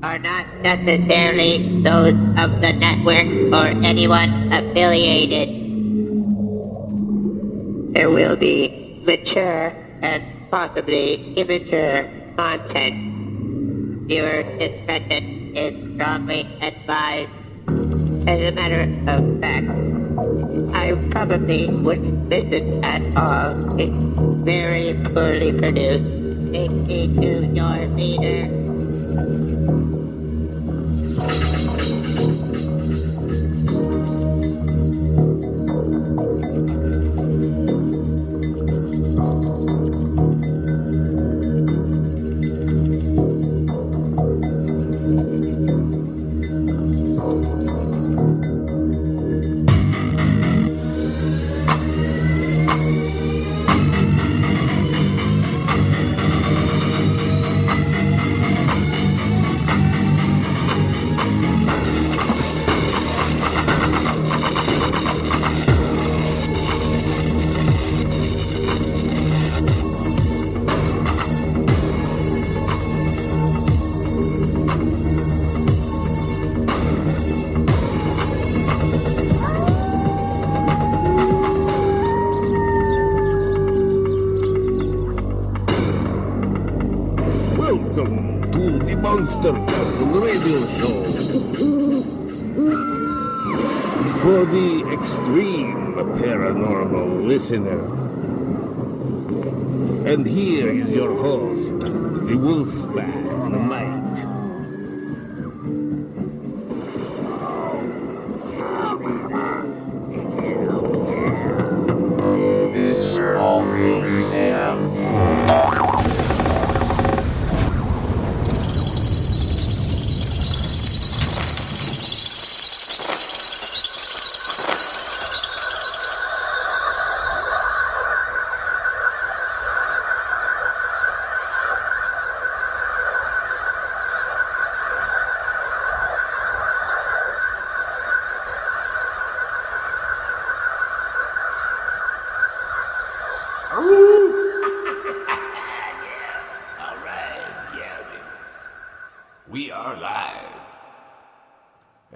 are not necessarily those of the network or anyone affiliated. There will be mature and possibly immature content. Viewer discretion is strongly advised. As a matter of fact, I probably wouldn't listen at all. It's very poorly produced. Take me to your leader. Welcome to the Monster Castle Radio Show. For the extreme paranormal listener. And here is your host, the Wolfman, Mike. This is where all rumors have. We are live.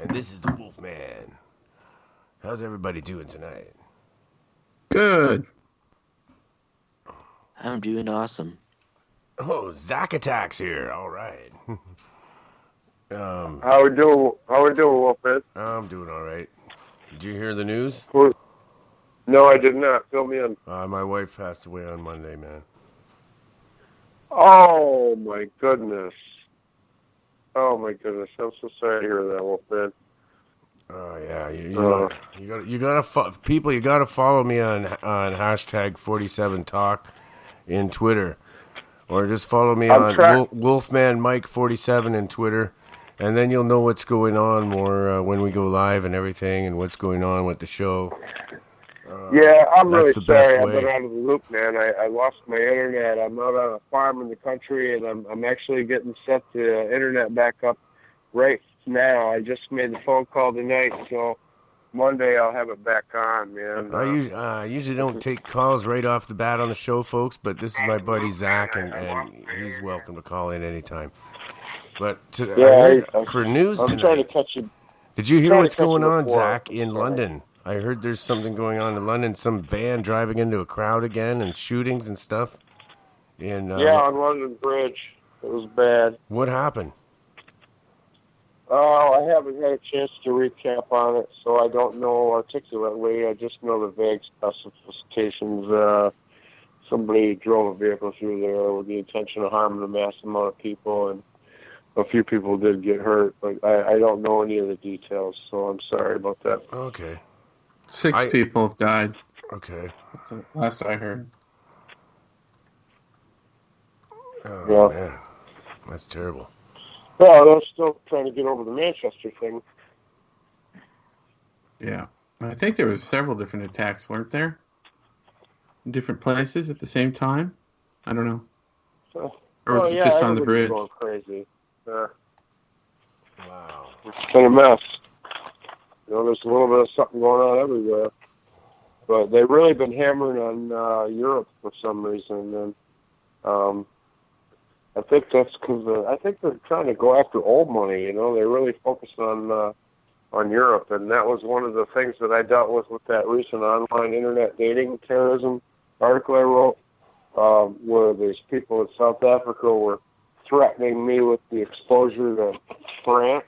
And this is the Wolfman. How's everybody doing tonight? Good. I'm doing awesome. Oh, Zack Attack's here. All right. How we doing, Wolfman? I'm doing all right. Did you hear the news? No, I did not. Fill me in. My wife passed away on Monday, man. Oh, my goodness. Oh, my goodness. I'm so sorry to hear that, Wolfman. Oh yeah, you gotta people. You gotta follow me on hashtag 47talk in Twitter, or just follow me on Wolfman Mike 47 in Twitter, and then you'll know what's going on more when we go live and everything, and what's going on with the show. Yeah, I'm really the sorry. best I've way. been out of the loop, man. I lost my internet. I'm out on a farm in the country, and I'm actually getting set the internet back up right now. I just made the phone call tonight, so Monday I'll have it back on, man. I usually don't take calls right off the bat on the show, folks, but this is my buddy Zach, and he's welcome to call in anytime. But for news I'm tonight, trying to catch you. did you hear trying to what's catch going you on, before. Zach, in London? I heard there's something going on in London, some van driving into a crowd again and shootings and stuff. And On London Bridge. It was bad. what happened? Oh, I haven't had a chance to recap on it, so I don't know articulately. I just know the vague specifications. Somebody drove a vehicle through there with the intention of harming a mass amount of people, and a few people did get hurt, but I don't know any of the details, so I'm sorry about that. Okay. 6 people have died. Okay. That's the last I heard. Oh, Yeah. man. That's terrible. Well, they're still trying to get over the Manchester thing. Yeah. I think there was several different attacks, weren't there? In different places at the same time? I don't know. So, Or was it just on the everybody's bridge? going crazy. Wow. It's been a mess. There's a little bit of something going on everywhere. But they've really been hammering on Europe for some reason. And I think that's because I think they're trying to go after old money. You know, they're really focused on Europe, and that was one of the things that I dealt with that recent online internet dating terrorism article I wrote, where there's people in South Africa were threatening me with the exposure to France.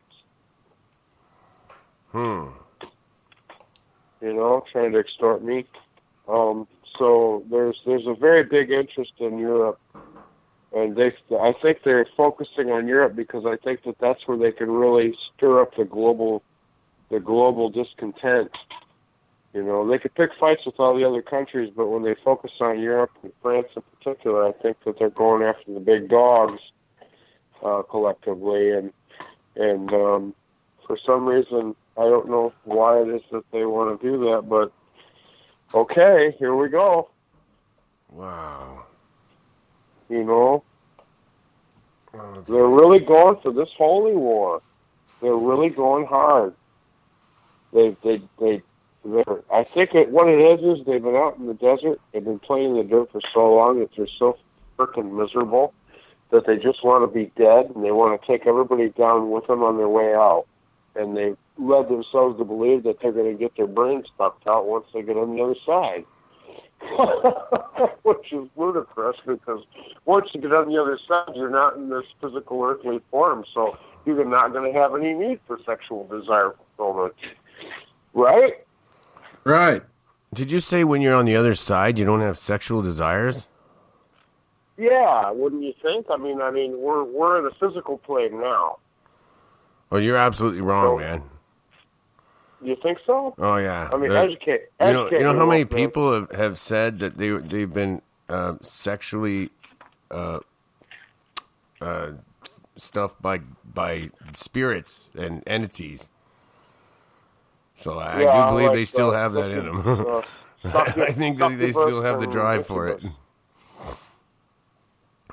You know, trying to extort me. So there's a very big interest in Europe, and I think they're focusing on Europe because I think that that's where they can really stir up the global discontent. You know, they could pick fights with all the other countries, but when they focus on Europe and France in particular, I think that they're going after the big dogs collectively, and for some reason, I don't know why it is that they want to do that, but okay, here we go. Wow. You know, they're really going for this holy war. They're really going hard. I think what it is they've been out in the desert. They've been playing in the dirt for so long that they're so freaking miserable that they just want to be dead, and they want to take everybody down with them on their way out. And they've led themselves to believe that they're going to get their brains sucked out once they get on the other side. Which is ludicrous, because once you get on the other side, you're not in this physical earthly form, so you're not going to have any need for sexual desire fulfillment. Right? Right. Did you say when you're on the other side, you don't have sexual desires? Yeah, wouldn't you think? I mean, we're in a physical plane now. Oh, you're absolutely wrong, man. You think so? Oh yeah. I mean, educate. You know how many people have said that they've been sexually stuffed by spirits and entities. So I do believe they still have that in them. I think they still have the drive for it.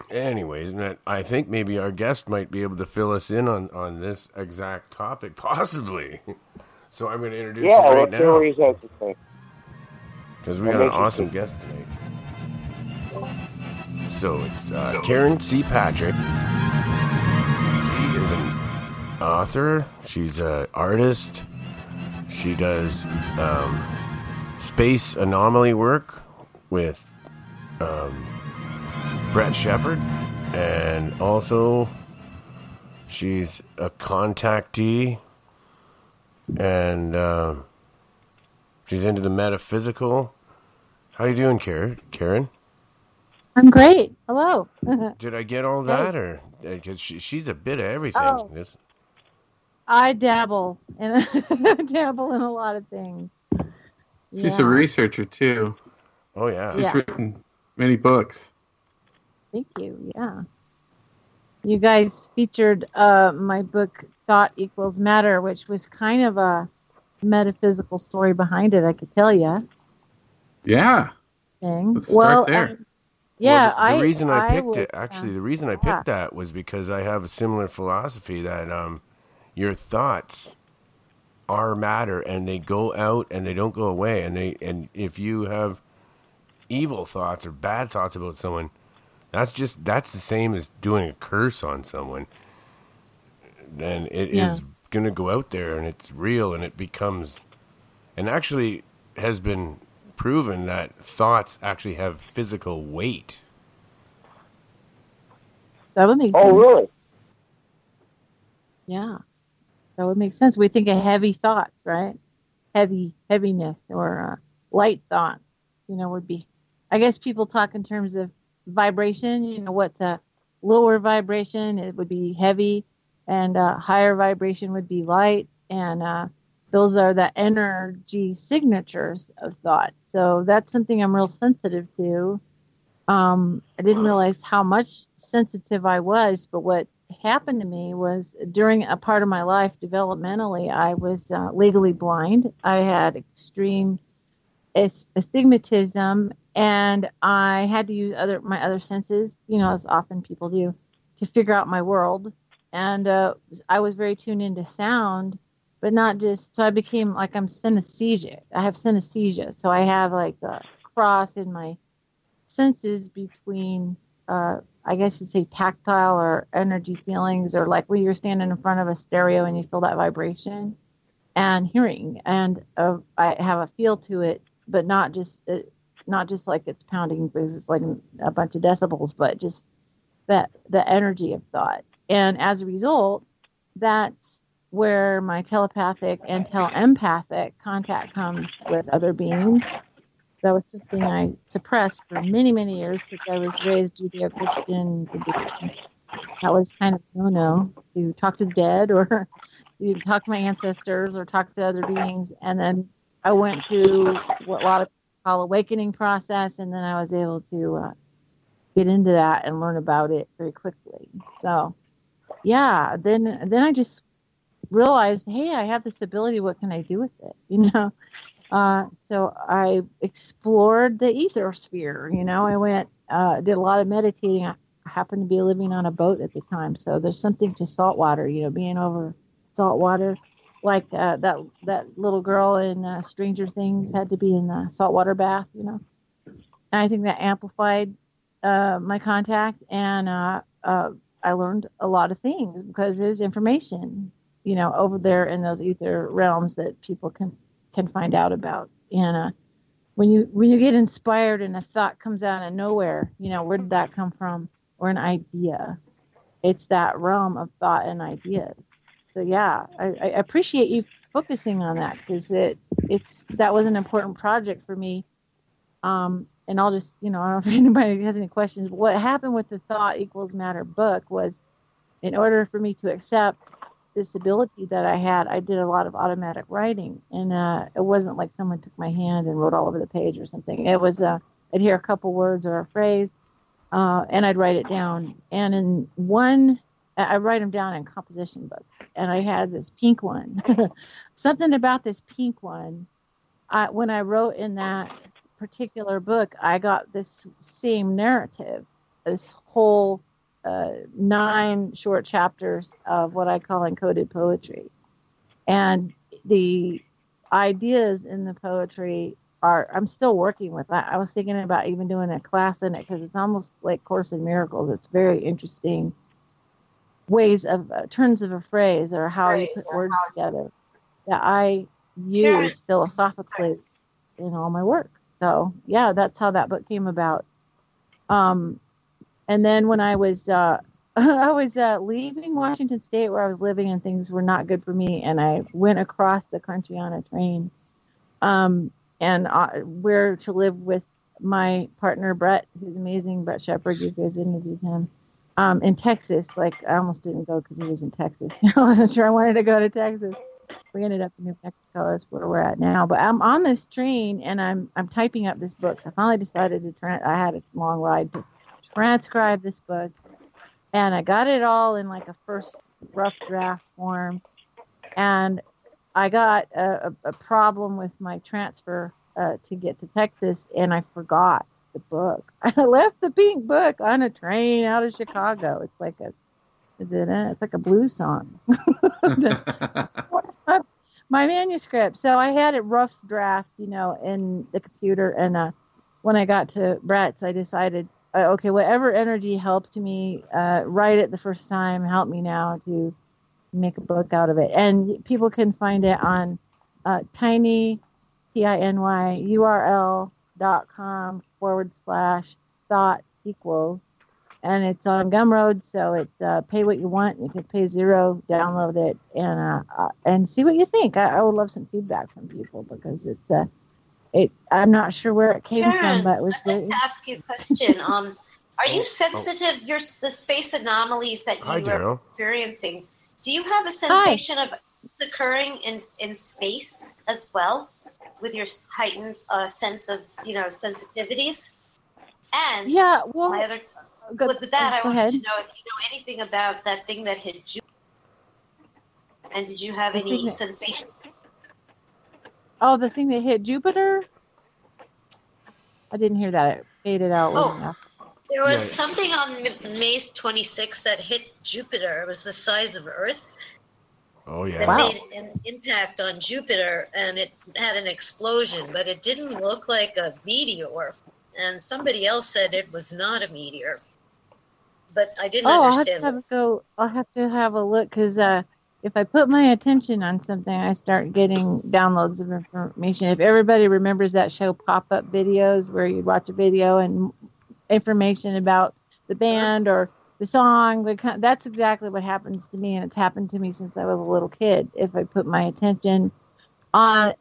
Anyways, I think maybe our guest might be able to fill us in on this exact topic, possibly. So I'm going to introduce him right now. Because we got an awesome guest tonight. So it's Karen C. Patrick. She is an author. She's an artist. She does space anomaly work with Brett Shepard. And also, she's a contactee. And she's into the metaphysical. How you doing, Karen? I'm great. Hello. Did I get all that, or because she's a bit of everything? Oh, I dabble in a lot of things. She's a researcher too. Oh yeah, she's written many books. Thank you. Yeah. You guys featured my book Thought Equals Matter, which was kind of a metaphysical story behind it, I could tell you. Yeah. Let's start there. The reason I picked that was because I have a similar philosophy that your thoughts are matter, and they go out and they don't go away, and if you have evil thoughts or bad thoughts about someone, that's the same as doing a curse on someone. Then it is going to go out there, and it's real, and it becomes, and actually has been proven that thoughts actually have physical weight. That would make sense. Oh, really? Yeah, that would make sense. We think of heavy thoughts, right? Heaviness, or light thoughts, would be, I guess people talk in terms of vibration. What's a lower vibration? It would be heavy, and higher vibration would be light, and those are the energy signatures of thought. So that's something I'm real sensitive to. I didn't realize how much sensitive I was, but what happened to me was during a part of my life developmentally, I was legally blind. I had extreme astigmatism, and I had to use my other senses, as often people do, to figure out my world. And I was very tuned into sound, but not just, so I became like, I'm synesthesia. I have synesthesia. So I have like a cross in my senses between I guess you'd say tactile or energy feelings, or like when you're standing in front of a stereo and you feel that vibration, and hearing, and I have a feel to it, but not just like it's pounding because it's like a bunch of decibels, but just that the energy of thought. And as a result, that's where my telepathic and empathic contact comes with other beings. That was something I suppressed for many, many years because I was raised Judeo-Christian. That was kind of no to talk to the dead or to talk to my ancestors or talk to other beings. And then I went through what a lot of people call awakening process, and then I was able to get into that and learn about it very quickly. So, yeah, then I just realized, hey, I have this ability. What can I do with it? You know. So I explored the ether sphere. You know, I went, did a lot of meditating. I happened to be living on a boat at the time, so there's something to salt water. You know, being over salt water, like that little girl in Stranger Things had to be in the saltwater bath. You know, and I think that amplified my contact, and I learned a lot of things because there's information, you know, over there in those ether realms that people can find out about. And when you get inspired and a thought comes out of nowhere, you know, where did that come from? Or an idea. It's that realm of thought and ideas. So yeah, I appreciate you focusing on that because that was an important project for me. And I'll just, you know, I don't know if anybody has any questions, but what happened with the Thought Equals Matter book was, in order for me to accept this ability that I had, I did a lot of automatic writing, and it wasn't like someone took my hand and wrote all over the page or something. It was I'd hear a couple words or a phrase, and I'd write it down. And in one, I write them down in composition books, and I had this pink one. Something about this pink one, when I wrote in that particular book, I got this same narrative, this whole 9 short chapters of what I call encoded poetry. And the ideas in the poetry I'm still working with. I was thinking about even doing a class in it because it's almost like Course in Miracles. It's very interesting ways of turns of a phrase or how you put words together that I use philosophically in all my work. So yeah, that's how that book came about. And then when I was leaving Washington State, where I was living, and things were not good for me, and I went across the country on a train, and where to live with my partner Brett, who's amazing, Brett Shepard. You guys interviewed him in Texas. Like I almost didn't go because he was in Texas. I wasn't sure I wanted to go to Texas. We ended up in New Mexico. That's where we're at now. But I'm on this train, and I'm typing up this book. So I finally decided to I had a long ride to transcribe this book, and I got it all in like a first rough draft form, and I got a problem with my transfer to get to Texas, and I forgot the book. I left the pink book on a train out of Chicago. It's like a blues song. My manuscript. So I had it rough draft, you know, in the computer, and when I got to Brett's, I decided, okay, whatever energy helped me write it the first time, help me now to make a book out of it. And people can find it on tiny, tinyurl.com/thought equals. And it's on Gumroad, so it's pay what you want. You can pay $0, download it, and see what you think. I would love some feedback from people because I'm not sure where it came from, but it was I'd like to ask you a question. Are you sensitive? The space anomalies that you are experiencing. Do you have a sensation of it's occurring in space as well, with your heightened sense of sensitivities? And yeah, well, with that, I wanted to know if you know anything about that thing that hit Jupiter, and did you have any sensation? Oh, the thing that hit Jupiter? I didn't hear that. It faded out. There was something on May 26th that hit Jupiter. It was the size of Earth. Oh, yeah. That Wow. made an impact on Jupiter, and it had an explosion, but it didn't look like a meteor. And somebody else said it was not a meteor. but I didn't understand. I'll have to have a look because if I put my attention on something, I start getting downloads of information. If everybody remembers that show Pop-Up Videos, where you'd watch a video and information about the band or the song, that's exactly what happens to me, and it's happened to me since I was a little kid. If I put my attention on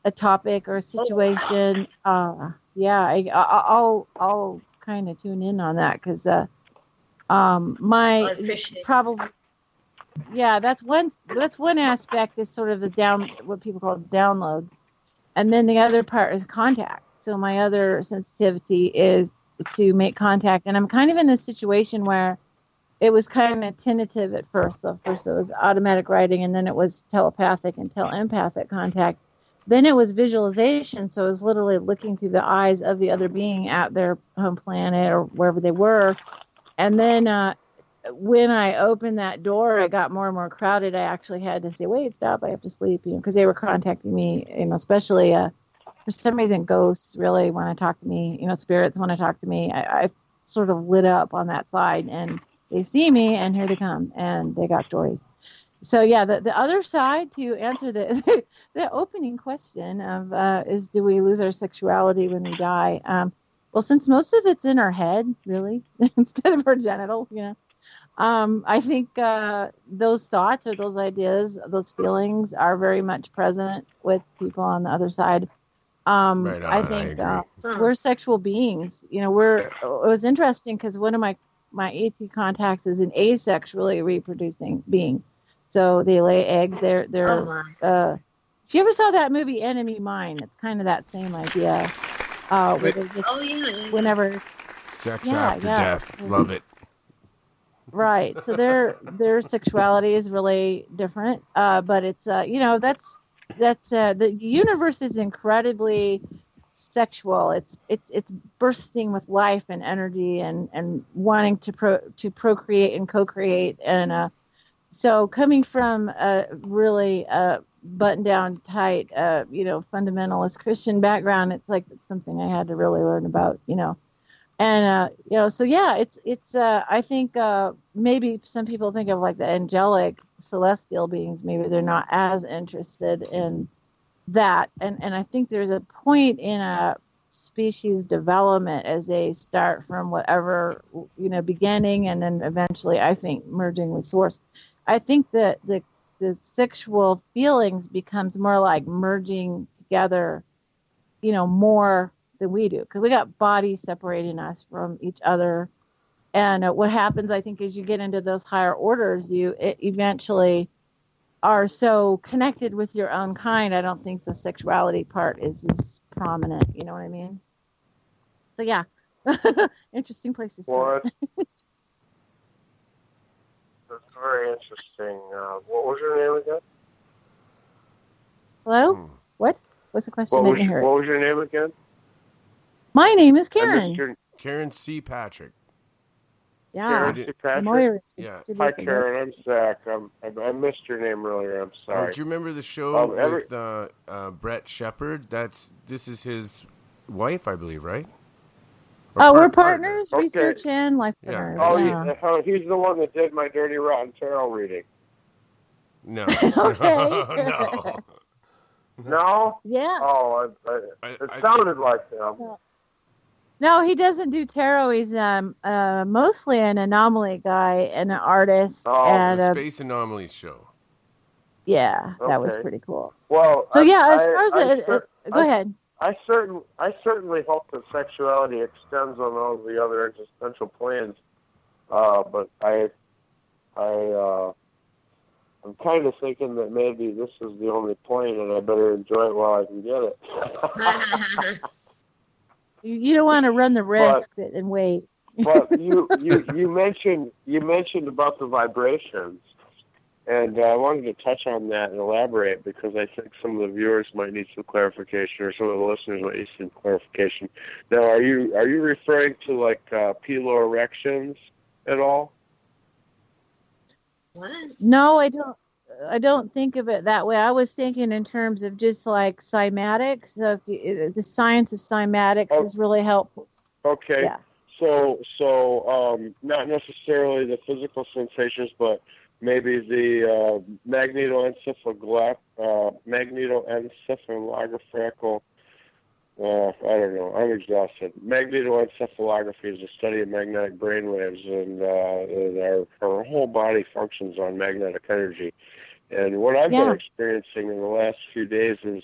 a topic or a situation, I'll kind of tune in on that because that's one aspect is sort of what people call download, and then the other part is contact. So my other sensitivity is to make contact, and I'm kind of in this situation where it was kind of tentative at first. So first it was automatic writing, and then it was telepathic and telepathic contact. Then it was visualization, so it was literally looking through the eyes of the other being at their home planet or wherever they were. And then when I opened that door, it got more and more crowded. I actually had to say, wait, stop, I have to sleep, because they were contacting me, especially for some reason ghosts really want to talk to me, spirits want to talk to me. I sort of lit up on that side, and they see me, and here they come, and they got stories. So yeah, the other side, to answer the opening question of is do we lose our sexuality when we die? Well, since most of it's in our head, really, instead of our genitals, I think those thoughts or those ideas, those feelings are very much present with people on the other side. Right on, I think we're sexual beings. It was interesting because one of my ET contacts is an asexually reproducing being. So they lay eggs. If you ever saw that movie Enemy Mine, it's kind of that same idea. Whenever sex after death, love it. Right. So their sexuality is really different, but it's that's the universe is incredibly sexual. It's bursting with life and energy and wanting to procreate and co-create, and so coming from a really buttoned down tight fundamentalist Christian background, it's like something I had to really learn about, and so yeah, it's I think maybe some people think of like the angelic celestial beings, maybe they're not as interested in that, and I think there's a point in a species development as they start from whatever beginning, and then eventually I think merging with source. I think that the sexual feelings becomes more like merging together, more than we do, because we got bodies separating us from each other. And what happens, I think, as you get into those higher orders, you eventually are so connected with your own kind. I don't think the sexuality part is as prominent. You know what I mean? So yeah, interesting place to start. That's very interesting. What was your name again? Hello? What? What's the question? What was your name again? My name is Karen. Karen C. Patrick. Yeah. Karen C. Patrick? Yeah. Hi, Karen. I'm Zach. I missed your name earlier. I'm sorry. Do you remember the show with Brett Shepard? This is his wife, I believe, right? We're partners, research and life partners. He's the one that did my Dirty Rotten Tarot reading. No. Okay. No. No? Yeah. Oh, it sounded like him. No, he doesn't do tarot. He's mostly an anomaly guy and an artist. Oh, and the Space Anomalies show. Yeah, that was pretty cool. Well, so as far as go ahead. I certainly hope that sexuality extends on all the other existential planes, but I'm kind of thinking that maybe this is the only plane, and I better enjoy it while I can get it. You don't want to run the risk and wait. But you mentioned about the vibrations, and I wanted to touch on that and elaborate, because I think some of the viewers might need some clarification, or some of the listeners might need some clarification. Now, are you referring to like piloerections at all? What? No, I don't think of it that way. I was thinking in terms of just like cymatics. So the science of cymatics is really helpful. Okay. Yeah. not necessarily the physical sensations, but maybe the magnetoencephalographical. I don't know. I'm exhausted. Magnetoencephalography is a study of magnetic brainwaves, and our whole body functions on magnetic energy. And what I've been experiencing in the last few days is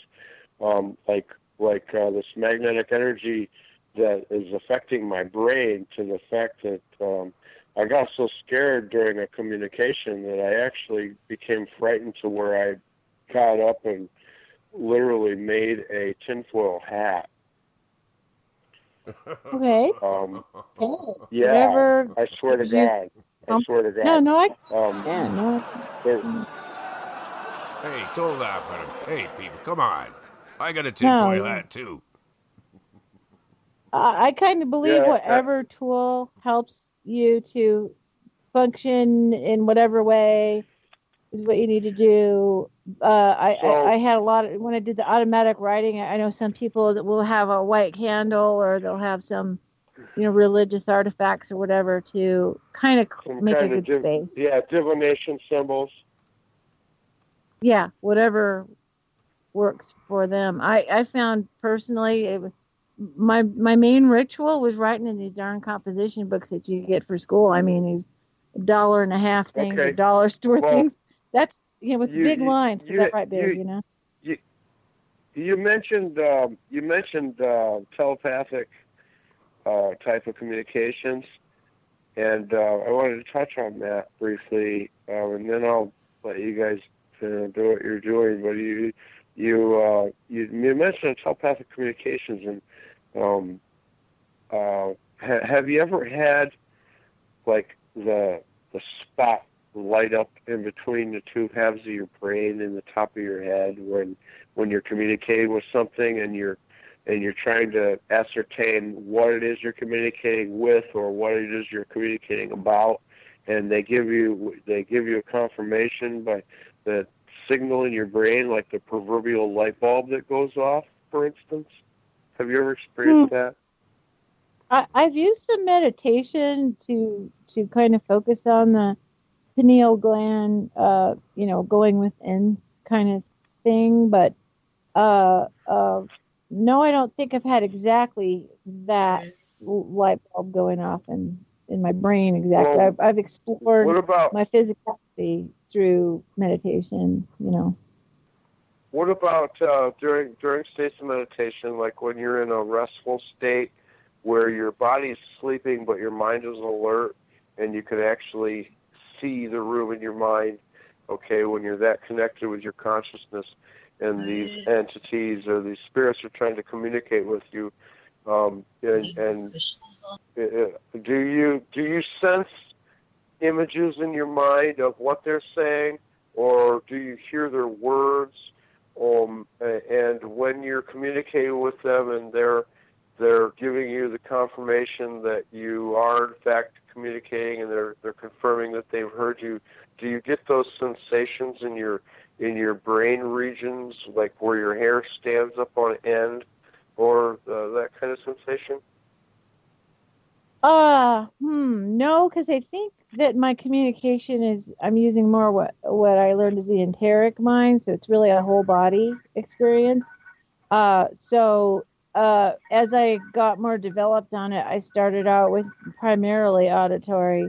this magnetic energy that is affecting my brain, to the fact that I got so scared during a communication that I actually became frightened to where I got up and literally made a tinfoil hat. Okay. Yeah. Whatever I swear to God. I swear to God. No, I. Hey, don't laugh at him. Hey, people, come on. I got a tinfoil hat too. I kind of believe whatever tool helps you to function in whatever way is what you need to do. I had a lot of, when I did the automatic writing, I know some people that will have a white candle, or they'll have some, religious artifacts or whatever to kind of make a good space. Yeah, divination symbols. Yeah, whatever works for them. I found personally, my main ritual was writing in these darn composition books that you get for school. I mean, these $1.50 things or dollar store things. That's with big lines, because I write big. You mentioned telepathic type of communications, and I wanted to touch on that briefly, and then I'll let you guys do what you're doing. But you mentioned telepathic communications, and have you ever had like the spot light up in between the two halves of your brain in the top of your head when you're communicating with something, and you're trying to ascertain what it is you're communicating with, or what it is you're communicating about, and they give you a confirmation by the signal in your brain, like the proverbial light bulb that goes off, for instance? Have you ever experienced that? I've used some meditation to kind of focus on the pineal gland, going within kind of thing. But no, I don't think I've had exactly that light bulb going off in my brain exactly. Well, I've explored my physicality through meditation, What about during states of meditation, like when you're in a restful state where your body's sleeping but your mind is alert, and you can actually see the room in your mind, when you're that connected with your consciousness, and these entities or these spirits are trying to communicate with you, and do you sense images in your mind of what they're saying, or do you hear their words? And when you're communicating with them and they're giving you the confirmation that you are in fact communicating, and they're confirming that they've heard you, do you get those sensations in your brain regions, like where your hair stands up on end, or that kind of sensation? No, because I think that my communication is, I'm using more what I learned is the enteric mind, so it's really a whole body experience. So as I got more developed on it, I started out with primarily auditory,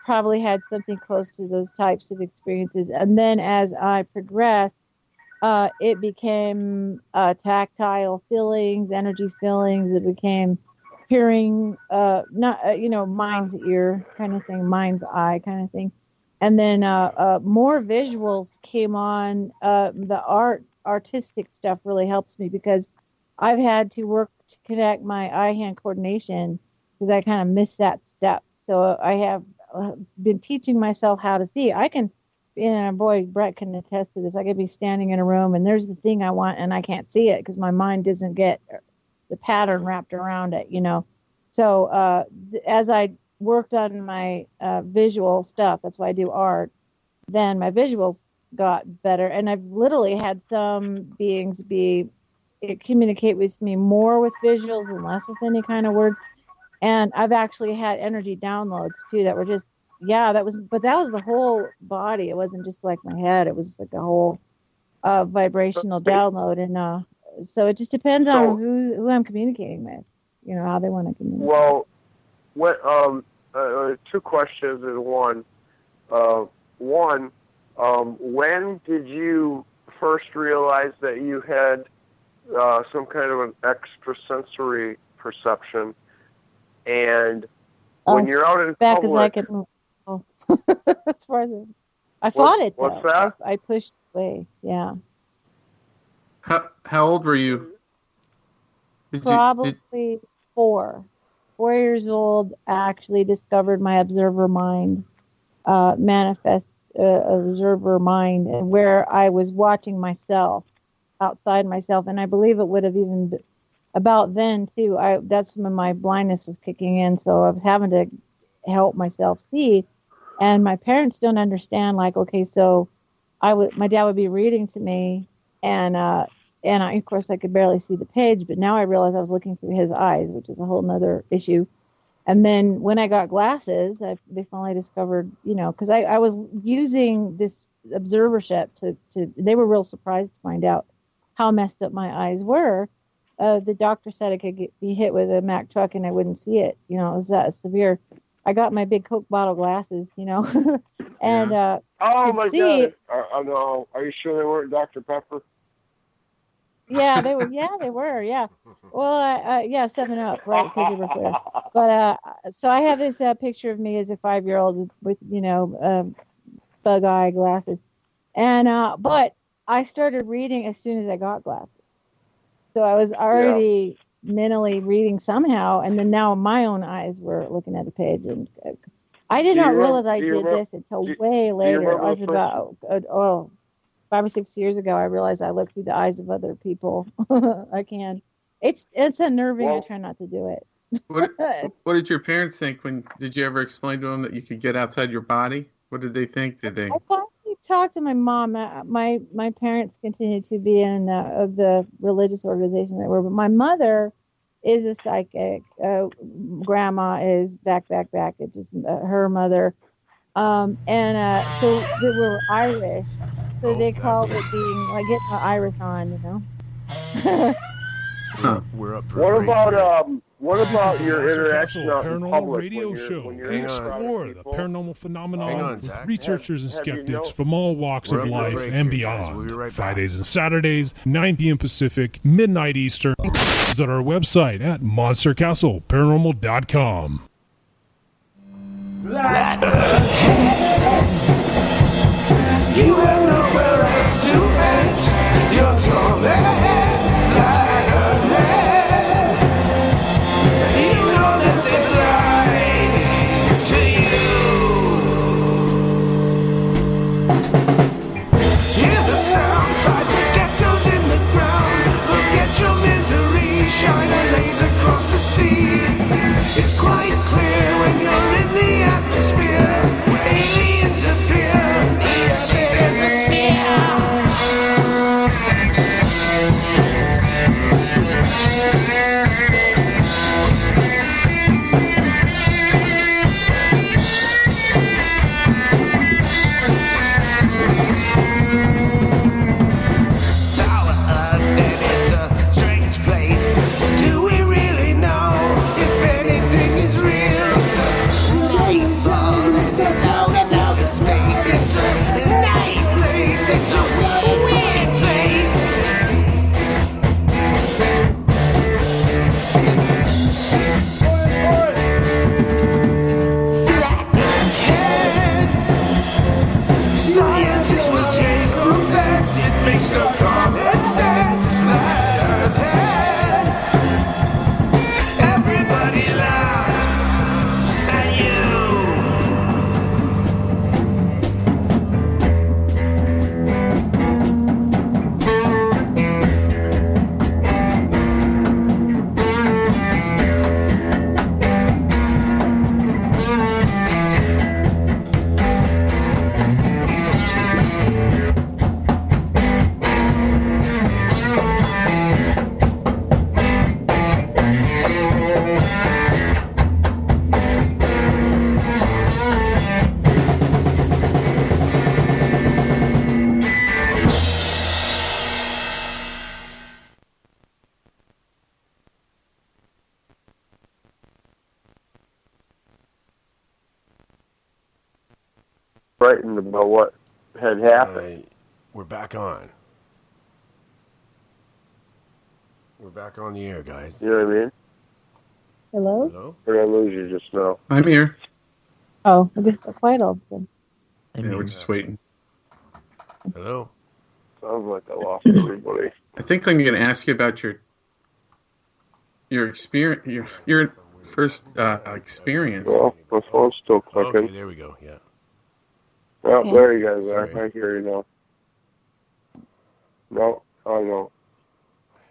probably had something close to those types of experiences, and then as I progressed, it became tactile feelings, energy feelings. It became hearing, not mind's ear kind of thing, mind's eye kind of thing, and then more visuals came on. The artistic stuff really helps me, because I've had to work to connect my eye-hand coordination, because I kind of missed that step. So I have been teaching myself how to see. I can, boy, Brett can attest to this. I could be standing in a room and there's the thing I want and I can't see it because my mind doesn't get the pattern wrapped around it, So as I worked on my visual stuff, that's why I do art, then my visuals got better. And I've literally had some beings communicate with me more with visuals and less with any kind of words. And I've actually had energy downloads too that were just, that was the whole body. It wasn't just like my head. It was like a whole vibrational download. And so it just depends on who I'm communicating with, how they want to communicate. Well, what, two questions in one. When did you first realize that you had some kind of an extrasensory perception? And when you're out in back public, as I can. As far as I fought it. What's that? I pushed away. Yeah. How old were you? Probably 4 years old. Actually discovered my observer mind, manifest observer mind, and where I was watching myself outside myself, and I believe it would have even been about then too. That's when my blindness was kicking in, so I was having to help myself see. And my parents don't understand. Like, okay, so my dad would be reading to me, and of course I could barely see the page, but now I realize I was looking through his eyes, which is a whole nother issue. And then when I got glasses, they finally discovered, because I was using this observership to they were real surprised to find out how messed up my eyes were. The doctor said I could be hit with a Mack truck and I wouldn't see it. It was that severe. I got my big Coke bottle glasses, and oh my God! No, are you sure they weren't Dr. Pepper? Yeah, they were. Yeah, they were. Yeah. Well, 7-Up, right? Because they were clear. But so I have this picture of me as a 5-year-old with bug eye glasses, and but I started reading as soon as I got glasses. So I was already mentally reading somehow, and then now my own eyes were looking at the page, and I did not realize I did this until way later. I was about 5 or 6 years ago. I realized I look through the eyes of other people. I can. It's unnerving. I try not to do it. What did your parents think did you ever explain to them that you could get outside your body? What did they think? Did they? I finally talked to my mom. My parents continue to be in of the religious organization they were, but my mother is a psychic. Grandma is back. It's just her mother. So they were Irish. So they called it being like getting the Irish on, We're up for what about your interaction out in Paranormal public radio show. when you're Explore the paranormal phenomenon with researchers and skeptics Have from all walks of life and beyond. We'll be right back. Fridays and Saturdays, 9 p.m. Pacific, midnight Eastern. Visit our website at monstercastleparanormal.com. You have nowhere else to vent your torment like a head. You know that they lie to you. Hear the sound, seismic echoes in the ground. Forget your misery, shine a laser across the sea. It's quite clear when you're in the atmosphere. Aliens appear. There's a frightened about what had happened. We're back on. We're back on the air, guys. You know what I mean? Hello? Hello? Or did I lose you just now? I'm here. Oh, I just got quiet all of a sudden. Yeah, we're just waiting. Hello? Sounds like I lost everybody. I think I'm going to ask you about your experience, your first experience. Well, my phone's still clicking. Okay, there we go. Yeah. Well, Okay. there you guys are. Sorry. I hear you now. No, I know.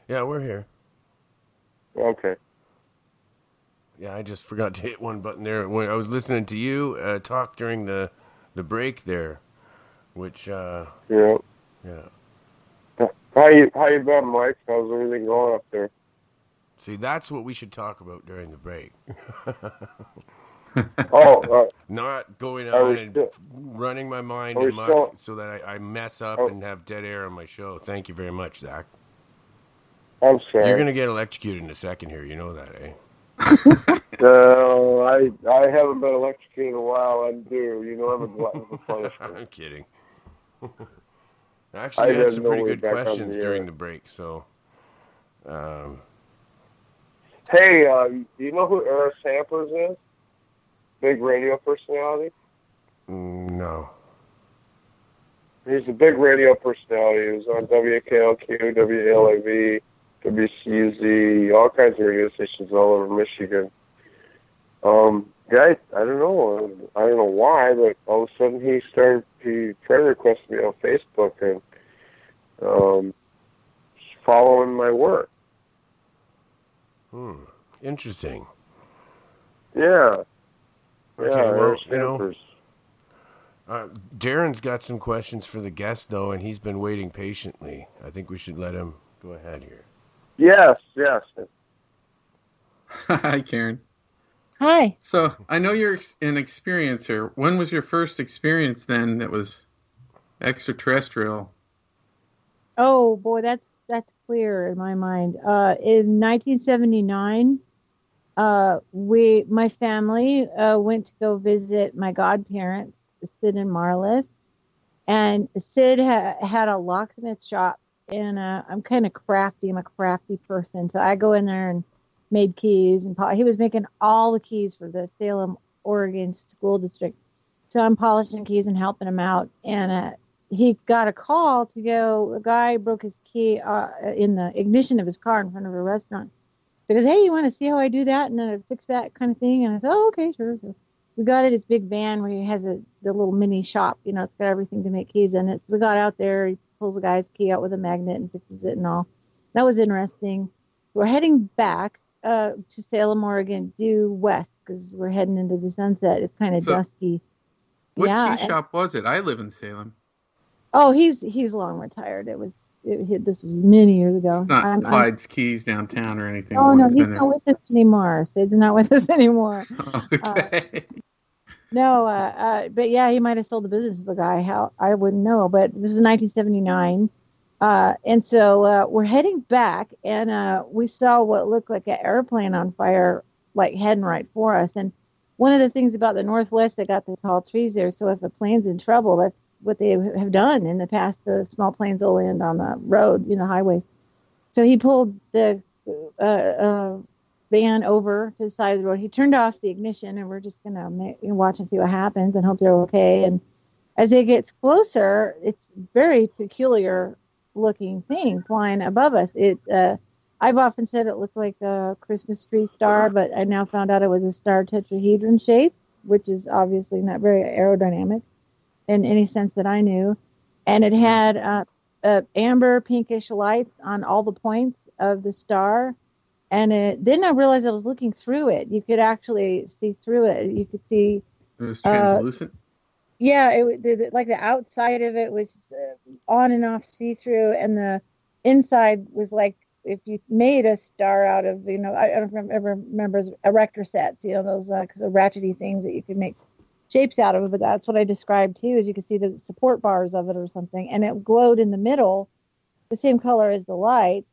Yeah, we're here. Okay. Yeah, I just forgot to hit one button there when I was listening to you talk during the break there, which Yeah. yeah. How you been, Mike? How's everything going up there? See, that's what we should talk about during the break. Not going on and running my mind amok so that I mess up and have dead air on my show. Thank you very much, Zach. I'm sorry. You're going to get electrocuted in a second here. You know that, eh? I haven't been electrocuted in a while. I'm due. You know, I'm a glutton for punishment. I'm kidding. Actually, you had some pretty good questions the during the break, so... Hey, do you know who Eris Samples is? Big radio personality? No. He's a big radio personality. He was on WKLQ, WLAV, WCUZ, all kinds of radio stations all over Michigan. Yeah, I don't know. I don't know why, but all of a sudden he friend requested me on Facebook and following my work. Interesting. Yeah. Okay, yeah, well, you know, Darren's got some questions for the guest, though, and he's been waiting patiently. I think we should let him go ahead here. Yes. Hi, Karen. Hi. So, I know you're an experiencer. When was your first experience then that was extraterrestrial? Oh boy, that's clear in my mind. In 1979, my family went to go visit my godparents, Sid and Marlis, and Sid had a locksmith shop, and I'm kind of crafty. I'm a crafty person, so I go in there and made keys, and he was making all the keys for the Salem, Oregon school district. So I'm polishing keys and helping him out, and he got a call to go. A guy broke his key in the ignition of his car in front of a restaurant. He goes, "Hey, you want to see how I do that and then fix that kind of thing?" And I said, "Oh, okay, sure." So we got it. It's big van where he has the little mini shop. You know, it's got everything to make keys in it. So we got out there. He pulls the guy's key out with a magnet and fixes it and all. That was interesting. We're heading back to Salem, Oregon, due west because we're heading into the sunset. It's kind of dusky. What key shop was it? I live in Salem. Oh, he's long retired. This was many years ago. It's not Clyde's Keys downtown or anything. Oh no, he's not with us anymore. Sid's not with us anymore. Okay. But yeah, he might have sold the business to the guy. How I wouldn't know. But this is 1979. And so we're heading back, and we saw what looked like an airplane on fire, like heading right for us. And one of the things about the Northwest, they got the tall trees there, so if a plane's in trouble, that's what they have done in the past. The small planes will land on the road, highways. So he pulled the van over to the side of the road. He turned off the ignition, and we're just going to watch and see what happens and hope they're okay. And as it gets closer, it's very peculiar looking thing flying above us. I've often said it looked like a Christmas tree star, but I now found out it was a star tetrahedron shape, which is obviously not very aerodynamic in any sense that I knew. And it had amber pinkish lights on all the points of the star. And then I realized I was looking through it. You could actually see through it. You could see. It was translucent. Yeah, like the outside of it was on and off see-through, and the inside was like if you made a star out of, I don't ever remember erector sets, those ratchety things that you could make shapes out of. But that's what I described too, is you could see the support bars of it or something, and it glowed in the middle, the same color as the light.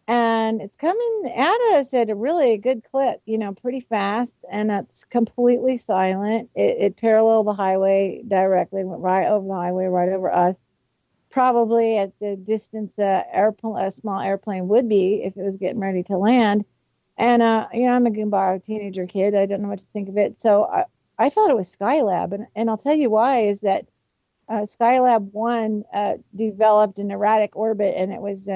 and it's coming at us at a really good clip, pretty fast, and it's completely silent. It paralleled the highway directly, went right over the highway, right over us, probably at the distance a small airplane would be if it was getting ready to land. And I'm a Goomba teenager kid. I don't know what to think of it, so I thought it was Skylab, and I'll tell you why is that Skylab 1 developed an erratic orbit, and it was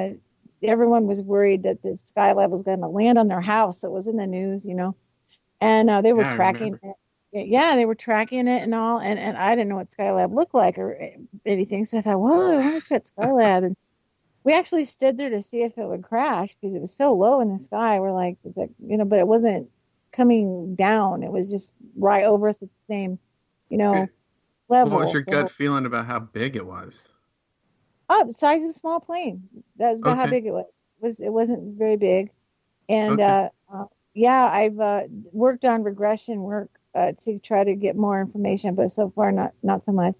everyone was worried that the Skylab was going to land on their house. It was in the news, and they were tracking it. Yeah, they were tracking it and all, and I didn't know what Skylab looked like or anything, so I thought, whoa, I wonder if that's Skylab. And we actually stood there to see if it would crash because it was so low in the sky. We're like, but it wasn't coming down. It was just right over us at the same, level. What was your gut feeling about how big it was? Oh, the size of a small plane. That was about how big it was. It wasn't very big. And I've worked on regression work to try to get more information, but so far not so much.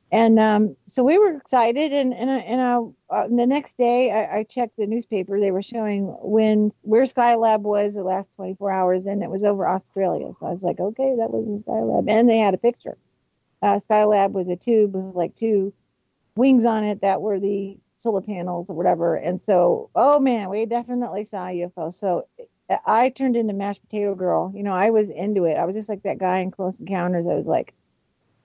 And so we were excited, and the next day I checked the newspaper. They were showing where Skylab was the last 24 hours, and it was over Australia. So I was like, okay, that wasn't Skylab. And they had a picture. Skylab was a tube with like two wings on it that were the solar panels or whatever. And so, oh man, we definitely saw a UFO. So I turned into mashed potato girl. I was into it. I was just like that guy in Close Encounters. I was like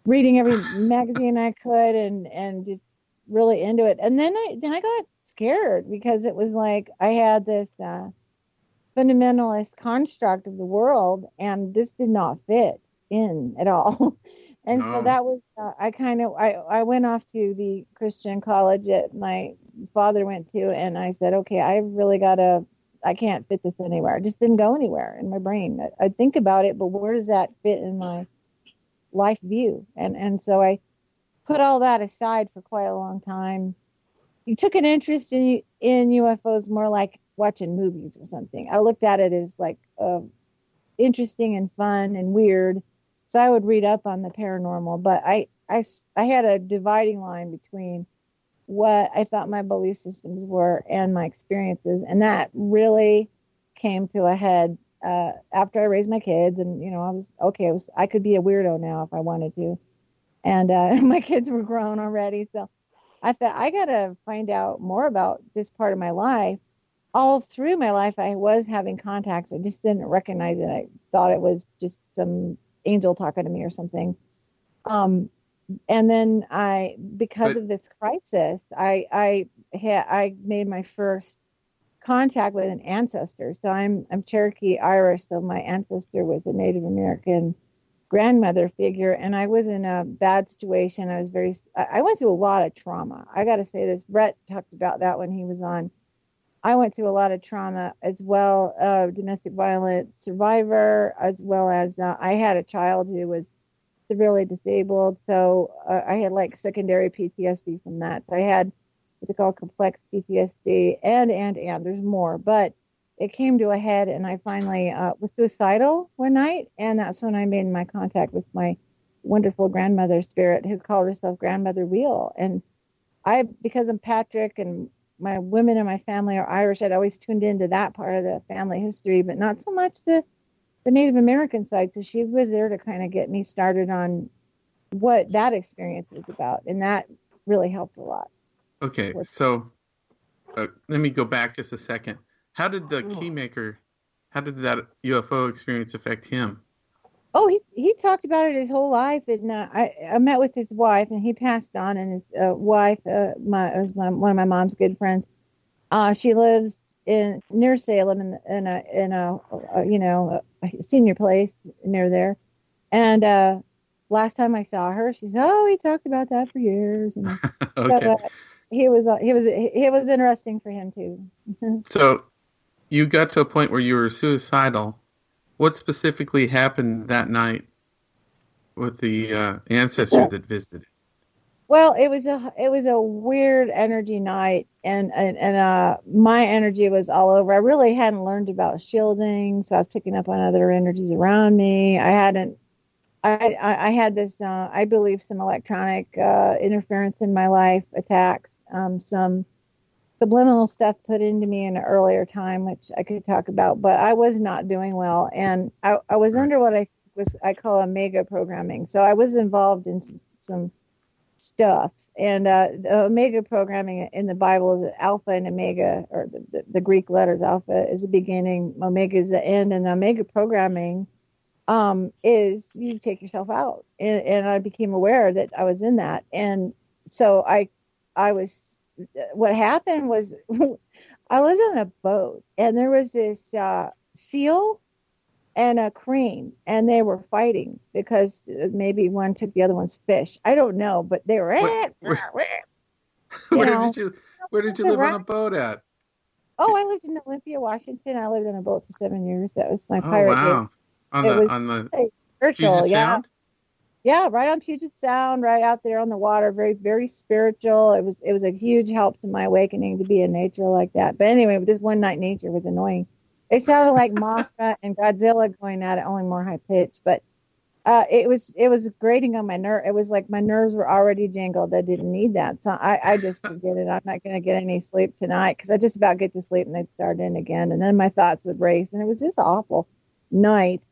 reading every magazine I could and just really into it. And then I got scared because it was like I had this fundamentalist construct of the world, and this did not fit in at all. And so that was, I went off to the Christian college that my father went to, and I said, okay, I can't fit this anywhere. It just didn't go anywhere in my brain. I think about it, but where does that fit in my life view? And so I put all that aside for quite a long time. You took an interest in UFOs more like watching movies or something. I looked at it as like interesting and fun and weird. So I would read up on the paranormal, but I had a dividing line between what I thought my belief systems were and my experiences, and that really came to a head after I raised my kids. And I could be a weirdo now if I wanted to, and my kids were grown already, so I thought I gotta find out more about this part of my life. All through my life, I was having contacts. I just didn't recognize it. I thought it was just some angel talking to me or something. And then because of this crisis, I made my first contact with an ancestor. So I'm Cherokee Irish. So my ancestor was a Native American grandmother figure, and I was in a bad situation. I went through a lot of trauma. I got to say this. Brett talked about that when he was on. I went through a lot of trauma as well, domestic violence survivor, as well as I had a child who was severely disabled. So I had like secondary PTSD from that. So I had what they call complex PTSD and there's more, but it came to a head, and I finally was suicidal one night. And that's when I made my contact with my wonderful grandmother spirit who called herself Grandmother Wheel. And because I'm Patrick and my women in my family are Irish, I'd always tuned into that part of the family history, but not so much the Native American side. So she was there to kind of get me started on what that experience was about, and that really helped a lot. Okay, so let me go back just a second. How did the Keymaker, how did that UFO experience affect him? Oh, he talked about it his whole life, and I met with his wife, and he passed on. And his wife, was one of my mom's good friends. She lives near Salem in a senior place near there. And last time I saw her, she said, "Oh, he talked about that for years." And okay. So, it was interesting for him too. So, you got to a point where you were suicidal. What specifically happened that night with the ancestor that visited? Well, it was a weird energy night, and my energy was all over. I really hadn't learned about shielding, so I was picking up on other energies around me. I had this, I believe, some electronic interference in my life attacks, some subliminal stuff put into me in an earlier time, which I could talk about, but I was not doing well. And I was under what I call omega programming. So I was involved in some stuff. And the omega programming in the Bible is alpha and omega, or the Greek letters. Alpha is the beginning, omega is the end. And the omega programming is you take yourself out. And I became aware that I was in that. And so I was, what happened was I lived on a boat, and there was this seal and a crane, and they were fighting because maybe one took the other one's fish. I don't know, but they were Where did you live on a boat at? Oh, I lived in Olympia, Washington. I lived on a boat for 7 years. That was my pirate wow. life. On the spiritual, Puget Sound? Yeah, right on Puget Sound, right out there on the water. Very, very spiritual. It was a huge help to my awakening to be in nature like that. But anyway, this one night nature was annoying. It sounded like Mothra and Godzilla going at it, only more high pitched. But it was grating on my nerve. It was like my nerves were already jangled. I didn't need that. So I just forget it. I'm not going to get any sleep tonight, because I just about get to sleep and they'd start in again. And then my thoughts would race. And it was just an awful night.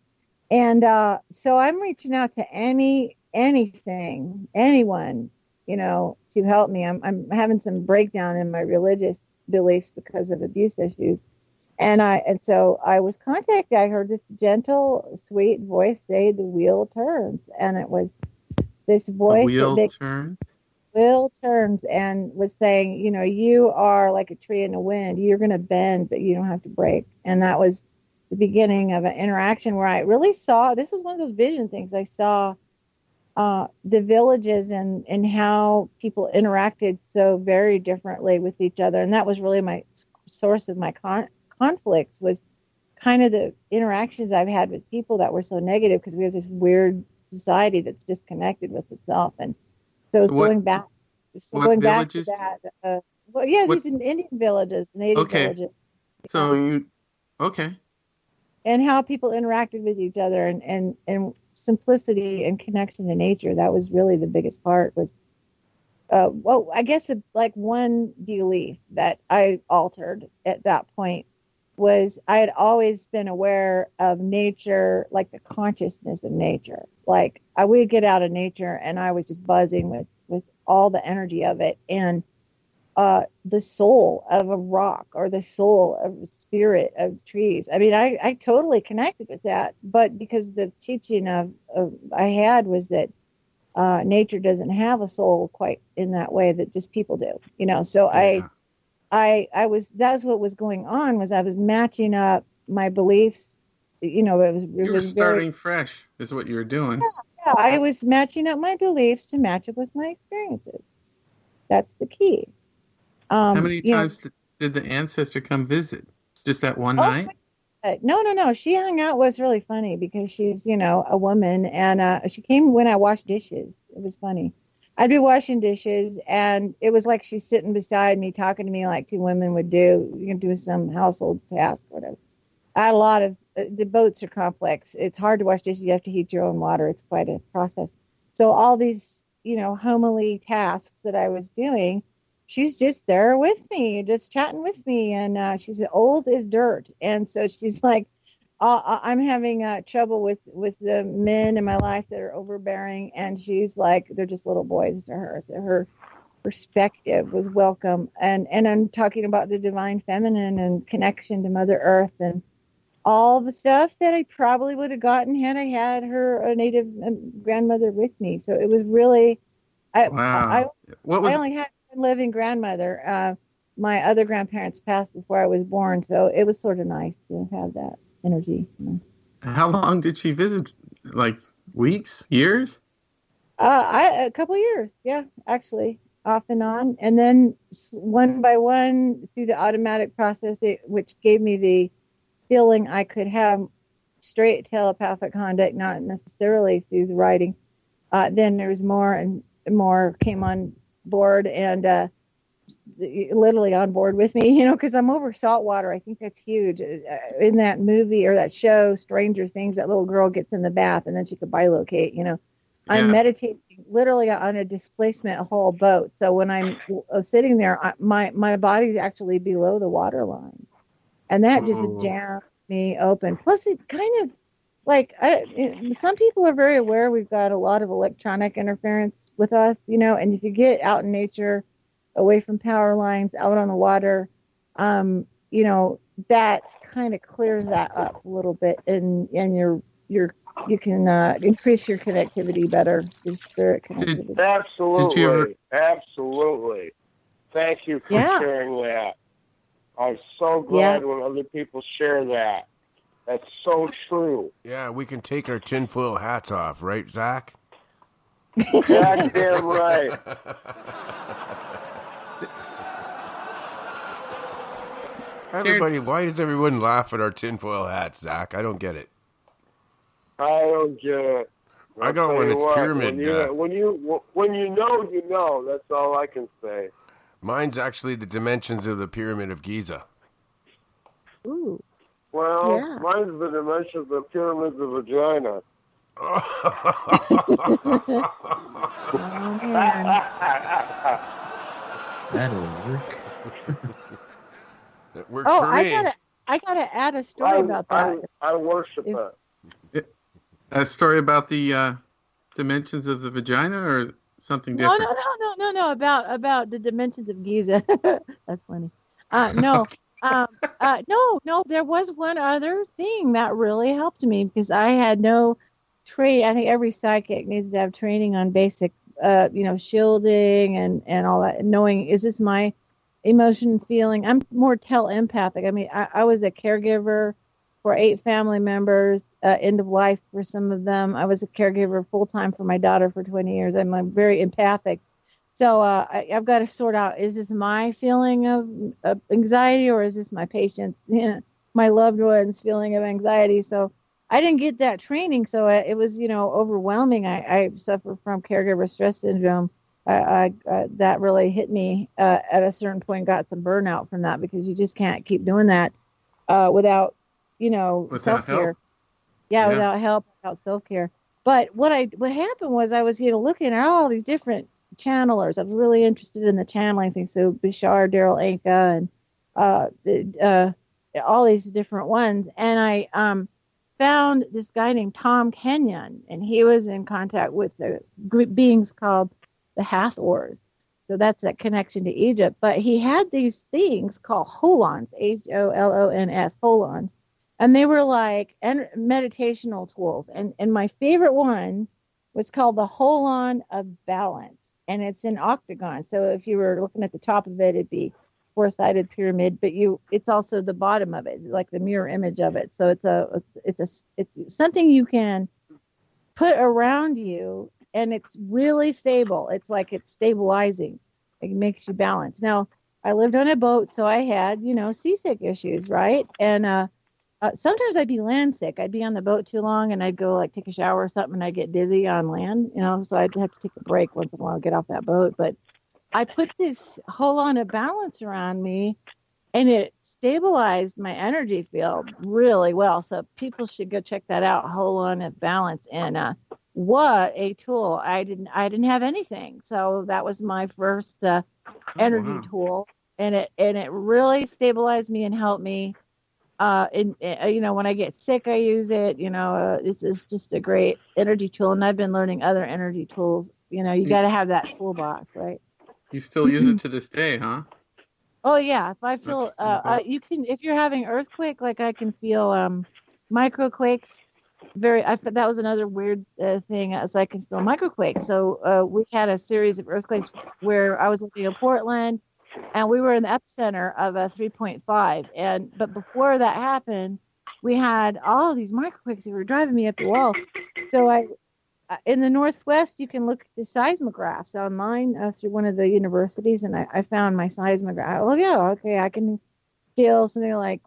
And so I'm reaching out to anyone, to help me. I'm having some breakdown in my religious beliefs because of abuse issues. And so I was contacted. I heard this gentle, sweet voice say the wheel turns. And it was this voice. The wheel turns and was saying, you are like a tree in the wind. You're going to bend, but you don't have to break. And that was the beginning of an interaction where I really saw, this is one of those vision things. I saw the villages and how people interacted so very differently with each other. And that was really my source of my conflicts, was kind of the interactions I've had with people that were so negative, because we have this weird society that's disconnected with itself. And so it's going back to that. These Indian villages, native villages. So and how people interacted with each other, and simplicity and connection to nature. That was really the biggest part. Was I guess like one belief that I altered at that point was I had always been aware of nature, like the consciousness of nature. Like I would get out of nature and I was just buzzing with all the energy of it, and the soul of a rock, or the soul of the spirit of trees. I mean, I totally connected with that, but because the teaching I had was that nature doesn't have a soul quite in that way, that just people do, So yeah. That's what was going on, was I was matching up my beliefs. You were starting fresh is what you were doing. Yeah, I was matching up my beliefs to match up with my experiences. That's the key. How many times did the ancestor come visit? Just that one night? No. She hung out. Was really funny because she's, a woman, and she came when I washed dishes. It was funny. I'd be washing dishes, and it was like she's sitting beside me, talking to me like two women would do. You can do some household task, whatever. I had a lot of the boats are complex. It's hard to wash dishes. You have to heat your own water. It's quite a process. So all these, homely tasks that I was doing, she's just there with me, just chatting with me. And she's old as dirt. And so she's like, I'm having trouble with the men in my life that are overbearing. And she's like, they're just little boys to her. So her perspective was welcome. And I'm talking about the divine feminine and connection to Mother Earth and all the stuff that I probably would have gotten had I had her native grandmother with me. So it was really, I only had one living grandmother. My other grandparents passed before I was born, so it was sort of nice to have that energy. How long did she visit? Like weeks, years? A couple of years, yeah, actually, off and on. And then one by one, through the automatic process, which gave me the feeling I could have straight telepathic contact, not necessarily through the writing. Then there was more and more came on board, and literally on board with me, because I'm over saltwater. I think that's huge. In that movie or that show, Stranger Things, that little girl gets in the bath and then she could bilocate, I'm meditating literally on a displacement hull boat. So when I'm sitting there, my body's actually below the water line, and that just jams me open. Plus, it kind of like some people are very aware we've got a lot of electronic interference with us, and if you get out in nature, away from power lines, out on the water, that kind of clears that up a little bit, and you can increase your connectivity better, your spirit connectivity. Absolutely. Thank you for sharing that. I'm so glad when other people share that. That's so true. Yeah, we can take our tinfoil hats off, right, Zach? Goddamn right. Everybody, why does everyone laugh at our tinfoil hats, Zach? I don't get it. I don't get it. I got one that's pyramid. When you know. That's all I can say. Mine's actually the dimensions of the Pyramid of Giza. Ooh. Well, mine's the dimensions of the pyramids of vagina. That'll work. That works for me. I gotta add a story about that. I worship that. A story about the dimensions of the vagina, or something different? No. About the dimensions of Giza. That's funny. No. No. There was one other thing that really helped me because I had no training. I think every psychic needs to have training on basic, shielding and all that. Knowing, is this my emotion, feeling? I'm more telepathic. I mean, I was a caregiver for 8 family members, end of life for some of them. I was a caregiver full time for my daughter for 20 years. I'm very empathic. So I've got to sort out, is this my feeling of anxiety, or is this my patient's, my loved one's feeling of anxiety? So I didn't get that training. So it was, overwhelming. I suffer from caregiver stress syndrome. That really hit me at a certain point, got some burnout from that, because you just can't keep doing that without self-care. Without help, without self-care. But what happened was I was, looking at all these different channelers. I was really interested in the channeling thing. So Bashar, Daryl Anka, and all these different ones. And I found this guy named Tom Kenyon, and he was in contact with the beings called the Hathors. So that's that connection to Egypt. But he had these things called holons, Holons, holons. And they were like meditational tools. And my favorite one was called the Holon of Balance. And it's an octagon. So if you were looking at the top of it, it'd be 4-sided pyramid, but it's also the bottom of it, like the mirror image of it. So it's something you can put around you, and it's really stable. It's like it's stabilizing. It makes you balance. Now, I lived on a boat, so I had, seasick issues, right? And sometimes I'd be land sick. I'd be on the boat too long, and I'd go take a shower or something, and I'd get dizzy on land, so I'd have to take a break once in a while to get off that boat. But I put this Holon of Balance around me, and it stabilized my energy field really well. So people should go check that out, Holon of Balance. And what a tool! I didn't have anything, so that was my first energy tool, and it really stabilized me and helped me. When I get sick, I use it. It's just a great energy tool, and I've been learning other energy tools. You got to have that toolbox, right? You still use it to this day, huh? Oh yeah. If I feel, you can, if you're having earthquake, I can feel microquakes. That was another weird thing, as I can feel microquakes. So we had a series of earthquakes where I was living in Portland. And we were in the epicenter of a 3.5. But before that happened, we had all of these microquakes that were driving me up the wall. So in the Northwest, you can look at the seismographs online through one of the universities, and I found my seismograph. Oh yeah, okay, I can feel something like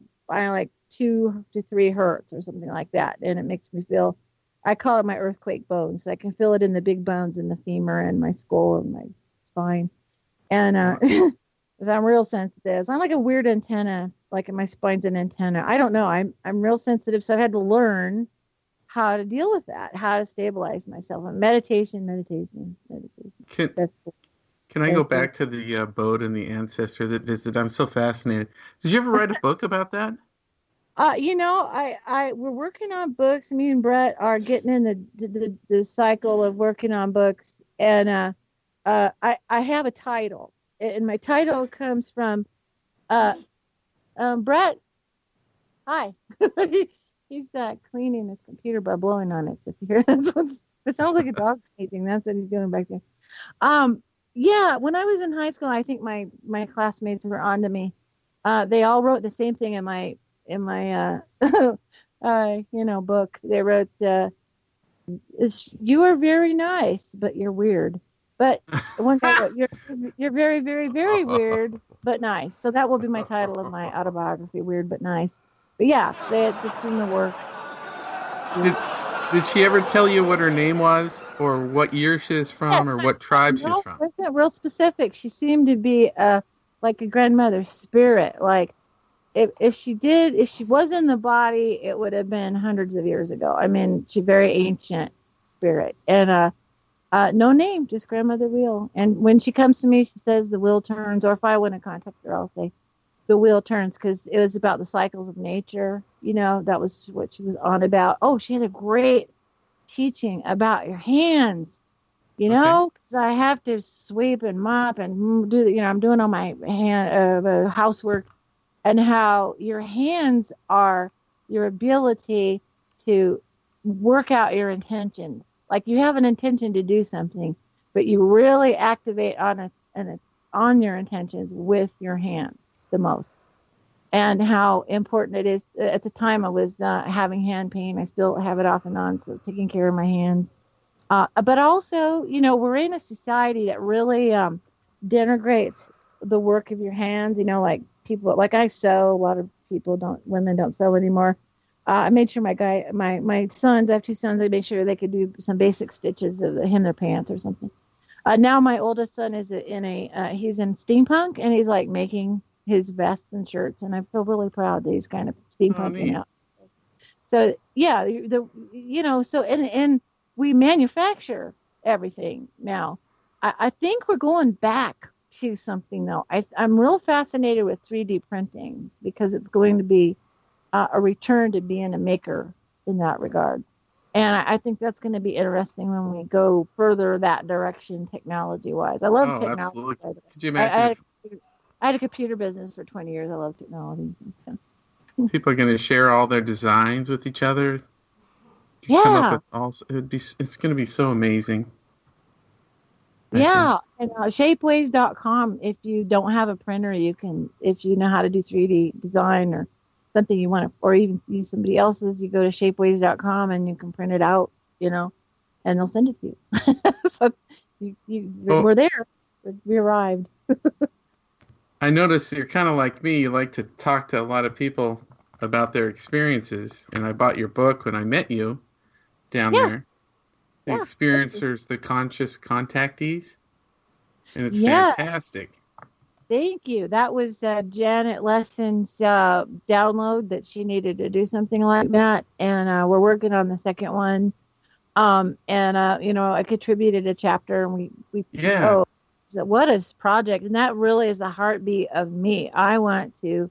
2 to 3 hertz or something like that, and it makes me feel. I call it my earthquake bones. I can feel it in the big bones in the femur and my skull and my spine, and. I'm real sensitive. I'm like a weird antenna, like my spine's an antenna. I don't know. I'm real sensitive, so I've had to learn how to deal with that, how to stabilize myself. And meditation. Can I go back to the boat and the ancestor that visited? I'm so fascinated. Did you ever write a book about that? We're working on books. Me and Brett are getting in the cycle of working on books, and I have a title, and my title comes from Brett. Hi, he's cleaning his computer by blowing on it. So if you hear it sounds like a dog sneezing. That's what he's doing back there. Yeah, when I was in high school, I think my classmates were onto me. They all wrote the same thing in my book. They wrote, "You are very nice, but you're weird." But one guy wrote, "You're very, very, very weird, but nice." So that will be my title of my autobiography: "Weird but Nice." But yeah, it's in the work. Did she ever tell you what her name was, or what year she's from, or what tribe she's from? No, wasn't real specific. She seemed to be like a grandmother spirit. Like if she was in the body, it would have been hundreds of years ago. I mean, she's very ancient spirit, and no name, just grandmother wheel. And when she comes to me, she says the wheel turns. Or if I want to contact her, I'll say the wheel turns, because it was about the cycles of nature. That was what she was on about. Oh, she had a great teaching about your hands, because I have to sweep and mop and do I'm doing all my housework, and how your hands are your ability to work out your intentions. Like you have an intention to do something, but you really activate on your intentions with your hands the most. And how important it is. At the time I was having hand pain. I still have it off and on, so taking care of my hands. But also, we're in a society that really denigrates the work of your hands. Like people, like I sew. A lot of women don't sew anymore. I made sure my sons, I have 2 sons, I made sure they could do some basic stitches of hem their pants or something. Now my oldest son is he's in steampunk, and he's like making his vests and shirts, and I feel really proud that he's kind of steampunking out. So yeah, and we manufacture everything now. I think we're going back to something though. I'm real fascinated with 3D printing, because it's going to be a return to being a maker in that regard. And I think that's going to be interesting when we go further that direction technology-wise. I love technology. Absolutely. Could you imagine? I had a computer business for 20 years. I love technology. People are going to share all their designs with each other. Yeah. It's going to be so amazing. Yeah. And shapeways.com, if you don't have a printer, if you know how to do 3D design or something you want to, or even use somebody else's, you go to shapeways.com and you can print it out, and they'll send it to you. So we're there. We arrived. I noticed you're kind of like me. You like to talk to a lot of people about their experiences. And I bought your book when I met you down there. The Experiencers, the Conscious Contactees. And it's fantastic. Thank you. That was Janet Lesson's download that she needed to do something like that. And we're working on the second one. I contributed a chapter, and we so what a project. And that really is the heartbeat of me. I want to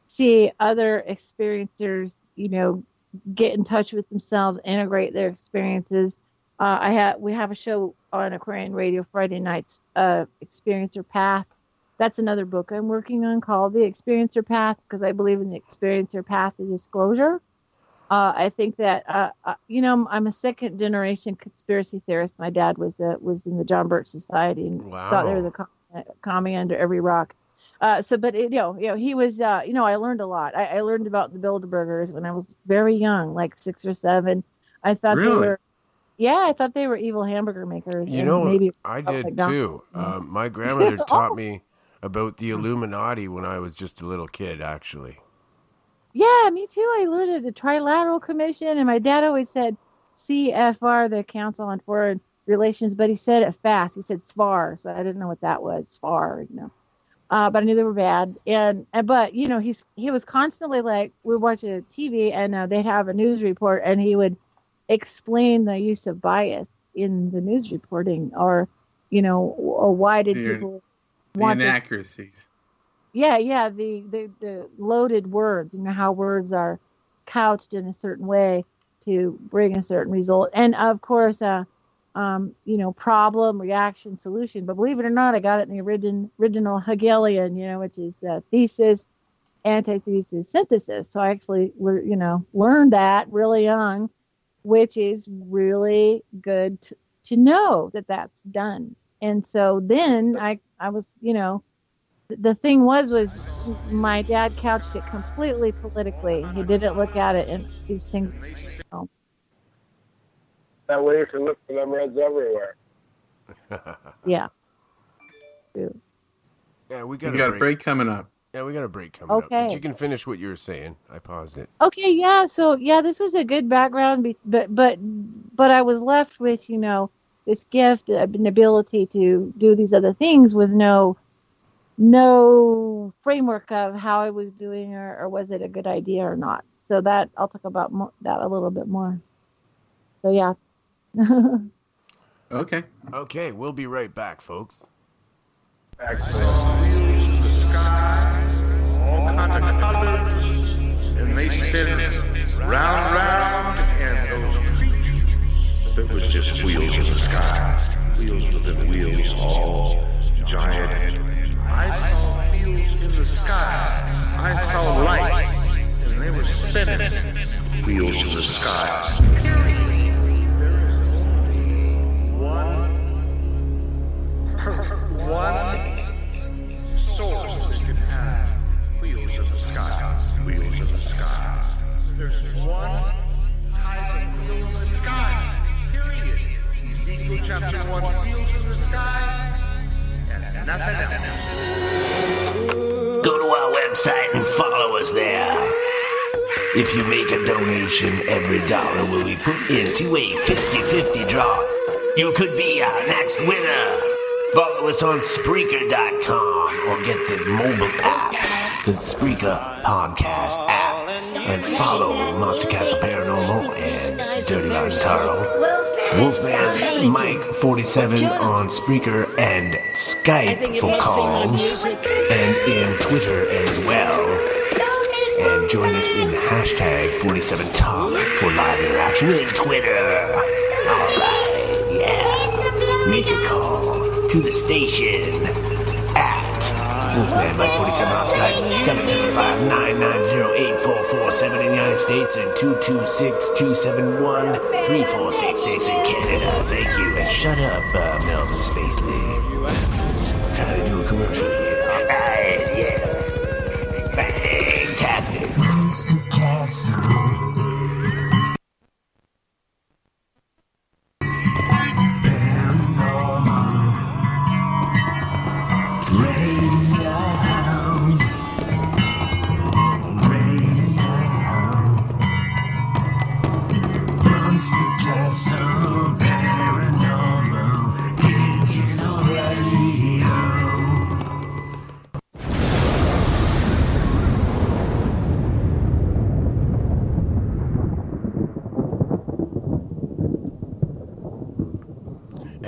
see other experiencers, get in touch with themselves, integrate their experiences. We have a show on Aquarian Radio Friday nights, Experiencer Path. That's another book I'm working on called The Experiencer Path, because I believe in the Experiencer Path of disclosure. I think that, I'm a second generation conspiracy theorist. My dad was in the John Birch Society and thought there was a commie under every rock. He was, I learned a lot. I learned about the Bilderbergers when I was very young, like 6 or 7. I thought I thought they were evil hamburger makers. Maybe I did too. My grandmother taught me about the Illuminati when I was just a little kid, actually. Yeah, me too. I learned at the Trilateral Commission, and my dad always said CFR, the Council on Foreign Relations, but he said it fast. He said SFAR, so I didn't know what that was, SFAR, but I knew they were bad. But he was constantly like, we watch a TV, and they'd have a news report, and he would explain the use of bias in the news reporting, or or why did people want the inaccuracies? The loaded words, how words are couched in a certain way to bring a certain result, and of course, problem, reaction, solution. But believe it or not, I got it in the original Hegelian, which is thesis, antithesis, synthesis. So I actually, learned that really young, which is really good to know that that's done. And so then I was, the thing was my dad couched it completely politically. He didn't look at it and these things. That way you can look for them reds everywhere. Yeah. Yeah, we got a break coming up. Yeah, we got a break coming up. But you can finish what you were saying. I paused it. Okay, yeah. So this was a good background, but I was left with this gift, an ability to do these other things with no framework of how I was doing or was it a good idea or not. So that I'll talk about that a little bit more. So yeah. Okay. Okay, we'll be right back, folks. Excellent. The sky, all kinds of colors, and they spin round, and those creatures, that was just wheels in the sky, wheels within wheels, all giant. I saw wheels in the sky, I saw lights, and they were spinning, wheels in the sky. One source that can have wheels in the sky, wheels in the sky. There's one type of wheel in the sky, period. Ezekiel chapter 1, wheels in the sky, and nothing else. Go to our website and follow us there. If you make a donation, every dollar will be put into a 50-50 draw. You could be our next winner. Follow us on Spreaker.com or get the mobile app, the Spreaker podcast app, and follow Monster Castle Paranormal and Dirty Rotten Taro, Wolfman Mike 47 on Spreaker and Skype for calls, and in Twitter as well. And join us in hashtag 47Talk for live interaction in Twitter. Alright, yeah. Make a call to the station at Wolfman Mike 47 on Skype, 775-990-8447 in the United States, and 226-271-3466 in Canada. Thank you, and shut up, Melvin Spacely. Trying to do a commercial here. Alright, yeah. Fantastic. Monster Castle.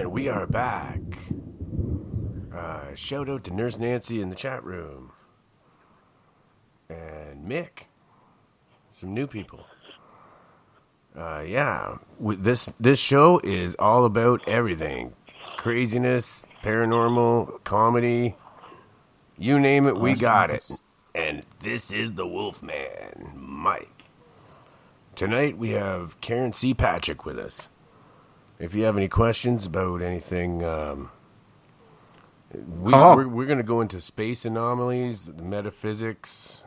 We are back. Shout out to Nurse Nancy in the chat room. And Mick. Some new people. This show is all about everything. Craziness, paranormal, comedy. You name it, we got it. And this is the Wolfman, Mike. Tonight we have Karen C. Patrick with us. If you have any questions about anything, we're going to go into space anomalies, the metaphysics.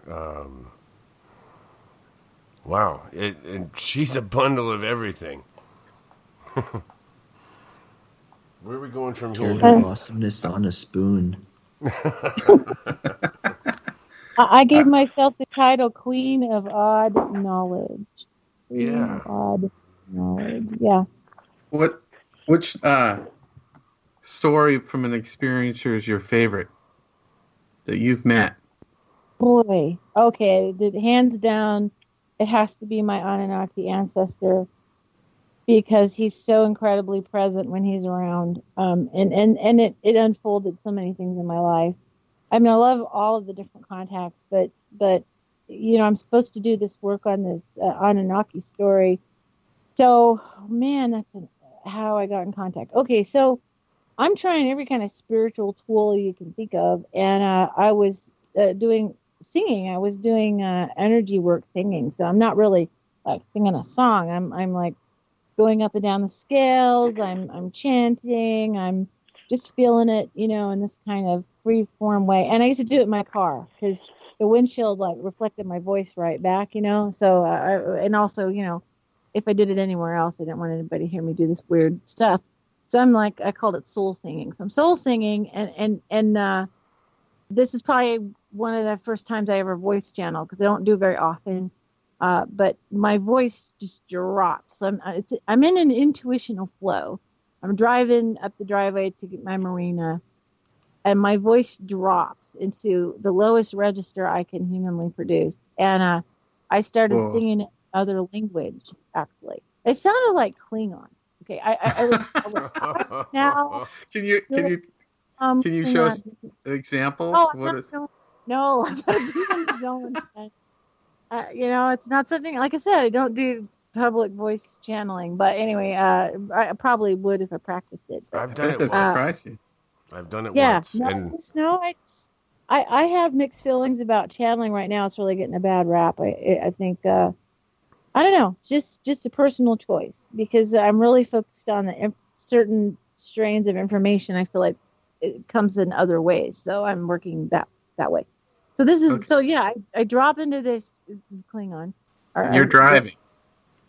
Wow, and she's a bundle of everything. Where are we going from here? Awesomeness on a spoon. I gave myself the title Queen of Odd Knowledge. Yeah. Odd Knowledge, yeah. Which story from an experiencer is your favorite that you've met? Boy, okay, hands down, it has to be my Anunnaki ancestor. because he's so incredibly present when he's around. And it unfolded so many things in my life. I mean, I love all of the different contacts, but I'm supposed to do this work on this Anunnaki story. So, man, that's how I got in contact. Okay, so I'm trying every kind of spiritual tool you can think of, and I was doing singing. I was doing energy work singing, so I'm not really like singing a song. I'm like going up and down the scales. I'm chanting. I'm just feeling it, in this kind of free form way. And I used to do it in my car because the windshield like reflected my voice right back, So and also, if I did it anywhere else, I didn't want anybody to hear me do this weird stuff. So I'm like, I called it soul singing. So I'm soul singing, and this is probably one of the first times I ever voice channel because I don't do it very often. But my voice just drops. So I'm in an intuitional flow. I'm driving up the driveway to get my marina, and my voice drops into the lowest register I can humanly produce. And I started singing in other language. Actually, it sounded like Klingon. Okay, I was now. Can you show us an example? Oh, no, I gotta be in the zone. It's not something, like I said, I don't do public voice channeling, but anyway, I probably would if I practiced it. But, I've done it once. I've done it once. I have mixed feelings about channeling right now. It's really getting a bad rap. I think, I don't know, just a personal choice because I'm really focused on the certain strains of information. I feel like it comes in other ways. So I'm working that way. So this is, I drop into this Klingon. You're driving.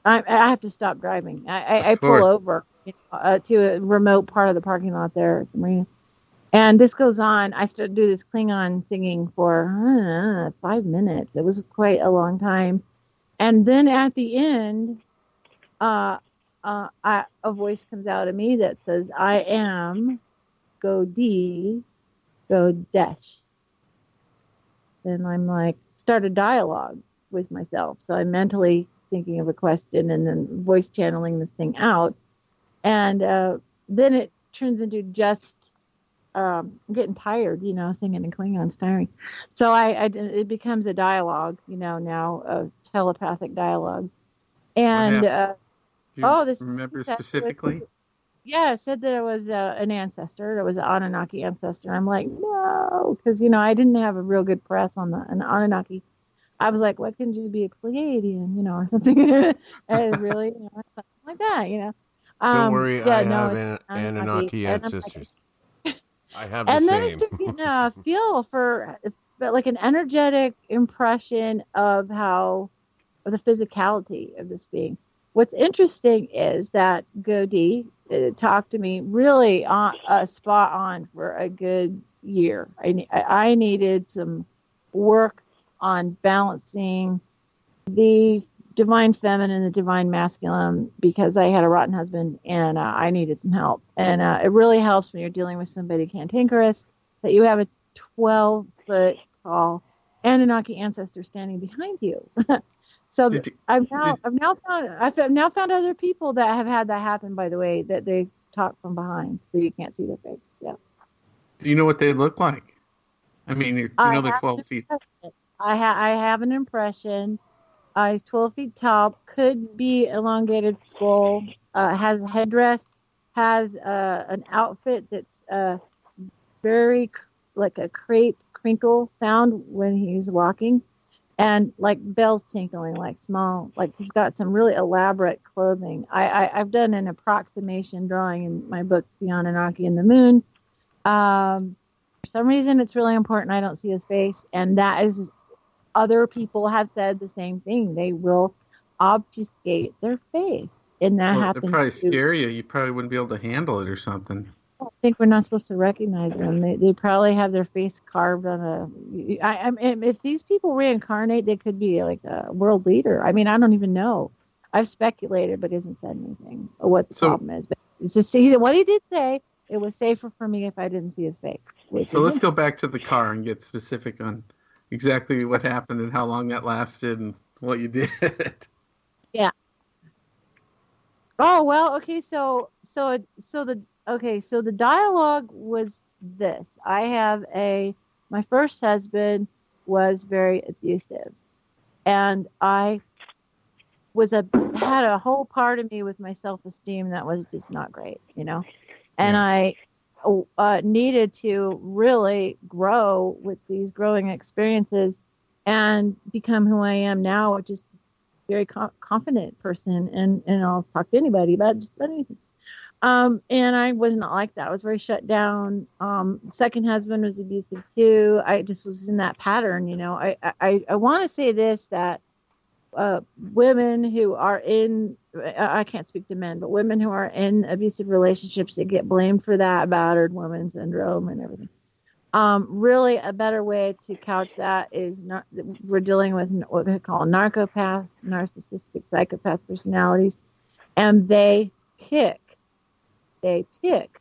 I have to stop driving. I pull over to a remote part of the parking lot there at the marina. And this goes on. I started to do this Klingon singing for 5 minutes. It was quite a long time. And then at the end, a voice comes out of me that says, I am Godi Godesh. And I'm like, start a dialogue with myself. So I'm mentally thinking of a question and then voice channeling this thing out. And then it turns into just getting tired, singing in Klingon's tiring. So it becomes a dialogue, now a telepathic dialogue. And do you remember specifically? Yeah, it said that it was an ancestor. It was an Anunnaki ancestor. I'm like, no, because I didn't have a real good press on an Anunnaki. I was like, why couldn't you be a Pleiadian, or something? And really, something like that, Don't worry, I have an Anunnaki ancestors. I have the and same. then I started getting a feel for like an energetic impression of the physicality of this being. What's interesting is that Godi talked to me really spot on for a good year. I needed some work on balancing the divine feminine and the divine masculine because I had a rotten husband and I needed some help. And it really helps when you're dealing with somebody cantankerous that you have a 12-foot tall Anunnaki ancestor standing behind you. So I've now found other people that have had that happen, by the way, that they talk from behind so you can't see their face. Yeah. Do you know what they look like? I mean, they're 12 feet. I have an impression. He's 12 feet tall, could be elongated skull, has a headdress, has an outfit that's very like a crepe crinkle sound when he's walking, and like bells tinkling, like small, like he's got some really elaborate clothing. I've done an approximation drawing in my book, The Anunnaki and the Moon. For some reason, it's really important I don't see his face, and that is... Other people have said the same thing. They will obfuscate their face. And that happens. They'll probably scare you. You probably wouldn't be able to handle it or something. I think we're not supposed to recognize them. They probably have their face carved on if these people reincarnate, they could be like a world leader. I mean, I don't even know. I've speculated, but hasn't said anything or what the problem is. But it's just what he did say. It was safer for me if I didn't see his face. So let's go back to the car and get specific on exactly what happened and how long that lasted and what you did. Yeah. Oh well, okay. So the dialogue was this. My first husband was very abusive, and I had a whole part of me with my self-esteem that was just not great, and I needed to really grow with these growing experiences and become who I am now, which is a very confident person, and I'll talk to anybody about just anything. And I was not like that. I was very shut down. The second husband was abusive too. I just was in that pattern, I want to say this, that women who are I can't speak to men, but women who are in abusive relationships, they get blamed for that, battered woman syndrome and everything. Really a better way to couch that is we're dealing with what they call narcissic psychopath personalities, and they pick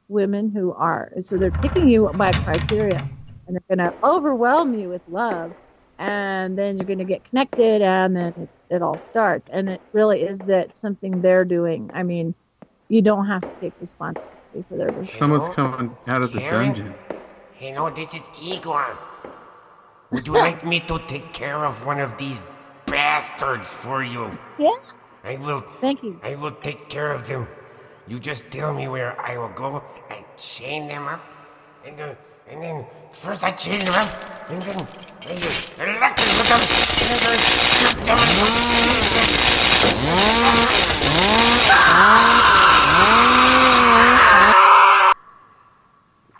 women who are, so they're picking you by criteria, and they're going to overwhelm you with love, and then you're going to get connected, and then it all starts. And it really is that something they're doing. I mean, you don't have to take responsibility for their decisions. Someone's coming out of the dungeon. Hello, this is Igor. Would you like me to take care of one of these bastards for you? Yeah. I will. Thank you. I will take care of them. You just tell me where I will go and chain them up, and then first I chain them up, and then I electrocute them, and then shoot them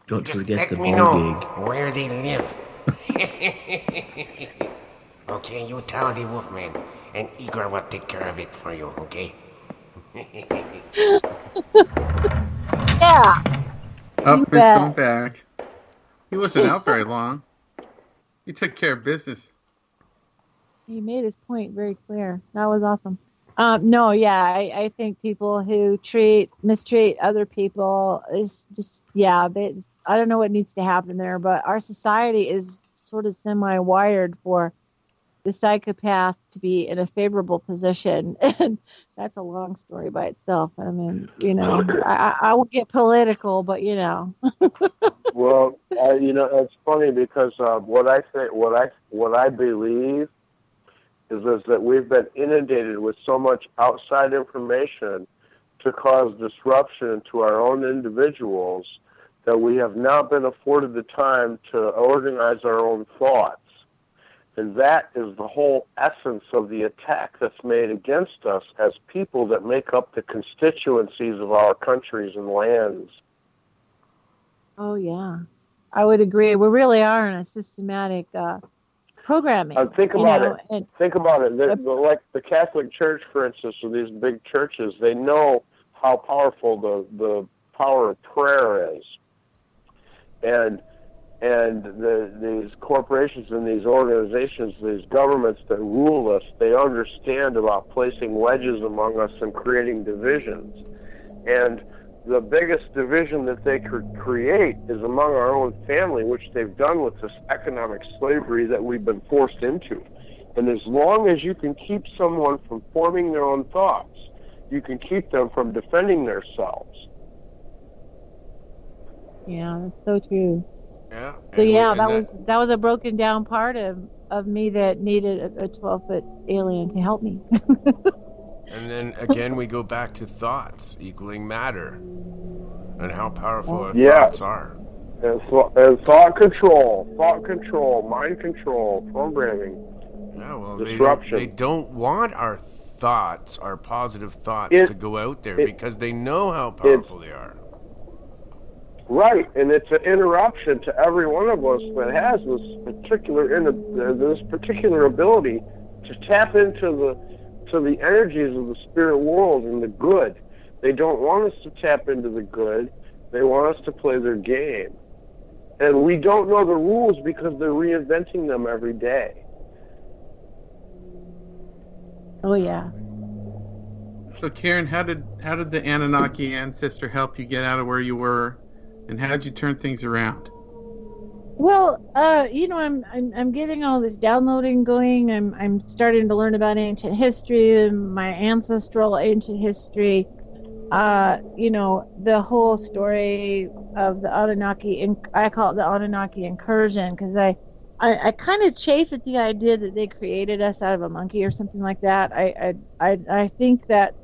Don't just forget the let me know ball gig. where they live. Okay, you tell the Wolfman, and Igor will take care of it for you, okay? Yeah. Oh, he's coming back. He wasn't out very long. He took care of business. He made his point very clear. That was awesome. No, yeah, I think people who mistreat other people is just, I don't know what needs to happen there, but our society is sort of semi-wired for the psychopath to be in a favorable position, and that's a long story by itself. I mean, I won't get political, but Well, it's funny because what I believe is that we've been inundated with so much outside information to cause disruption to our own individuals that we have not been afforded the time to organize our own thoughts. And that is the whole essence of the attack that's made against us as people that make up the constituencies of our countries and lands. Oh, yeah. I would agree. We really are in a systematic programming. Think about it. Like the Catholic Church, for instance, or these big churches, they know how powerful the power of prayer is. And these corporations and these organizations, these governments that rule us, they understand about placing wedges among us and creating divisions. And the biggest division that they could create is among our own family, which they've done with this economic slavery that we've been forced into. And as long as you can keep someone from forming their own thoughts, you can keep them from defending themselves. Yeah, that's so true. Yeah. So that was a broken down part of me that needed a 12-foot alien to help me. And then again, we go back to thoughts equaling matter, and how powerful our thoughts are. And thought control, mind control, programming. Yeah, well, disruption. They don't want our thoughts, our positive thoughts, to go out there because they know how powerful they are. Right, and it's an interruption to every one of us that has this particular ability to tap into the energies of the spirit world and the good. They don't want us to tap into the good. They want us to play their game. And we don't know the rules because they're reinventing them every day. Oh, yeah. So, Karen, how did the Anunnaki ancestor help you get out of where you were, and how did you turn things around? Well, I'm getting all this downloading going. I'm starting to learn about ancient history and my ancestral ancient history, the whole story of the Anunnaki, I call it the Anunnaki incursion, because I kind of chafe at the idea that they created us out of a monkey or something like that. I think that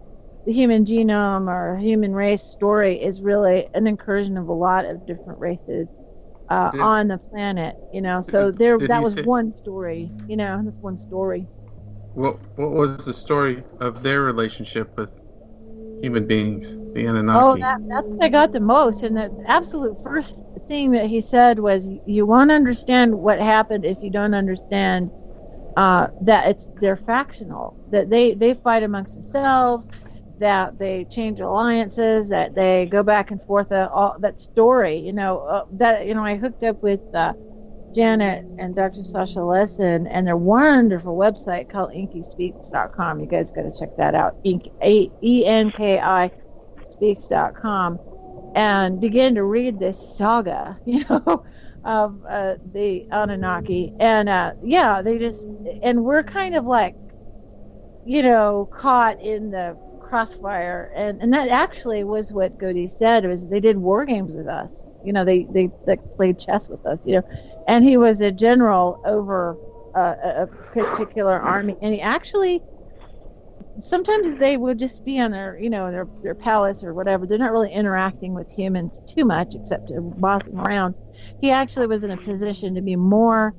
the human genome or human race story is really an incursion of a lot of different races on the planet. So that was one story. That's one story. What was the story of their relationship with human beings, the Anunnaki? Oh, that's what I got the most. And the absolute first thing that he said was, you won't understand what happened if you don't understand that they're factional, that they fight amongst themselves, that they change alliances, that they go back and forth, all that story. I hooked up with Janet and Dr. Sasha Lessin and their wonderful website called EnkiSpeaks.com. You guys got to check that out. ENKI Speaks.com, and begin to read this saga, of the Anunnaki. And we're kind of like, caught in the crossfire. And that actually was what Godey said, was they did war games with us. They played chess with us, and he was a general over a particular army, and he actually, sometimes they would just be on their palace or whatever. They're not really interacting with humans too much, except to boss them around. He actually was in a position to be more,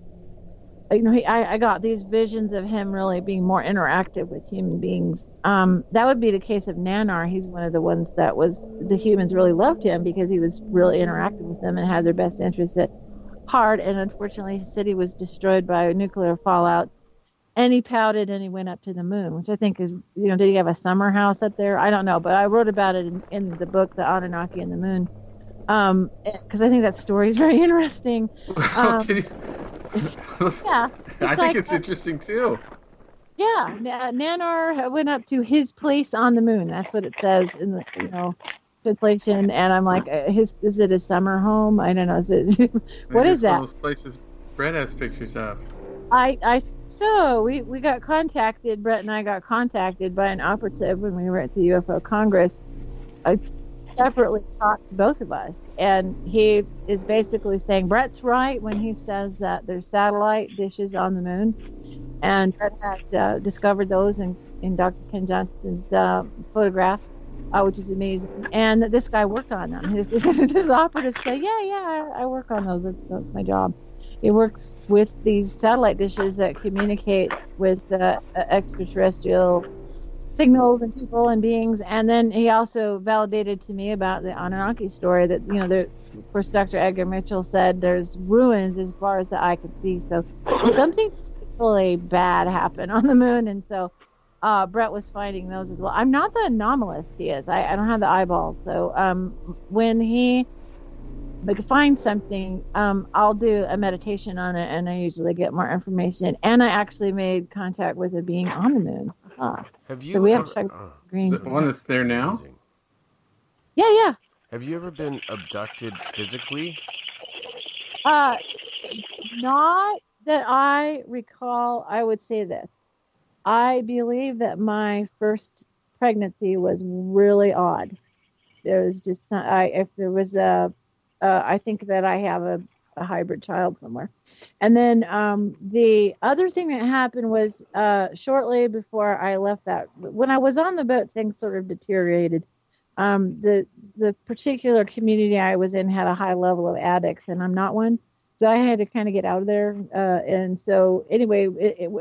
I got these visions of him really being more interactive with human beings. That would be the case of Nanar. He's one of the ones that the humans really loved him because he was really interactive with them and had their best interests at heart. And unfortunately, his city was destroyed by a nuclear fallout. And he pouted and he went up to the moon, which I think is, did he have a summer house up there? I don't know, but I wrote about it in the book, The Anunnaki and the Moon, because I think that story is very interesting. Yeah, I think it's interesting too. Yeah, Nanar went up to his place on the moon. That's what it says in the translation. And I'm like, is it a summer home? I don't know. What is that? One of those places Brett has pictures of. So we got contacted. Brett and I got contacted by an operative when we were at the UFO Congress. I separately talked to both of us, and he is basically saying Brett's right when he says that there's satellite dishes on the moon, and Brett had discovered those in Dr. Ken Johnston's photographs, which is amazing. And this guy worked on them. His operative said, yeah, I work on those. That's my job. He works with these satellite dishes that communicate with extraterrestrial signals and people and beings. And then he also validated to me about the Anunnaki story that, of course, Dr. Edgar Mitchell said there's ruins as far as the eye could see. So something really bad happened on the moon. And so Brett was finding those as well. I'm not the anomalist he is. I don't have the eyeballs. So when he finds something, I'll do a meditation on it, and I usually get more information. And I actually made contact with a being on the moon. Have you? So we have green. The one that's there now? Yeah. Have you ever been abducted physically? Not that I recall. I would say this. I believe that my first pregnancy was really odd. There was just if there was I think that I have a hybrid child somewhere. And then the other thing that happened was shortly before I left when I was on the boat, things sort of deteriorated. The particular community I was in had a high level of addicts, and I'm not one. So I had to kind of get out of there. And so anyway,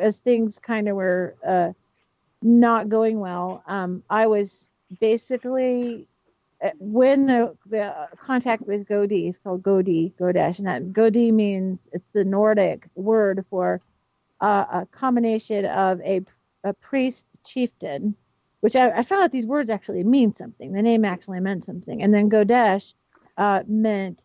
as things kind of were not going well, I was basically... when the contact with Godey is called Godash, and that Godey means, it's the Nordic word for a combination of a priest chieftain, which I found out these words actually mean something. The name actually meant something. And then Godash meant,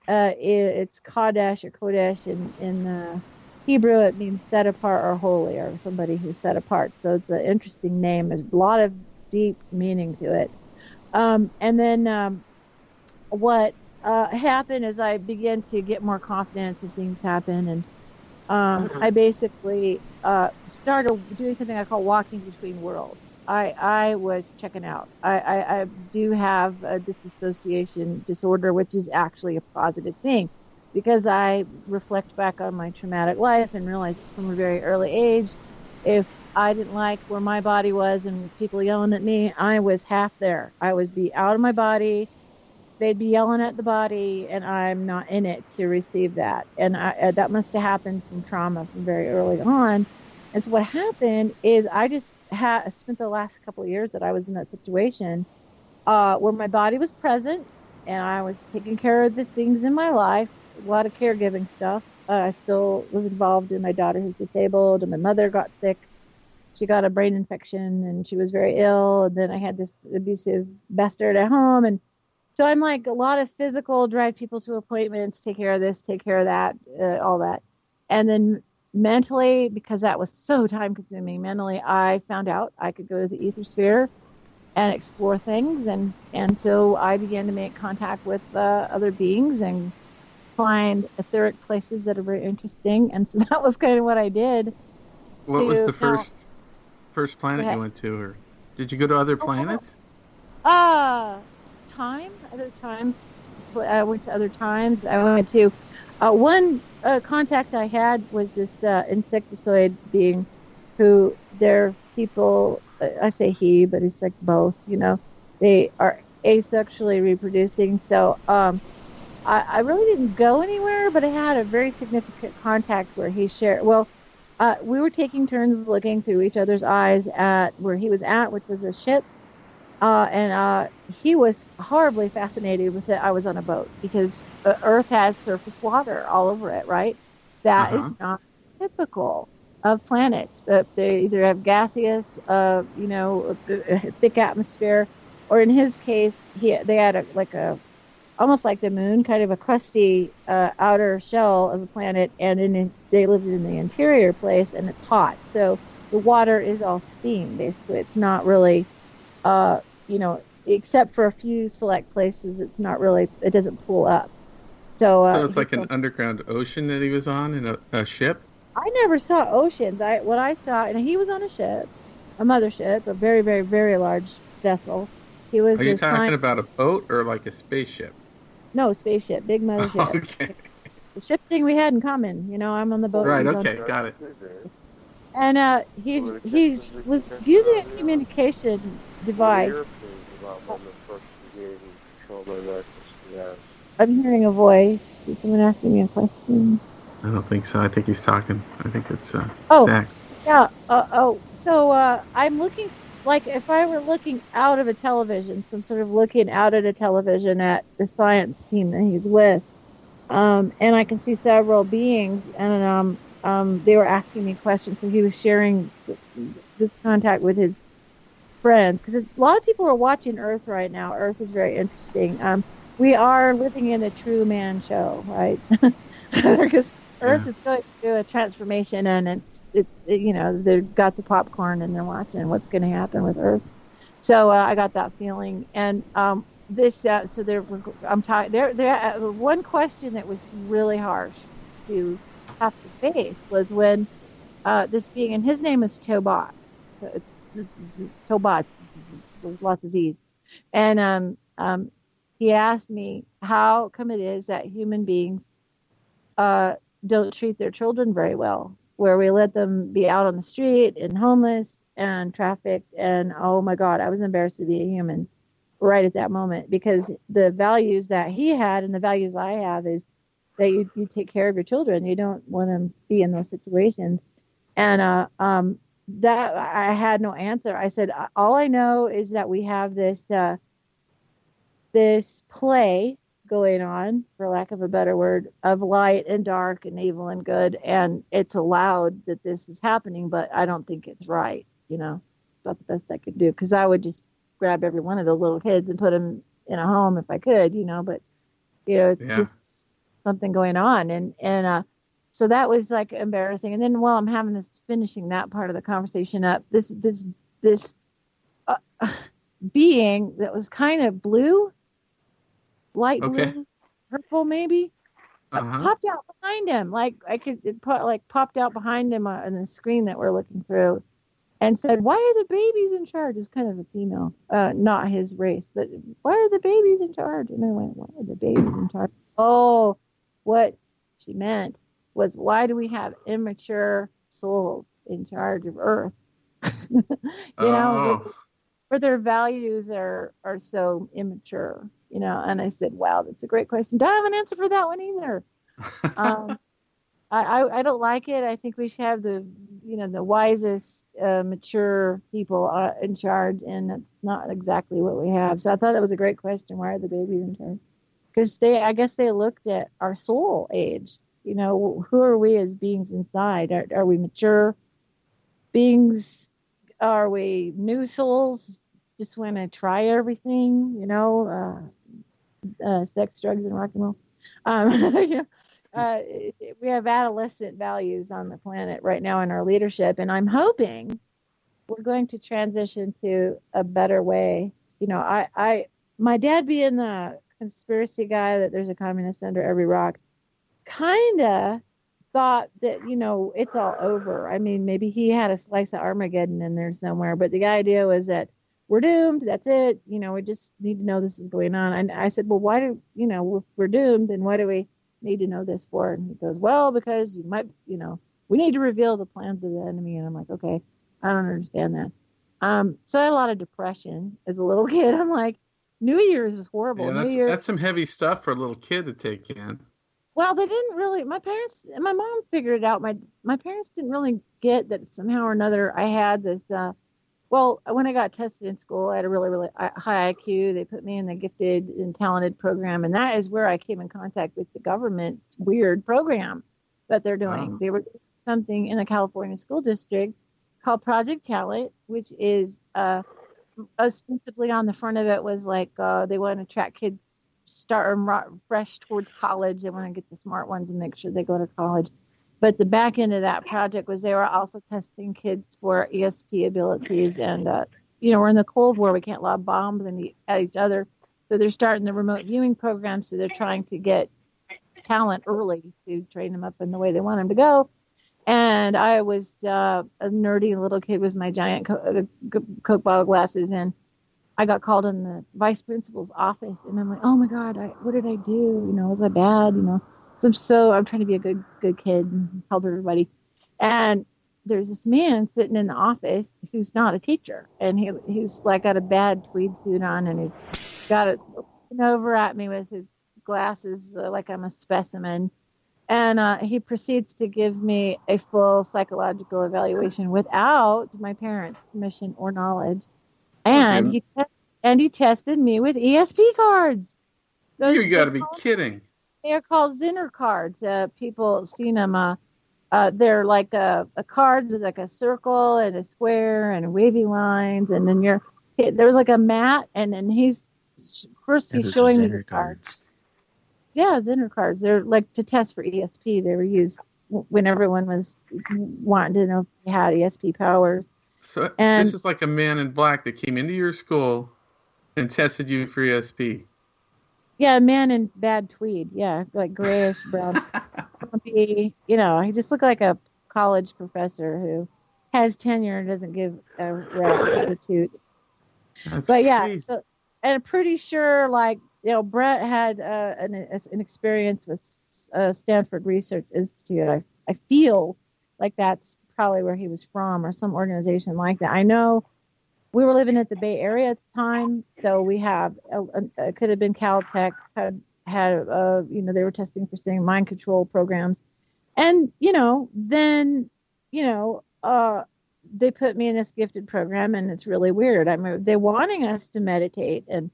it's Kodesh or Kodesh in Hebrew. It means set apart or holy, or somebody who's set apart. So it's an interesting name. There's a lot of deep meaning to it. And then what happened is I began to get more confidence and things happen. And I basically started doing something I call walking between worlds. I was checking out. I do have a disassociation disorder, which is actually a positive thing, because I reflect back on my traumatic life and realize from a very early age, if I didn't like where my body was and people yelling at me, I was half there. I would be out of my body. They'd be yelling at the body, and I'm not in it to receive that. And that must have happened from trauma from very early on. And so what happened is I just spent the last couple of years that I was in that situation where my body was present and I was taking care of the things in my life, a lot of caregiving stuff. I still was involved in my daughter who's disabled, and my mother got sick. She got a brain infection and she was very ill. And then I had this abusive bastard at home. And so I'm like a lot of physical, drive people to appointments, take care of this, take care of that, all that. And then mentally, because that was so time consuming, mentally, I found out I could go to the ether sphere and explore things. And so I began to make contact with other beings and find etheric places that are very interesting. And so that was kind of what I did. What was the first planet you went to? Or did you go to other planets? Other times. I went to other times. I went to one contact I had was this insectoid being who they're people, I say he, but it's like both, they are asexually reproducing. So I really didn't go anywhere, but I had a very significant contact where he shared, we were taking turns looking through each other's eyes at where he was at, which was a ship. And he was horribly fascinated with it. I was on a boat because Earth has surface water all over it, right? That is not typical of planets. They either have gaseous, thick atmosphere, or in his case, they had almost like the moon, kind of a crusty outer shell of the planet, and they lived in the interior place, and it's hot. So the water is all steam, basically. It's not really... except for a few select places, it's not really, it doesn't pull up. So it's like an underground ocean that he was on in a ship? I never saw oceans. What I saw, and he was on a ship, a mothership, a very, very, very large vessel. He was. Are you talking about a boat or like a spaceship? No, spaceship, big mothership. Okay. The ship thing we had in common. I'm on the boat. Right, okay, got it. And he was using a communication device. I'm hearing a voice. Is someone asking me a question? I don't think so. I think he's talking. I think it's Zach. Yeah. So I'm looking, like if I were looking out of a television, so I'm sort of looking out at a television at the science team that he's with, and I can see several beings, and they were asking me questions. So he was sharing this contact with his friends, because a lot of people are watching Earth right now. Earth is very interesting. We are living in a true man show, right? Because Earth is going through a transformation, and it's they've got the popcorn and they're watching what's going to happen with Earth. So I got that feeling, and I'm talking. There one question that was really harsh to have to face was when this being, and his name is Tobot. This is Tobot. Lots of Z's, and he asked me how come it is that human beings don't treat their children very well, where we let them be out on the street and homeless and trafficked. And oh my God, I was embarrassed to be a human right at that moment, because the values that he had and the values I have is that you take care of your children. You don't want them to be in those situations. And that I had no answer. I said, all I know is that we have this play going on, for lack of a better word, of light and dark and evil and good, and it's allowed that this is happening, but I don't think it's right. About the best I could do, because I would just grab every one of those little kids and put them in a home if I could, but just something going on, and so that was like embarrassing. And then while I'm having this, finishing that part of the conversation up, this being that was kind of blue, light blue, purple maybe, popped out behind him. Like it popped out behind him on the screen that we're looking through. and said, "Why are the babies in charge?" It was kind of a female, not his race, but why are the babies in charge? And I went, "Why are the babies in charge?" Oh, what she meant was, why do we have immature souls in charge of Earth? Where their values are so immature, And I said, "Wow, that's a great question. Don't have an answer for that one either." I don't like it. I think we should have the wisest, mature people in charge, and that's not exactly what we have. So I thought that was a great question. Why are the babies in charge? Because I guess they looked at our soul age. Who are we as beings inside? Are we mature beings? Are we new souls? Just want to try everything, sex, drugs, and rock and roll. We have adolescent values on the planet right now in our leadership, and I'm hoping we're going to transition to a better way. My dad being the conspiracy guy that there's a communist under every rock, kind of thought that, it's all over. I mean, maybe he had a slice of Armageddon in there somewhere, but the idea was that we're doomed. That's it. We just need to know this is going on. And I said, well, why do, if we're doomed, then what do we need to know this for? And he goes, well, because you might, we need to reveal the plans of the enemy. And I'm like, okay, I don't understand that. So I had a lot of depression as a little kid. I'm like, New Year's was horrible. Yeah, that's some heavy stuff for a little kid to take in. Well, they didn't really. My parents and my mom figured it out. My parents didn't really get that somehow or another I had this. Well, when I got tested in school, I had a really, really high IQ. They put me in the gifted and talented program, and that is where I came in contact with the government's weird program that they're doing. Wow. They were doing something in the California school district called Project Talent, which is ostensibly on the front of it was like they want to attract kids, start them fresh towards college. They want to get the smart ones and make sure they go to college. But the back end of that project was they were also testing kids for ESP abilities. And, we're in the Cold War. We can't lob bombs at each other. So they're starting the remote viewing program. So they're trying to get talent early to train them up in the way they want them to go. And I was a nerdy little kid with my giant Coke bottle glasses. And I got called in the vice principal's office. And I'm like, oh, my God, what did I do? Was I bad? I'm trying to be a good kid and help everybody. And there's this man sitting in the office who's not a teacher. And he's like got a bad tweed suit on, and he's got it looking over at me with his glasses like I'm a specimen. And he proceeds to give me a full psychological evaluation without my parents' permission or knowledge. And he tested me with ESP cards. You got to be kidding. They're called Zinner cards. People seen them. They're like a card with like a circle and a square and wavy lines, and then there was like a mat, and then he's showing me the cards. Yeah, Zinner cards. They're like to test for ESP. They were used when everyone was wanting to know if they had ESP powers. So this is like a man in black that came into your school and tested you for ESP. Yeah, a man in bad tweed. Yeah, like grayish brown. He just looked like a college professor who has tenure and doesn't give a rat's attitude. But yeah, and I'm pretty sure, Brett had an experience with Stanford Research Institute. I feel like that's probably where he was from, or some organization like that. I know. We were living at the Bay Area at the time, so we have it could have been Caltech had they were testing for mind control programs, and then they put me in this gifted program, and it's really weird. I mean, they're wanting us to meditate and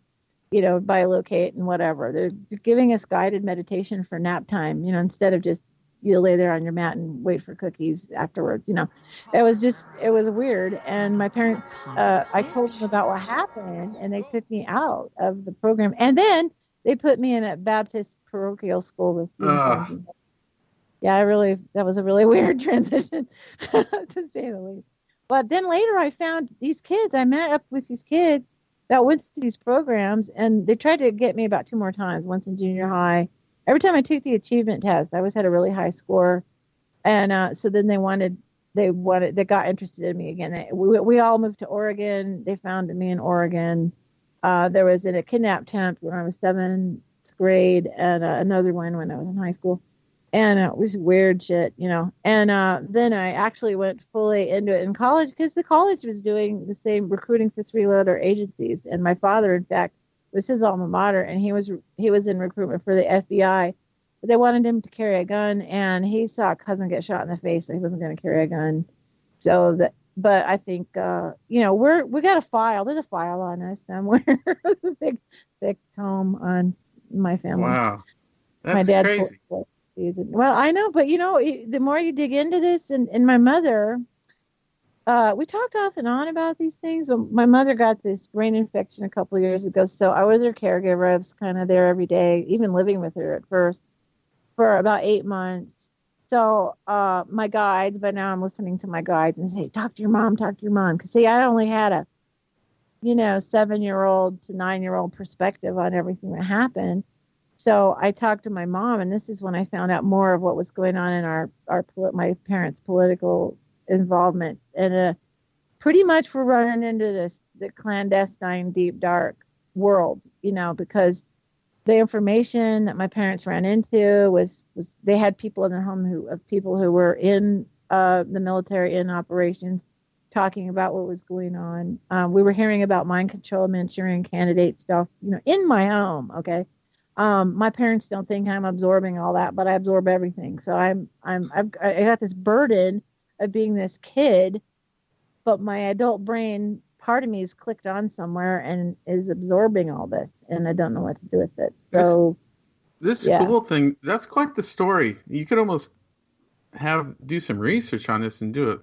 biolocate and whatever. They're giving us guided meditation for nap time, instead of just lay there on your mat and wait for cookies afterwards. It was weird. And my parents, I told them about what happened, and they took me out of the program. And then they put me in a Baptist parochial school with uniforms. Yeah, that was a really weird transition, to say the least. But then later I found these kids. I met up with these kids that went to these programs, and they tried to get me about 2 more times, once in junior high. Every time I took the achievement test, I always had a really high score. And so then they wanted they got interested in me again. We all moved to Oregon. They found me in Oregon. There was a kidnap attempt when I was 7th grade, and another one when I was in high school. And it was weird shit, you know. And then I actually went fully into it in college because the college was doing the same recruiting for 3-letter agencies. And my father, in fact, was his alma mater, and he was in recruitment for the FBI. But they wanted him to carry a gun, and he saw a cousin get shot in the face, so he wasn't going to carry a gun. But I think we got a file. There's a file on us somewhere. It's a big, thick tome on my family. Wow, that's my dad's crazy. Well, I know, but the more you dig into this, and my mother, we talked off and on about these things. But my mother got this brain infection a couple of years ago, so I was her caregiver. I was kind of there every day, even living with her at first for about 8 months. So my guides, but now I'm listening to my guides and say, talk to your mom. Because see, I only had a 7-year-old to 9-year-old perspective on everything that happened. So I talked to my mom, and this is when I found out more of what was going on in my parents' political involvement. And pretty much we're running into the clandestine, deep, dark world, because the information that my parents ran into was they had people in their home who were in the military, in operations, talking about what was going on. We were hearing about mind control, Manchurian Candidate stuff, in my home. Okay. My parents don't think I'm absorbing all that, but I absorb everything. So I got this burden of being this kid, but my adult brain, part of me is clicked on somewhere and is absorbing all this, and I don't know what to do with it. So this school thing, that's quite the story. You could almost do some research on this and do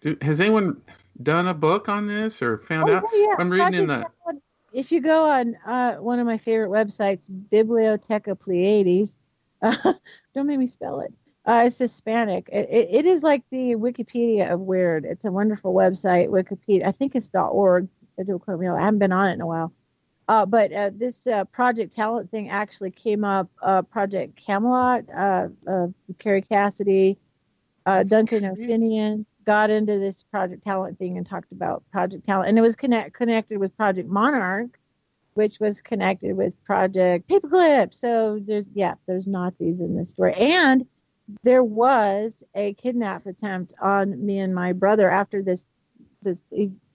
it. Has anyone done a book on this or found out? Yeah. I'm reading in the... If you go on one of my favorite websites, Biblioteca Pleiades, don't make me spell it. It's Hispanic. It is like the Wikipedia of weird. It's a wonderful website, Wikipedia. I think it's .org. I haven't been on it in a while. But this Project Talent thing actually came up. Project Camelot, Carrie Cassidy, Duncan O'Finian got into this Project Talent thing and talked about Project Talent. And it was connected with Project Monarch, which was connected with Project Paperclip. So there's Nazis in this story. And there was a kidnap attempt on me and my brother after this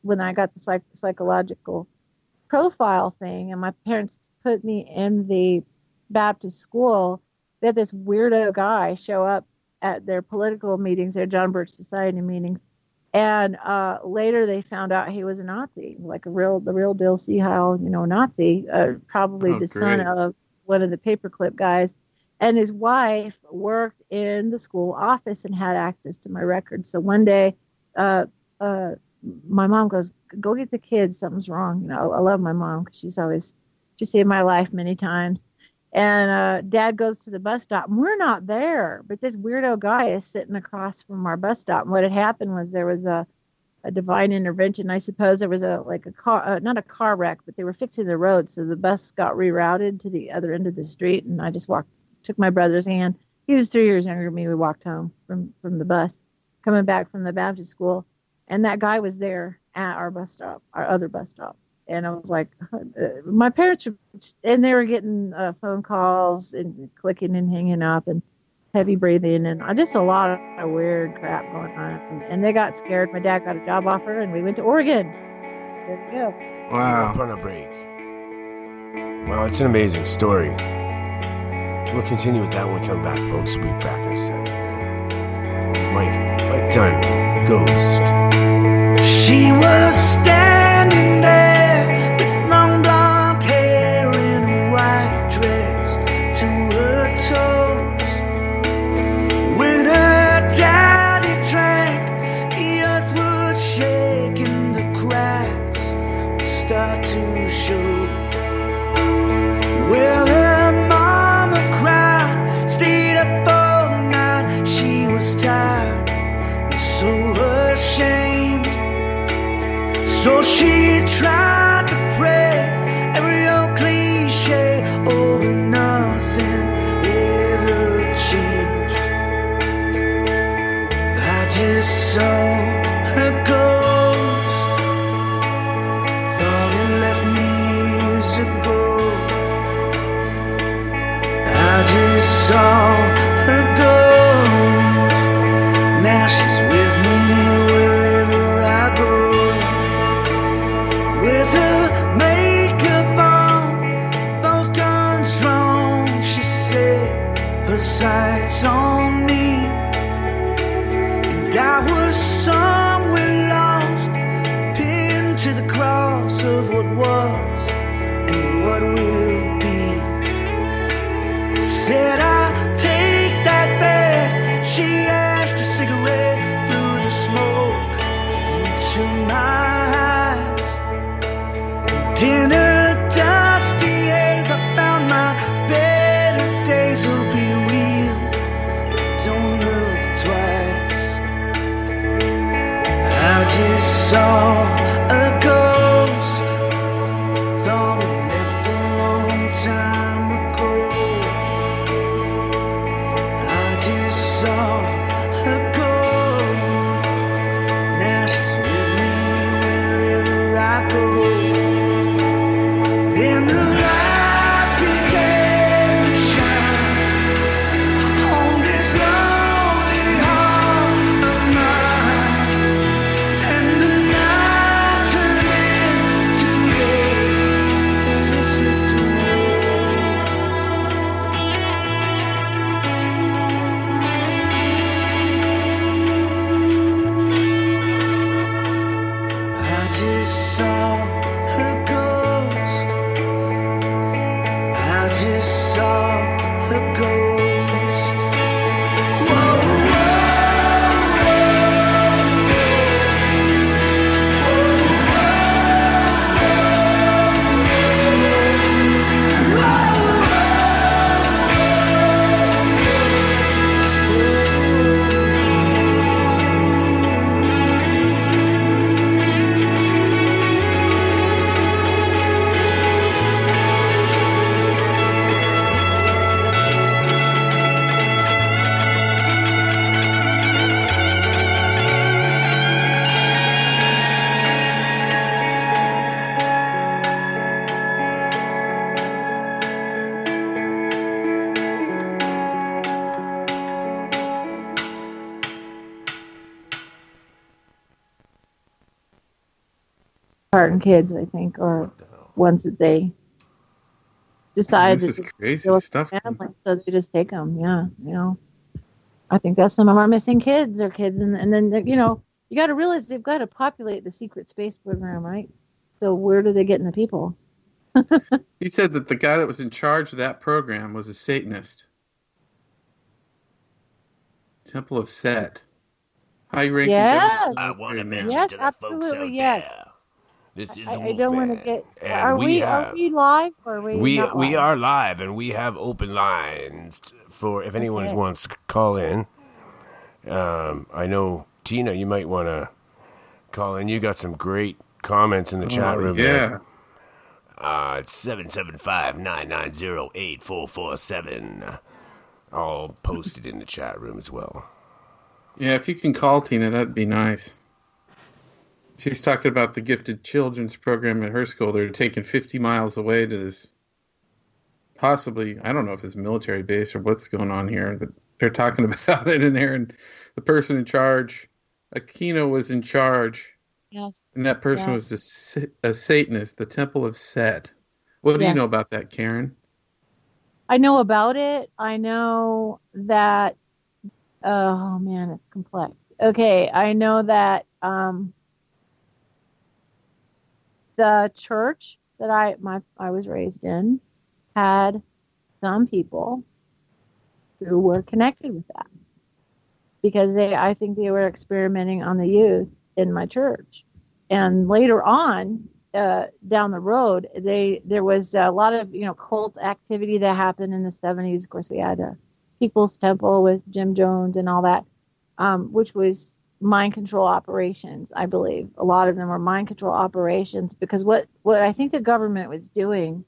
when I got the psychological profile thing, and my parents put me in the Baptist school. They had this weirdo guy show up at their political meetings, their John Birch Society meetings, and later they found out he was a Nazi, like the real deal C. Heil, Nazi, probably the son of one of the Paperclip guys. And his wife worked in the school office and had access to my records. So one day, my mom goes, "Go get the kids. Something's wrong." I love my mom because she saved my life many times. And Dad goes to the bus stop, and we're not there. But this weirdo guy is sitting across from our bus stop. And what had happened was there was a divine intervention. I suppose there was a car, not a car wreck, but they were fixing the road. So the bus got rerouted to the other end of the street. And I just took my brother's hand. He was 3 years younger than me. We walked home from the bus, coming back from the Baptist school. And that guy was there at our bus stop, our other bus stop. And I was like, my parents were, and they were getting phone calls and clicking and hanging up and heavy breathing and just a lot of weird crap going on. And they got scared. My dad got a job offer and we went to Oregon. There we go. Wow. Up on a break. Wow, it's an amazing story. We'll continue with that when we come back, folks. We'll be back in a second. Mike Dunn, Ghost. She was standing there with long blonde hair in a white dress to her toes. When her daddy drank, the earth would shake and the cracks would start to show. Well, her mama cried, stayed up all night. She was tired and so ashamed. So she tried Jesus saw the ghost. Spartan kids, I think, or ones that they decide This that is crazy they're stuff. family, so they just take them. Yeah, I think that's some of our missing kids or kids, and then you got to realize they've got to populate the secret space program, right? So where do they get in the people? He said that the guy that was in charge of that program was a Satanist. Temple of Set. High ranking. Yes. I want to mention Yes, to the folks out yes. there. This is I don't want to get. and Are we live or are we not live? We are live, and we have open lines for if anyone wants to call in. I know Tina, you might want to call in. You got some great comments in the chat room. Yeah. It's 775-990-8447. All posted in the chat room as well. Yeah, if you can call Tina, that'd be nice. She's talking about the gifted children's program at her school. They're taken 50 miles away to this, possibly, I don't know if it's a military base or what's going on here, but they're talking about it in there. And the person in charge, Aquino, was in charge. Yes. And that person was a Satanist, the Temple of Set. What do you know about that, Karen? I know about it. I know that, oh man, it's complex. Okay, I know that the church that I was raised in had some people who were connected with that because I think they were experimenting on the youth in my church, and later on down the road there was a lot of cult activity that happened in the 70s. Of course, we had a People's Temple with Jim Jones and all that, which was mind control operations. I believe a lot of them were mind control operations because what I think the government was doing,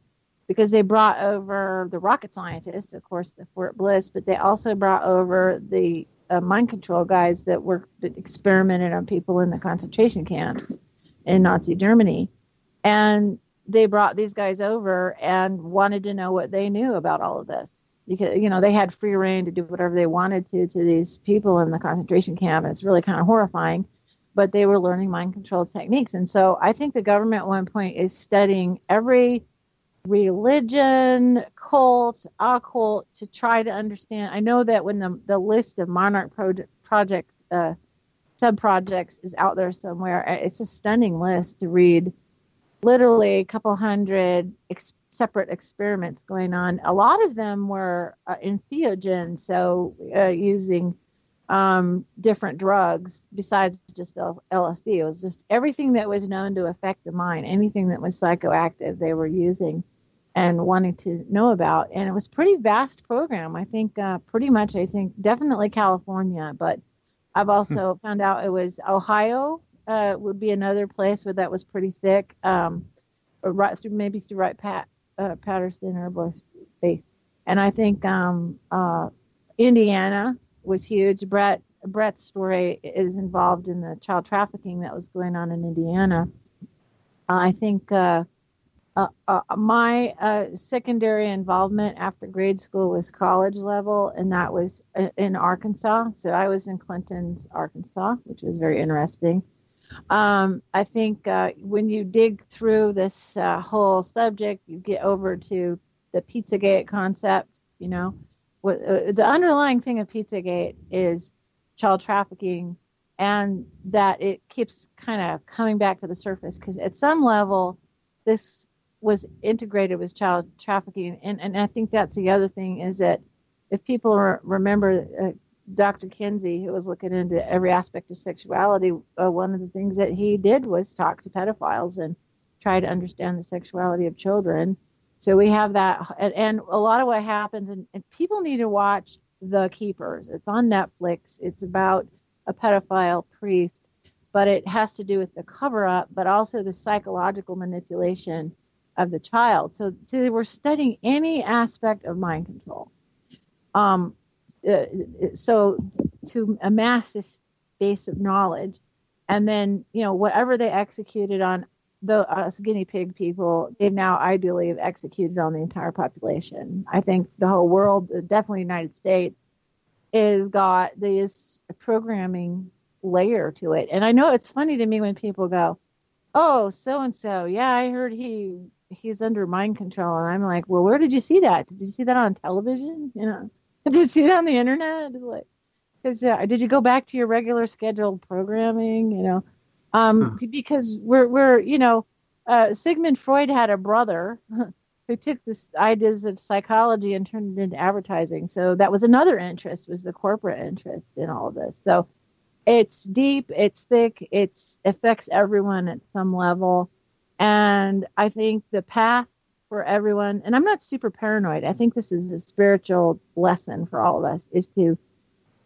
because they brought over the rocket scientists, of course, the Fort Bliss, but they also brought over the mind control guys that experimented on people in the concentration camps in Nazi Germany. And they brought these guys over and wanted to know what they knew about all of this. Because, they had free reign to do whatever they wanted to these people in the concentration camp. And it's really kind of horrifying. But they were learning mind control techniques. And so I think the government at one point is studying every religion, cult, occult to try to understand. I know that when the list of Monarch Project sub-projects is out there somewhere, it's a stunning list to read. Literally a couple hundred separate experiments going on. A lot of them were entheogens, so using different drugs besides just LSD. It was just everything that was known to affect the mind, anything that was psychoactive they were using and wanting to know about. And it was a pretty vast program. I think definitely California, but I've also found out it was Ohio would be another place where that was pretty thick, or maybe through Patterson or Bush Base. And I think Indiana was huge. Brett's story is involved in the child trafficking that was going on in Indiana. I think my secondary involvement after grade school was college level, and that was in Arkansas. So I was in Clinton's, Arkansas, which was very interesting. I think when you dig through this whole subject, you get over to the Pizzagate concept. The underlying thing of Pizzagate is child trafficking, and that it keeps kind of coming back to the surface because at some level, this was integrated with child trafficking. And I think that's the other thing is that if people remember Dr. Kinsey, who was looking into every aspect of sexuality, one of the things that he did was talk to pedophiles and try to understand the sexuality of children. So we have that. And a lot of what happens, and people need to watch The Keepers. It's on Netflix. It's about a pedophile priest, but it has to do with the cover-up, but also the psychological manipulation of the child. So we're studying any aspect of mind control. So to amass this base of knowledge, and then, whatever they executed on us guinea pig people, they've now, I believe, executed on the entire population. I think the whole world, definitely the United States, is got this programming layer to it. And I know it's funny to me when people go, oh, so-and-so, yeah, I heard he's under mind control. And I'm like, well, where did you see that? Did you see that on television? Did you see that on the internet? Did you go back to your regular scheduled programming? Because we're Sigmund Freud had a brother who took this ideas of psychology and turned it into advertising. So that was another interest, was the corporate interest in all of this. So it's deep, it's thick, it affects everyone at some level. And I think the path for everyone, and I'm not super paranoid, I think this is a spiritual lesson for all of us, is to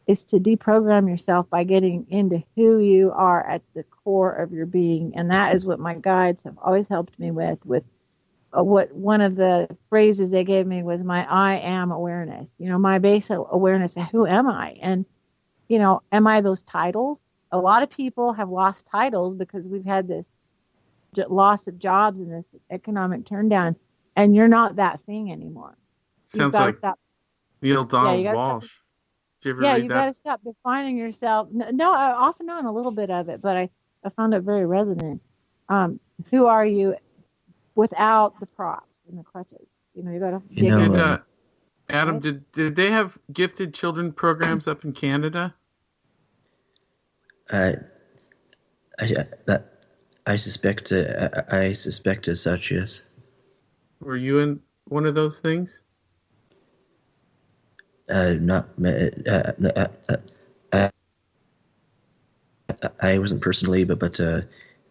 deprogram yourself by getting into who you are at the core of your being. And that is what my guides have always helped me with what one of the phrases they gave me was my I am awareness, my base awareness of who am I? And, am I those titles? A lot of people have lost titles because we've had this loss of jobs and this economic turndown, and you're not that thing anymore. Sounds like Neil Donald Walsh. Did you ever read that? You got to stop defining yourself. No, off and on a little bit of it, but I found it very resonant. Who are you without the props and the crutches? You got to. Adam, did they have gifted children programs up in Canada? I suspect as such, yes. Were you in one of those things? I wasn't personally, but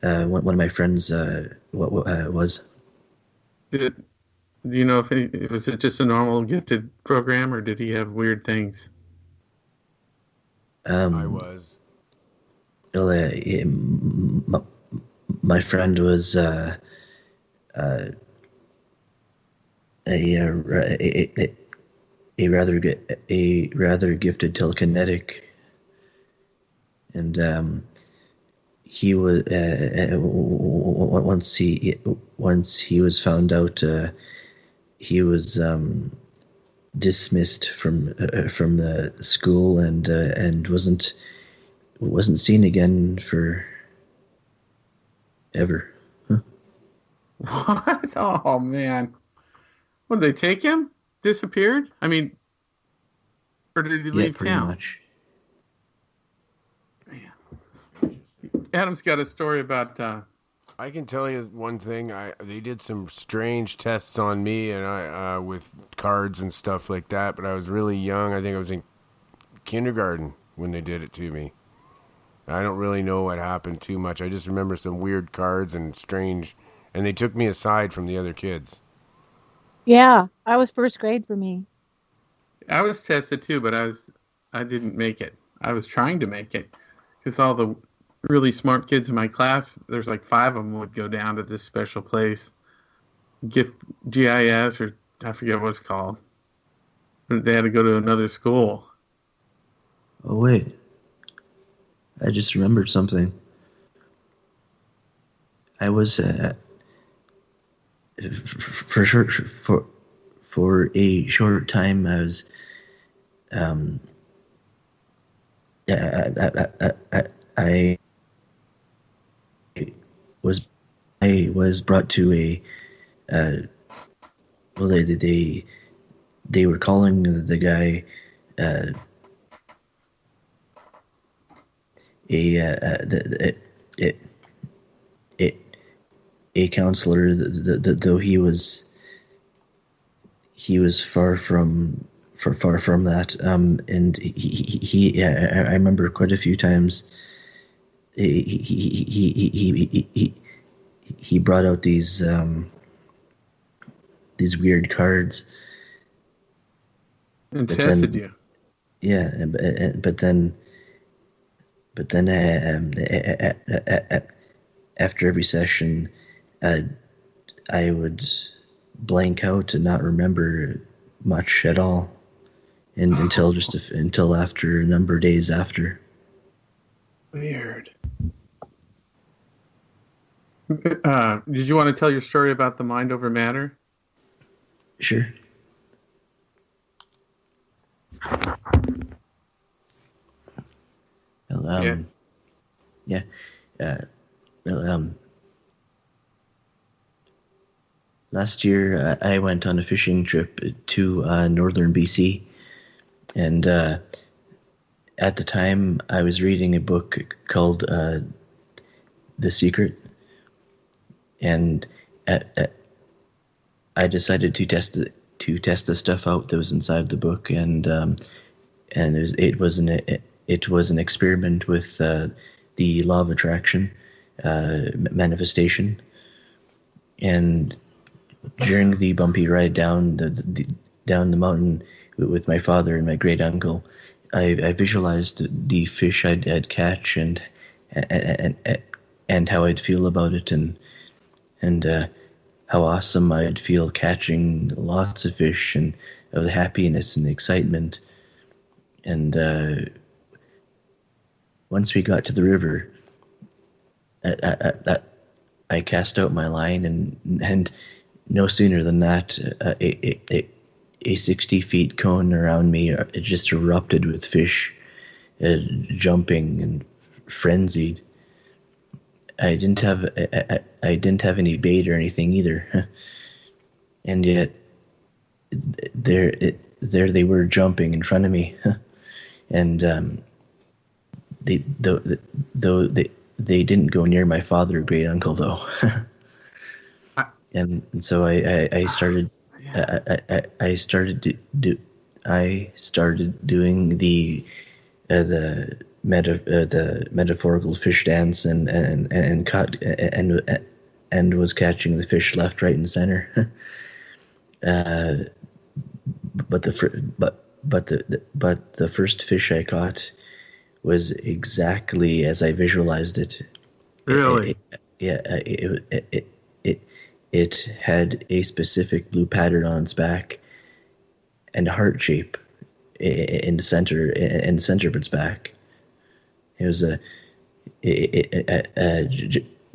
one of my friends was. Do you know was it just a normal gifted program, or did he have weird things? I was. Well, my friend was a rather gifted telekinetic, and he was once he was found out, he was dismissed from the school and wasn't seen again for ever. Huh? What? Oh man! What, did they take him? Disappeared? I mean, or did he leave pretty town? Much. Man. Adam's got a story about. I can tell you one thing. They did some strange tests on me, and I with cards and stuff like that. But I was really young. I think I was in kindergarten when they did it to me. I don't really know what happened too much. I just remember some weird cards and strange, and they took me aside from the other kids. Yeah, I was first grade for me. I was tested too, but I didn't make it. I was trying to make it because all the really smart kids in my class, there's like 5 of them would go down to this special place, GIS, or I forget what it's called. They had to go to another school. Oh wait, I just remembered something. I was for a short time I was I was brought to a well, they were calling the guy a counselor, though he was far from that. And he I remember quite a few times. He brought out these weird cards and tested you. Yeah, but then after every session, I would blank out and not remember much at all, and until after a number of days after. Weird. Did you want to tell your story about the mind over matter? Sure. Well, yeah. Last year I went on a fishing trip to northern BC, and at the time I was reading a book called The Secret, and I decided to test the stuff out that was inside the book, and it was an experiment with the law of attraction, manifestation, and during the bumpy ride down the mountain with my father and my great uncle, I visualized the fish I'd catch and how I'd feel about it, and how awesome I'd feel catching lots of fish, and of the happiness and the excitement. And once we got to the river, I cast out my line, and no sooner than that, a 60-foot cone around me, it just erupted with fish, jumping and frenzied. I didn't have any bait or anything either, and yet there they were jumping in front of me, and though they didn't go near my father or great uncle though, and so I started doing the metaphorical fish dance and was catching the fish left, right, and center. But the first fish I caught was exactly as I visualized it. Really? It had a specific blue pattern on its back and a heart shape in the center of its back. It was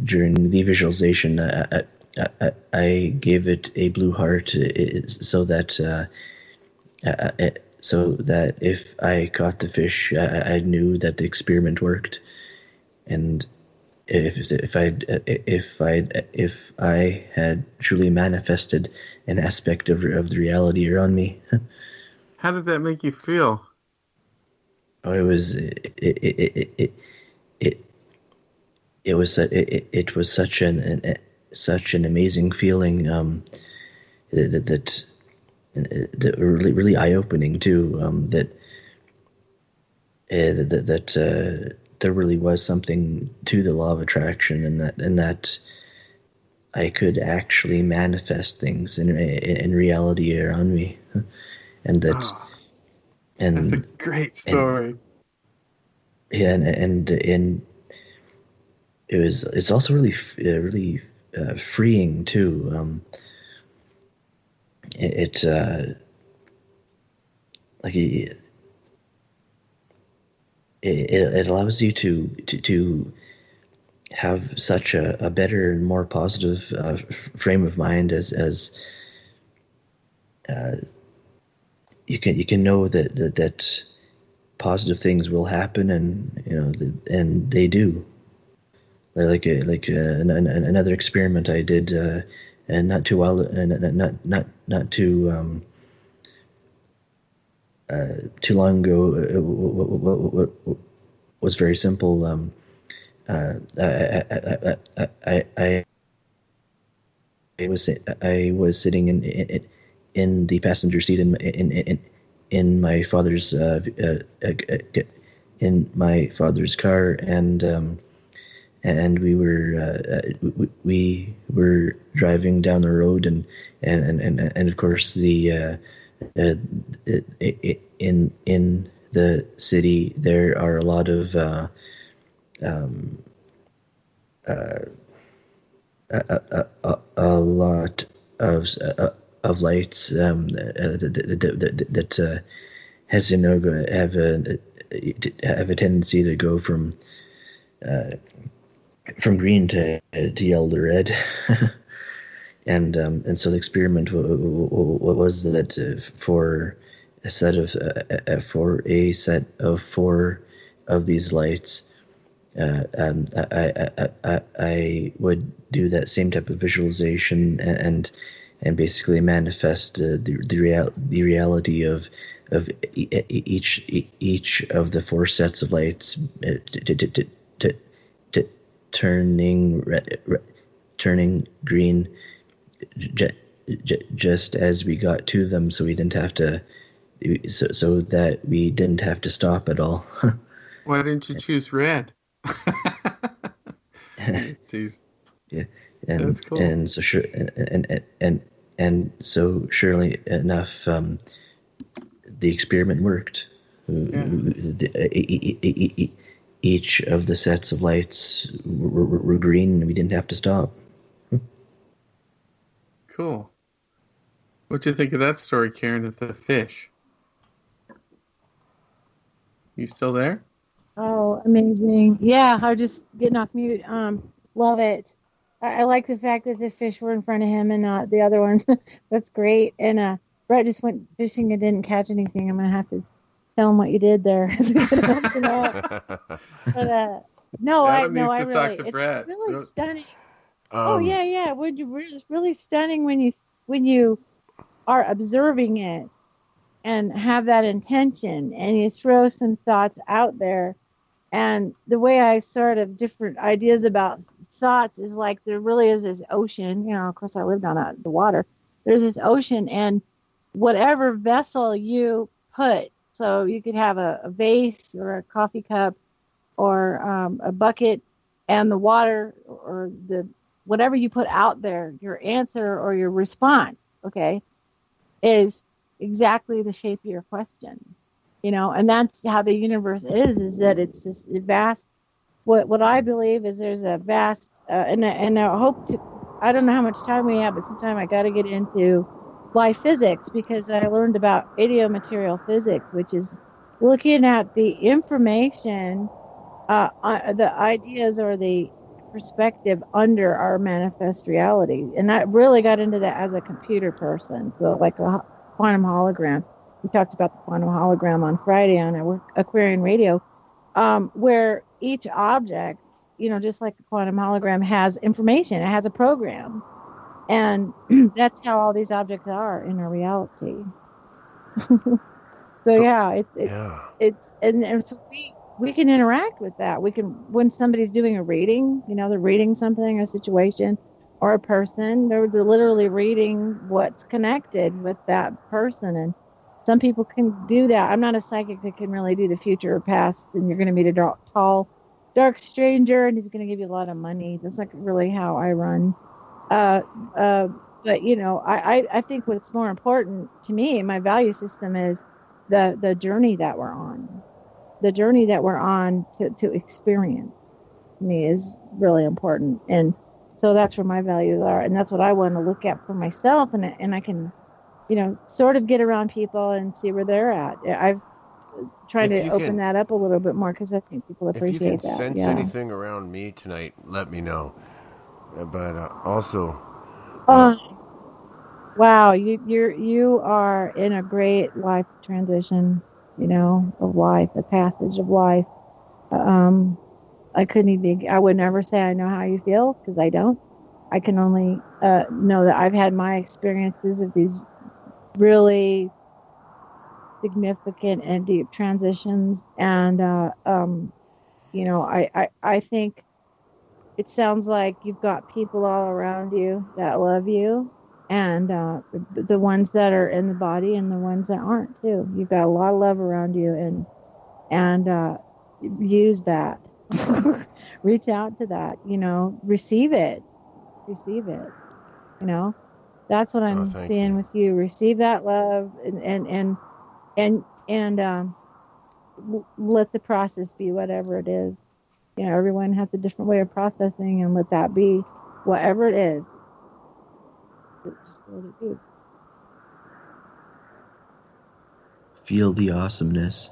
during the visualization, I gave it a blue heart so that if I caught the fish, I knew that the experiment worked, and if I had truly manifested an aspect of the reality around me. How did that make you feel? Oh, it was such an amazing feeling, that really eye-opening too. That there really was something to the law of attraction, and that I could actually manifest things in reality around me, and that. And that's a great story. And it's also really freeing too. It allows you to have such a better and more positive frame of mind as you can know that positive things will happen, and and they do. Like another experiment I did, and not too long ago, was very simple. was sitting in the passenger seat in my father's car, and we were driving down the road, and of course in the city there are a lot of a lot of lights that has have a tendency to go from green to yellow to red. And so the experiment was that for a set of 4 of these lights, I would do that same type of visualization and basically manifest the reality of each of the 4 sets of lights turning green just as we got to them, so we didn't have to so that we didn't have to stop at all. Why didn't you choose red? Yeah, that's cool. And so sure, and so surely enough, the experiment worked. Yeah. Each of the sets of lights were green, and we didn't have to stop. Cool. What'd you think of that story, Karen, of the fish? You still there? Oh, amazing. Yeah, I was just getting off mute. Love it. I like the fact that the fish were in front of him and not the other ones. That's great. And Brett just went fishing and didn't catch anything. I'm going to have to tell him what you did there. But no, I really, talk to Brett. It's really stunning. Yeah. It's really stunning when you are observing it and have that intention and you throw some thoughts out there. And the way I sort of different ideas about thoughts is like there really is this ocean. Of course, I lived on the water. There's this ocean, and whatever vessel you put, so you could have a vase or a coffee cup or a bucket, and the water or the whatever you put out there, your answer or your response, okay, is exactly the shape of your question. And that's how the universe is that it's this vast, what I believe is there's a vast, and I hope to, I don't know how much time we have, but sometime I got to get into life physics, because I learned about idiomaterial physics, which is looking at the information, the ideas or the perspective under our manifest reality. And I really got into that as a computer person. So like a quantum hologram. We talked about the quantum hologram on Friday on Aquarian Radio, where each object, just like the quantum hologram, has information. It has a program. And that's how all these objects are in our reality. So we can interact with that. We can, when somebody's doing a reading, they're reading something, a situation, or a person, they're literally reading what's connected with that person. And some people can do that. I'm not a psychic that can really do the future or past, and you're going to meet a tall, dark stranger, and he's going to give you a lot of money. That's not really how I run. But I think what's more important to me, my value system, is the journey that we're on. The journey that we're on to experience, to me, is really important. And so that's where my values are, and that's what I want to look at for myself, and I can, sort of get around people and see where they're at. I've tried to open that up a little bit more, because I think people appreciate that. If you can sense anything around me tonight, let me know. But also, wow, you are in a great life transition, of life, a passage of life. I would never say I know how you feel, because I don't. I can only know that I've had my experiences of these really significant and deep transitions, and I think it sounds like you've got people all around you that love you, and the ones that are in the body and the ones that aren't too. You've got a lot of love around you, and use that. Reach out to that. Receive it. That's what I'm seeing with you. Receive that love, and let the process be whatever it is. Everyone has a different way of processing, and let that be whatever it is. Just let it be. Feel the awesomeness.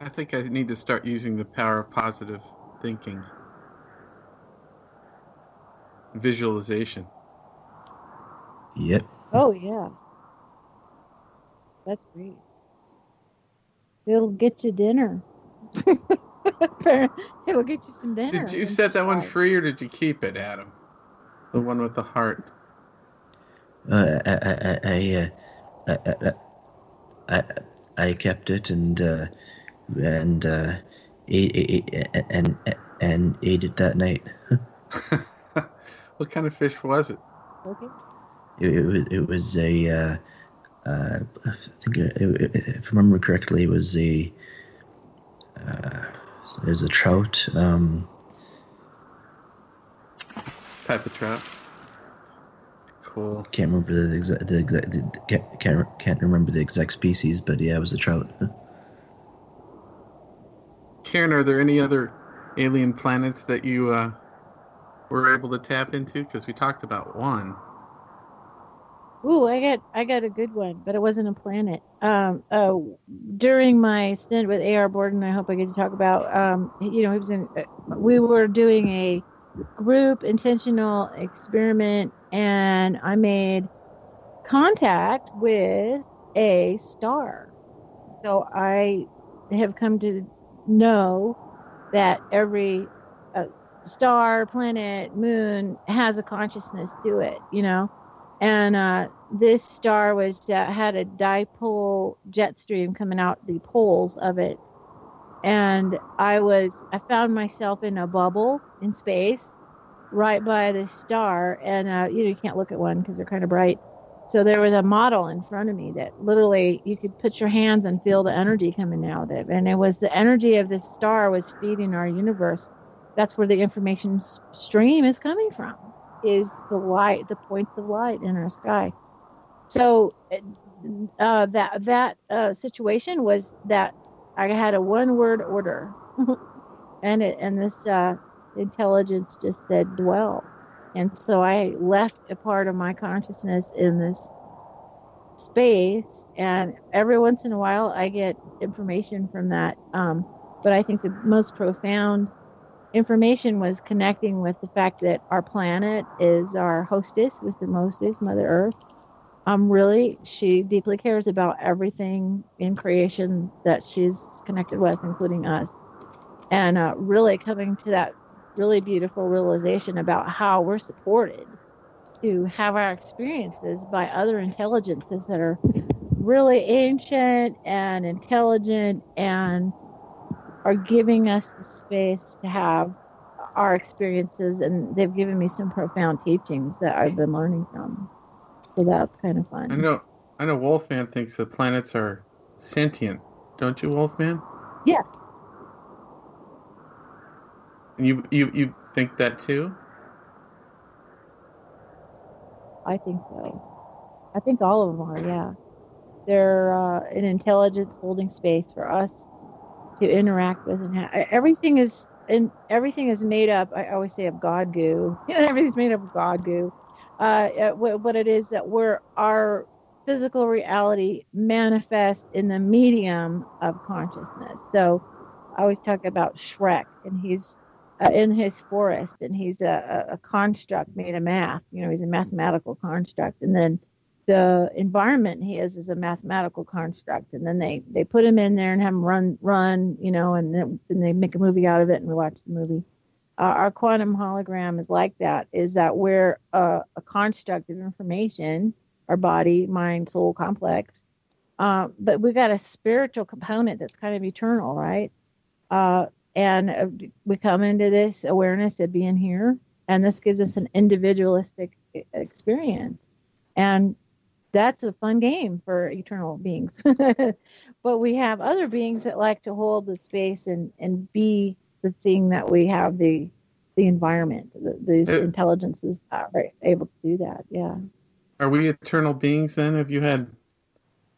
I think I need to start using the power of positive thinking. Visualization. Yep. Oh, yeah. That's great. It'll get you dinner. It'll get you some dinner. Did you set that one free, or did you keep it, Adam? The one with the heart. I kept it and ate it that night. What kind of fish was it? Okay. It was a. I think if I remember correctly, it was a trout. Type of trout. Cool. Can't remember can't remember the exact species, but yeah, it was a trout. Karen, are there any other alien planets that you were able to tap into? Because we talked about one. Ooh, I got a good one, but it wasn't a planet. During my stint with A.R. Borden, I hope I get to talk about. He was we were doing a group intentional experiment, and I made contact with a star. So I have come to know that every star, planet, moon has a consciousness to it, And this star had a dipole jet stream coming out the poles of it, and I found myself in a bubble in space, right by this star, and you can't look at one because they're kind of bright. So there was a model in front of me that literally you could put your hands and feel the energy coming out of it, and it was the energy of this star was feeding our universe. That's where the information stream is coming from. Is the light, the points of light in our sky. So that situation was that I had a one-word order, and this intelligence just said dwell, and so I left a part of my consciousness in this space, and every once in a while I get information from that. But I think the most profound information was connecting with the fact that our planet is our hostess, wisdom hostess, Mother Earth. She deeply cares about everything in creation that she's connected with, including us. And really coming to that really beautiful realization about how we're supported to have our experiences by other intelligences that are really ancient and intelligent and are giving us the space to have our experiences, and they've given me some profound teachings that I've been learning from. So that's kind of fun. I know Wolfman thinks the planets are sentient. Don't you, Wolfman? Yeah. And you think that too? I think so. I think all of them are, yeah. They're an intelligence holding space for us to interact with, and everything is made up. I always say of God goo. Everything's made up of God goo. What it is that our physical reality manifests in the medium of consciousness. So I always talk about Shrek, and he's in his forest, and he's a construct made of math. He's a mathematical construct, and then the environment he is a mathematical construct, and then they put him in there and have him run, and then they make a movie out of it, and we watch the movie. Our quantum hologram is like that, is that we're a construct of information, our body, mind, soul complex, but we got a spiritual component that's kind of eternal, right? And we come into this awareness of being here, and this gives us an individualistic experience. And that's a fun game for eternal beings. But we have other beings that like to hold the space and be the thing that we have the environment. These intelligences are able to do that. Yeah. Are we eternal beings then? Have you had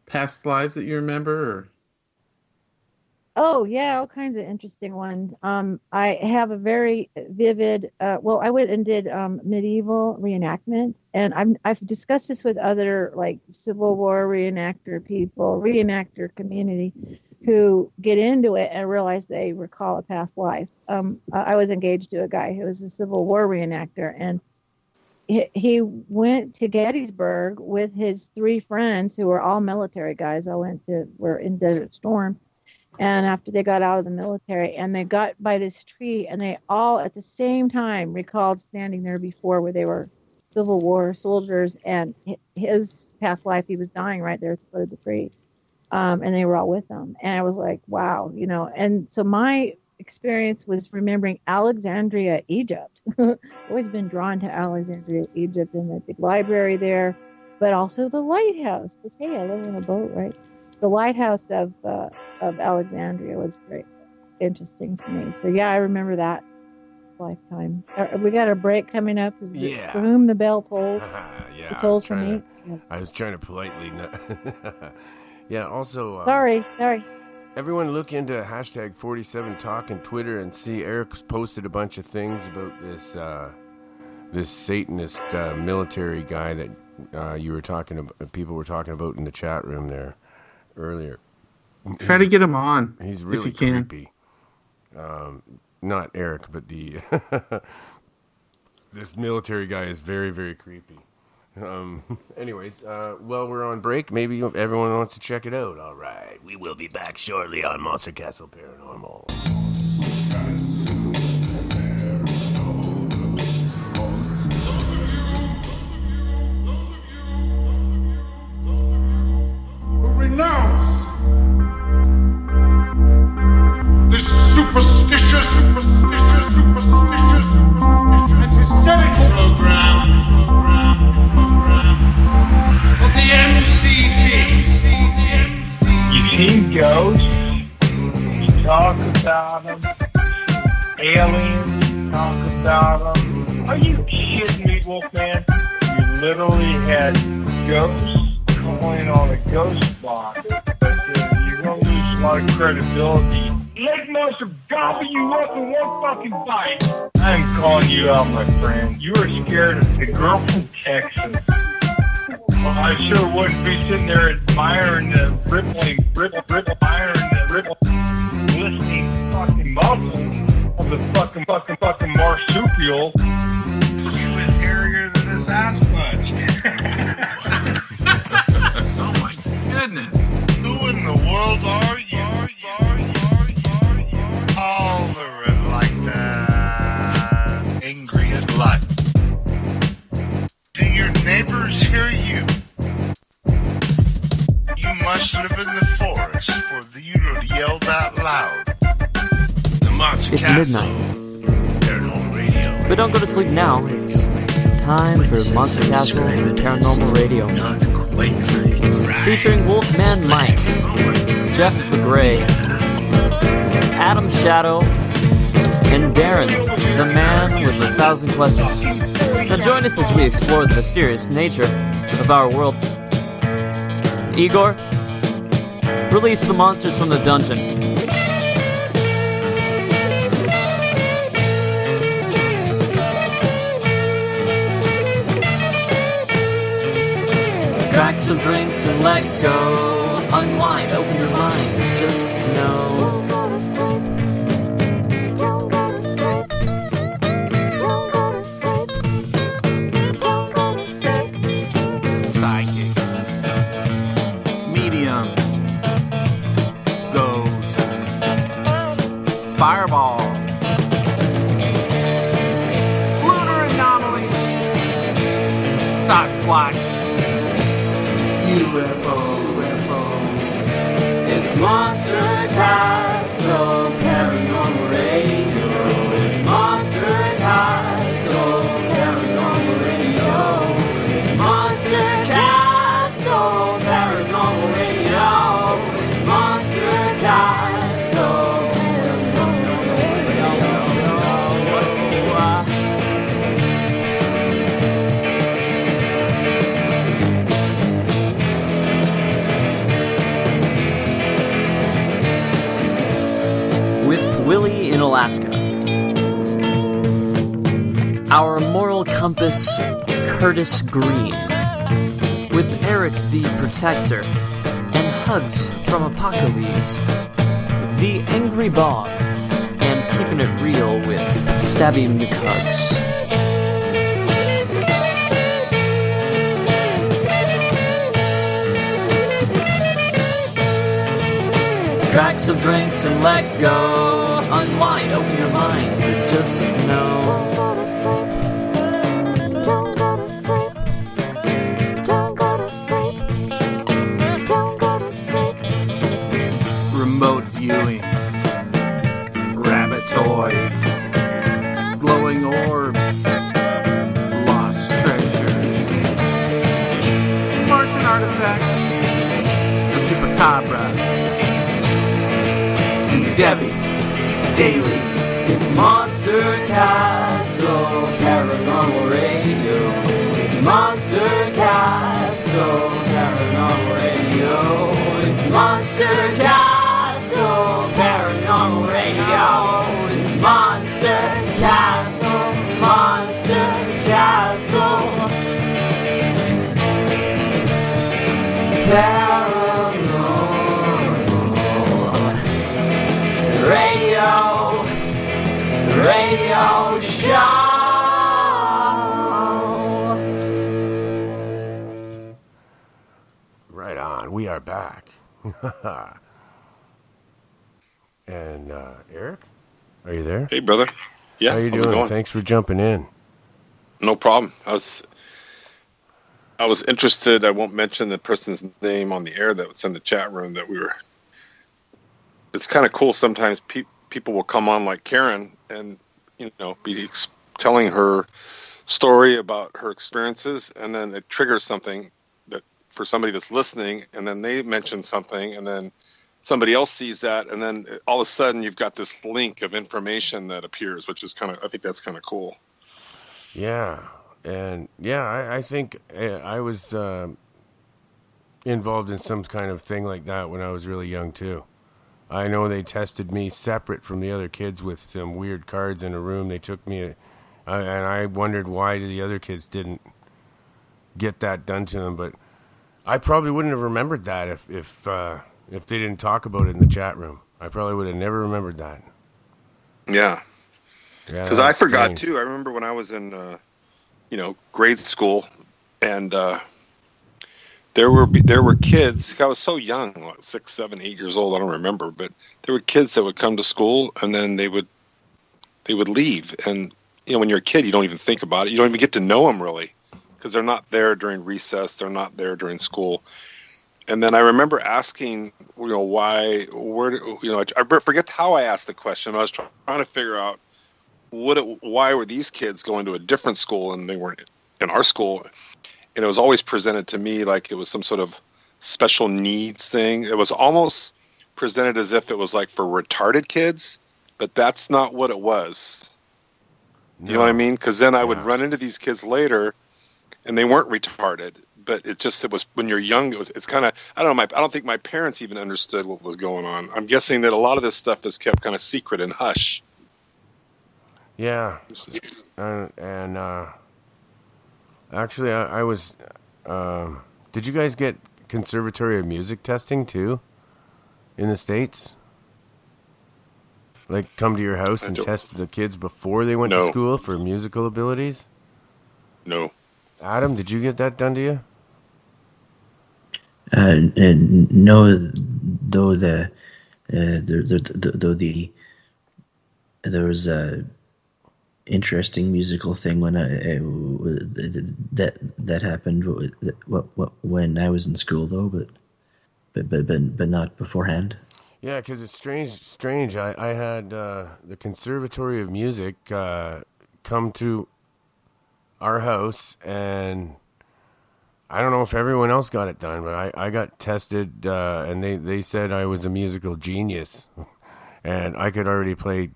past lives that you remember? Or? Oh yeah, all kinds of interesting ones. I have a very vivid. I went and did medieval reenactment, and I've discussed this with other like Civil War reenactor community, who get into it and realize they recall a past life. I was engaged to a guy who was a Civil War reenactor, and he went to Gettysburg with his 3 friends who were all military guys. Were in Desert Storm. And after they got out of the military, and they got by this tree, and they all at the same time recalled standing there before, where they were Civil War soldiers, and his past life, he was dying right there at the foot of the tree. And they were all with them. And I was like, wow, and so my experience was remembering Alexandria, Egypt. Always been drawn to Alexandria, Egypt, and the big library there, but also the lighthouse, because hey, I live on a boat, right? The lighthouse of Alexandria was very interesting to me. So yeah, I remember that lifetime. We got a break coming up. Yeah. For whom the bell tolls. Yeah. It tolls for me. I was trying to politely. Yeah. Also. Sorry. Everyone look into hashtag 47Talk on Twitter and see Eric's posted a bunch of things about this Satanist military guy that you were talking about. People were talking about in the chat room there earlier. Try to get him on. He's really if you can. creepy. Not Eric, but the this military guy is very, very creepy. Anyways, while we're on break, maybe everyone wants to check it out. All right, we will be back shortly on Monster Castle Paranormal. Renounce this superstitious and hysterical program of the MCC. You see ghosts, you talk about them, aliens, you talk about them. Are you kidding me, Wolfman? You literally had ghosts calling on a ghost box. You're going to lose a lot of credibility. Lake Monster gobble you up in one fucking bite. I'm calling you out, my friend. You are scared of the girl from Texas. Well, I sure wouldn't be sitting there admiring the rippling, glistening fucking muscles of the fucking marsupial. She was scarier than this ass punch. Oh my goodness. Who in the world are you? Hollering like that. Angry as blood. Do your neighbors hear you? You must live in the forest for you to yell that loud. The Monster It's Castle. midnight. Paranormal Radio. But don't go to sleep now. It's time for Monster Castle Paranormal Radio. Featuring Wolfman Mike, Jeff the Grey, Adam Shadow, and Darren, the man with 1,000 questions. Now join us as we explore the mysterious nature of our world. Igor, release the monsters from the dungeon. Crack some drinks and let go. Unwind, open your mind, just know. Psychics, mediums, ghosts, fireballs, lunar anomalies, Sasquatch, UFOs. It's It's Monster Castle Paranormal Radio. It's Monster Castle Paranormal Radio. It's Monster Castle Paranormal Radio. It's Monster Castle Paranormal Radio. With Willie in Alaska. Our moral compass, Curtis Green. With Eric the Protector. And hugs from Apocalypse. The Angry Bob. And keeping it real with Stabby McHugs. Crack some drinks and let go. Unwind, open your mind, but just know. Don't go to sleep. Don't go to sleep. Don't go to sleep. Remote viewing. Rabbit toys. Glowing orbs. Lost treasures. Martian artifacts. The chupacabra. Debbie, daily, it's Monster Castle Paranormal Radio. It's Monster Castle Paranormal Radio. It's Monster Castle Paranormal Radio. It's Monster Castle, Monster Castle Radio Show. Right on. We are back. And Eric, are you there? Hey, brother. Yeah. How you how's it doing? going? Thanks for jumping in. No problem. I was interested. I won't mention the person's name on the air that was in the chat room that we were. It's kind of cool. Sometimes people will come on like Karen and, be telling her story about her experiences, and then it triggers something that for somebody that's listening, and then they mention something, and then somebody else sees that, and then all of a sudden you've got this link of information that appears, which is I think that's kind of cool. Yeah. And I think I was involved in some kind of thing like that when I was really young too. I know they tested me separate from the other kids with some weird cards in a room. They took me, and I wondered why the other kids didn't get that done to them. But I probably wouldn't have remembered that if they didn't talk about it in the chat room. I probably would have never remembered that. Yeah, because I forgot too. I remember when I was in grade school, and there were kids. I was so young, like 6, 7, 8 years old. I don't remember, but there were kids that would come to school and then they would leave. And when you're a kid, you don't even think about it. You don't even get to know them really, because they're not there during recess. They're not there during school. And then I remember asking, why? I forget how I asked the question. I was trying to figure out why were these kids going to a different school and they weren't in our school. And it was always presented to me like it was some sort of special needs thing. It was almost presented as if it was like for retarded kids, but that's not what it was. You know what I mean? Because then I would run into these kids later, and they weren't retarded. But it was when you're young. It's kind of, I don't know. I don't think my parents even understood what was going on. I'm guessing that a lot of this stuff is kept kind of secret and hush. Yeah, and actually, I was. Did you guys get Conservatory of Music testing too, in the States? Like, come to your house and test the kids before they went to school for musical abilities? No. Adam, did you get that done to you? No, though there was a interesting musical thing when that happened when I was in school though, but but not beforehand. Yeah, because it's strange. I had the Conservatory of Music come to our house, and I don't know if everyone else got it done, but I got tested, and they said I was a musical genius, and I could already play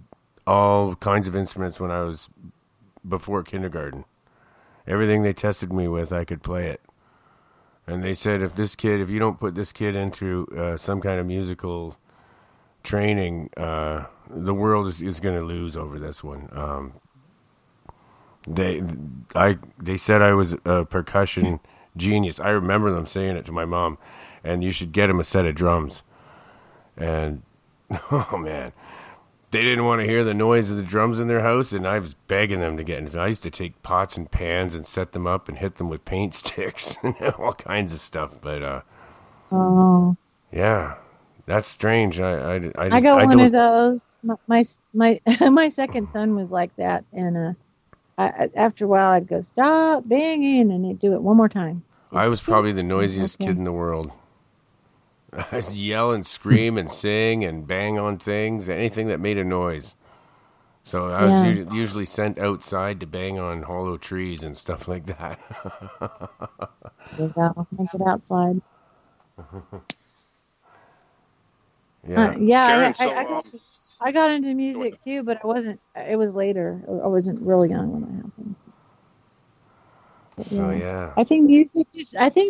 all kinds of instruments when I was before kindergarten. Everything they tested me with, I could play it. And they said, if you don't put this kid into some kind of musical training, the world is going to lose over this one. They said I was a percussion genius. I remember them saying it to my mom, and you should get him a set of drums. And oh man, they didn't want to hear the noise of the drums in their house, and I was begging them to get it. So I used to take pots and pans and set them up and hit them with paint sticks and all kinds of stuff. But yeah, that's strange. I got one of those. My second son was like that, and after a while I'd go, stop banging, and they'd do it one more time. I was probably the noisiest kid in the world. I'd yell and scream and sing and bang on things, anything that made a noise. So I was usually sent outside to bang on hollow trees and stuff like that. Make it outside. Yeah. I got into music too, but it was later. I wasn't really young when that happened. So yeah. I think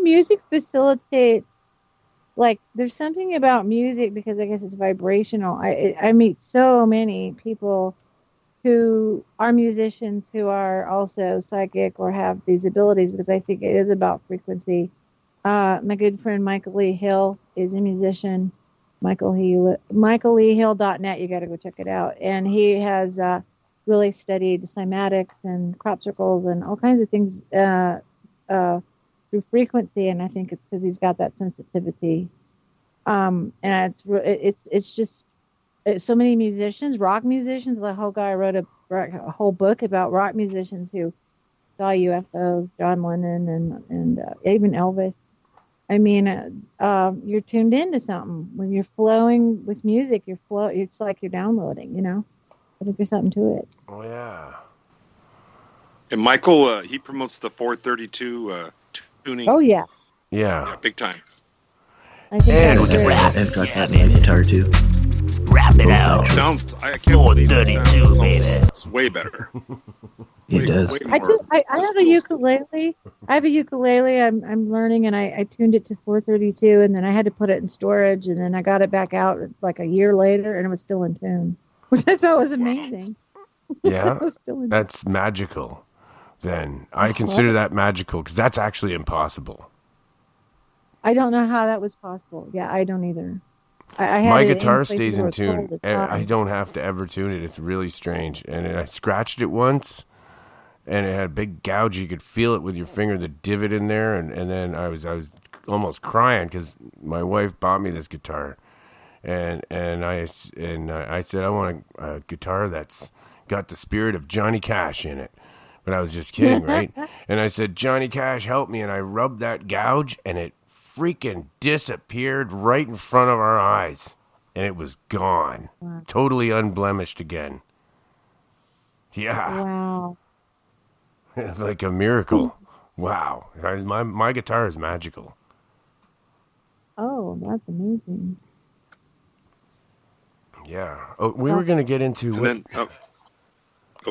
music facilitates, like, there's something about music, because I guess it's vibrational. I meet so many people who are musicians who are also psychic or have these abilities, because I think it is about frequency. My good friend Michael Lee Hill is a musician. MichaelLeeHill.net. You got to go check it out. And he has really studied cymatics and crop circles and all kinds of things through frequency. And I think it's because he's got that sensitivity. And it's just so many musicians, rock musicians. The whole guy wrote a whole book about rock musicians who saw UFOs, John Lennon and even Elvis. I mean, you're tuned into something. When you're flowing with music, it's like you're downloading, you know? I think there's something to it. Oh, yeah. And Michael, he promotes the 432 tuning. Oh, yeah. Yeah. Big time. And we can rap. I've got that on guitar, too. Wrap it out. I can't believe it. 432, baby. It's way better. It does. I have a ukulele. I'm learning, and I tuned it to 432, and then I had to put it in storage, and then I got it back out like a year later, and it was still in tune, which I thought was amazing. Yeah, that's magical. Then I consider that magical, because that's actually impossible. I don't know how that was possible. Yeah, I don't either. My guitar stays in tune. I don't have to ever tune it. It's really strange. And I scratched it once, and it had a big gouge. You could feel it with your finger, the divot in there. And then I was almost crying because my wife bought me this guitar, and I said I want a guitar that's got the spirit of Johnny Cash in it. But I was just kidding, right? And I said, Johnny Cash, help me. And I rubbed that gouge, and it freaking disappeared right in front of our eyes, and it was gone. Wow. Totally unblemished again. Yeah. Wow. Like a miracle. Wow. My guitar is magical. Oh, that's amazing. Yeah. Oh, we were going to get into... Go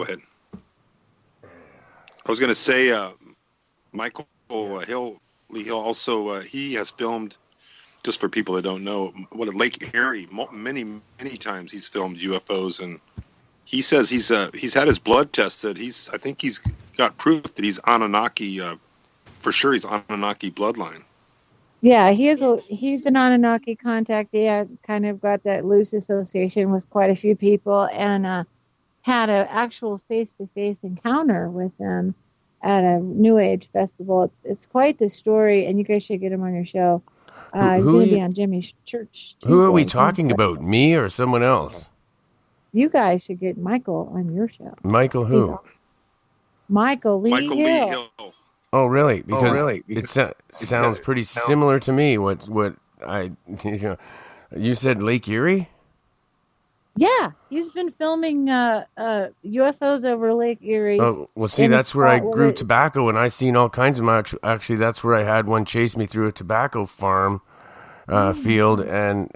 ahead. I was going to say, Michael Hill also, he has filmed, just for people that don't know, what at Lake Erie, many times he's filmed UFOs, and he says he's had his blood tested. I think he's got proof that he's Anunnaki, for sure he's Anunnaki bloodline. Yeah, he's an Anunnaki contact. Yeah, kind of got that loose association with quite a few people, and had an actual face-to-face encounter with them at a New Age festival. It's quite the story, and you guys should get him on your show. He's going to be on Jimmy's Church Tuesday. Who are we talking about? Me or someone else? You guys should get Michael on your show. Michael who? Michael Lee Hill. Oh, really? Because it sounds pretty similar to me. What you said Lake Erie? Yeah, he's been filming UFOs over Lake Erie. Oh, well, see, that's where I grew tobacco, and I seen all kinds of them. Actually, that's where I had one chase me through a tobacco farm field, and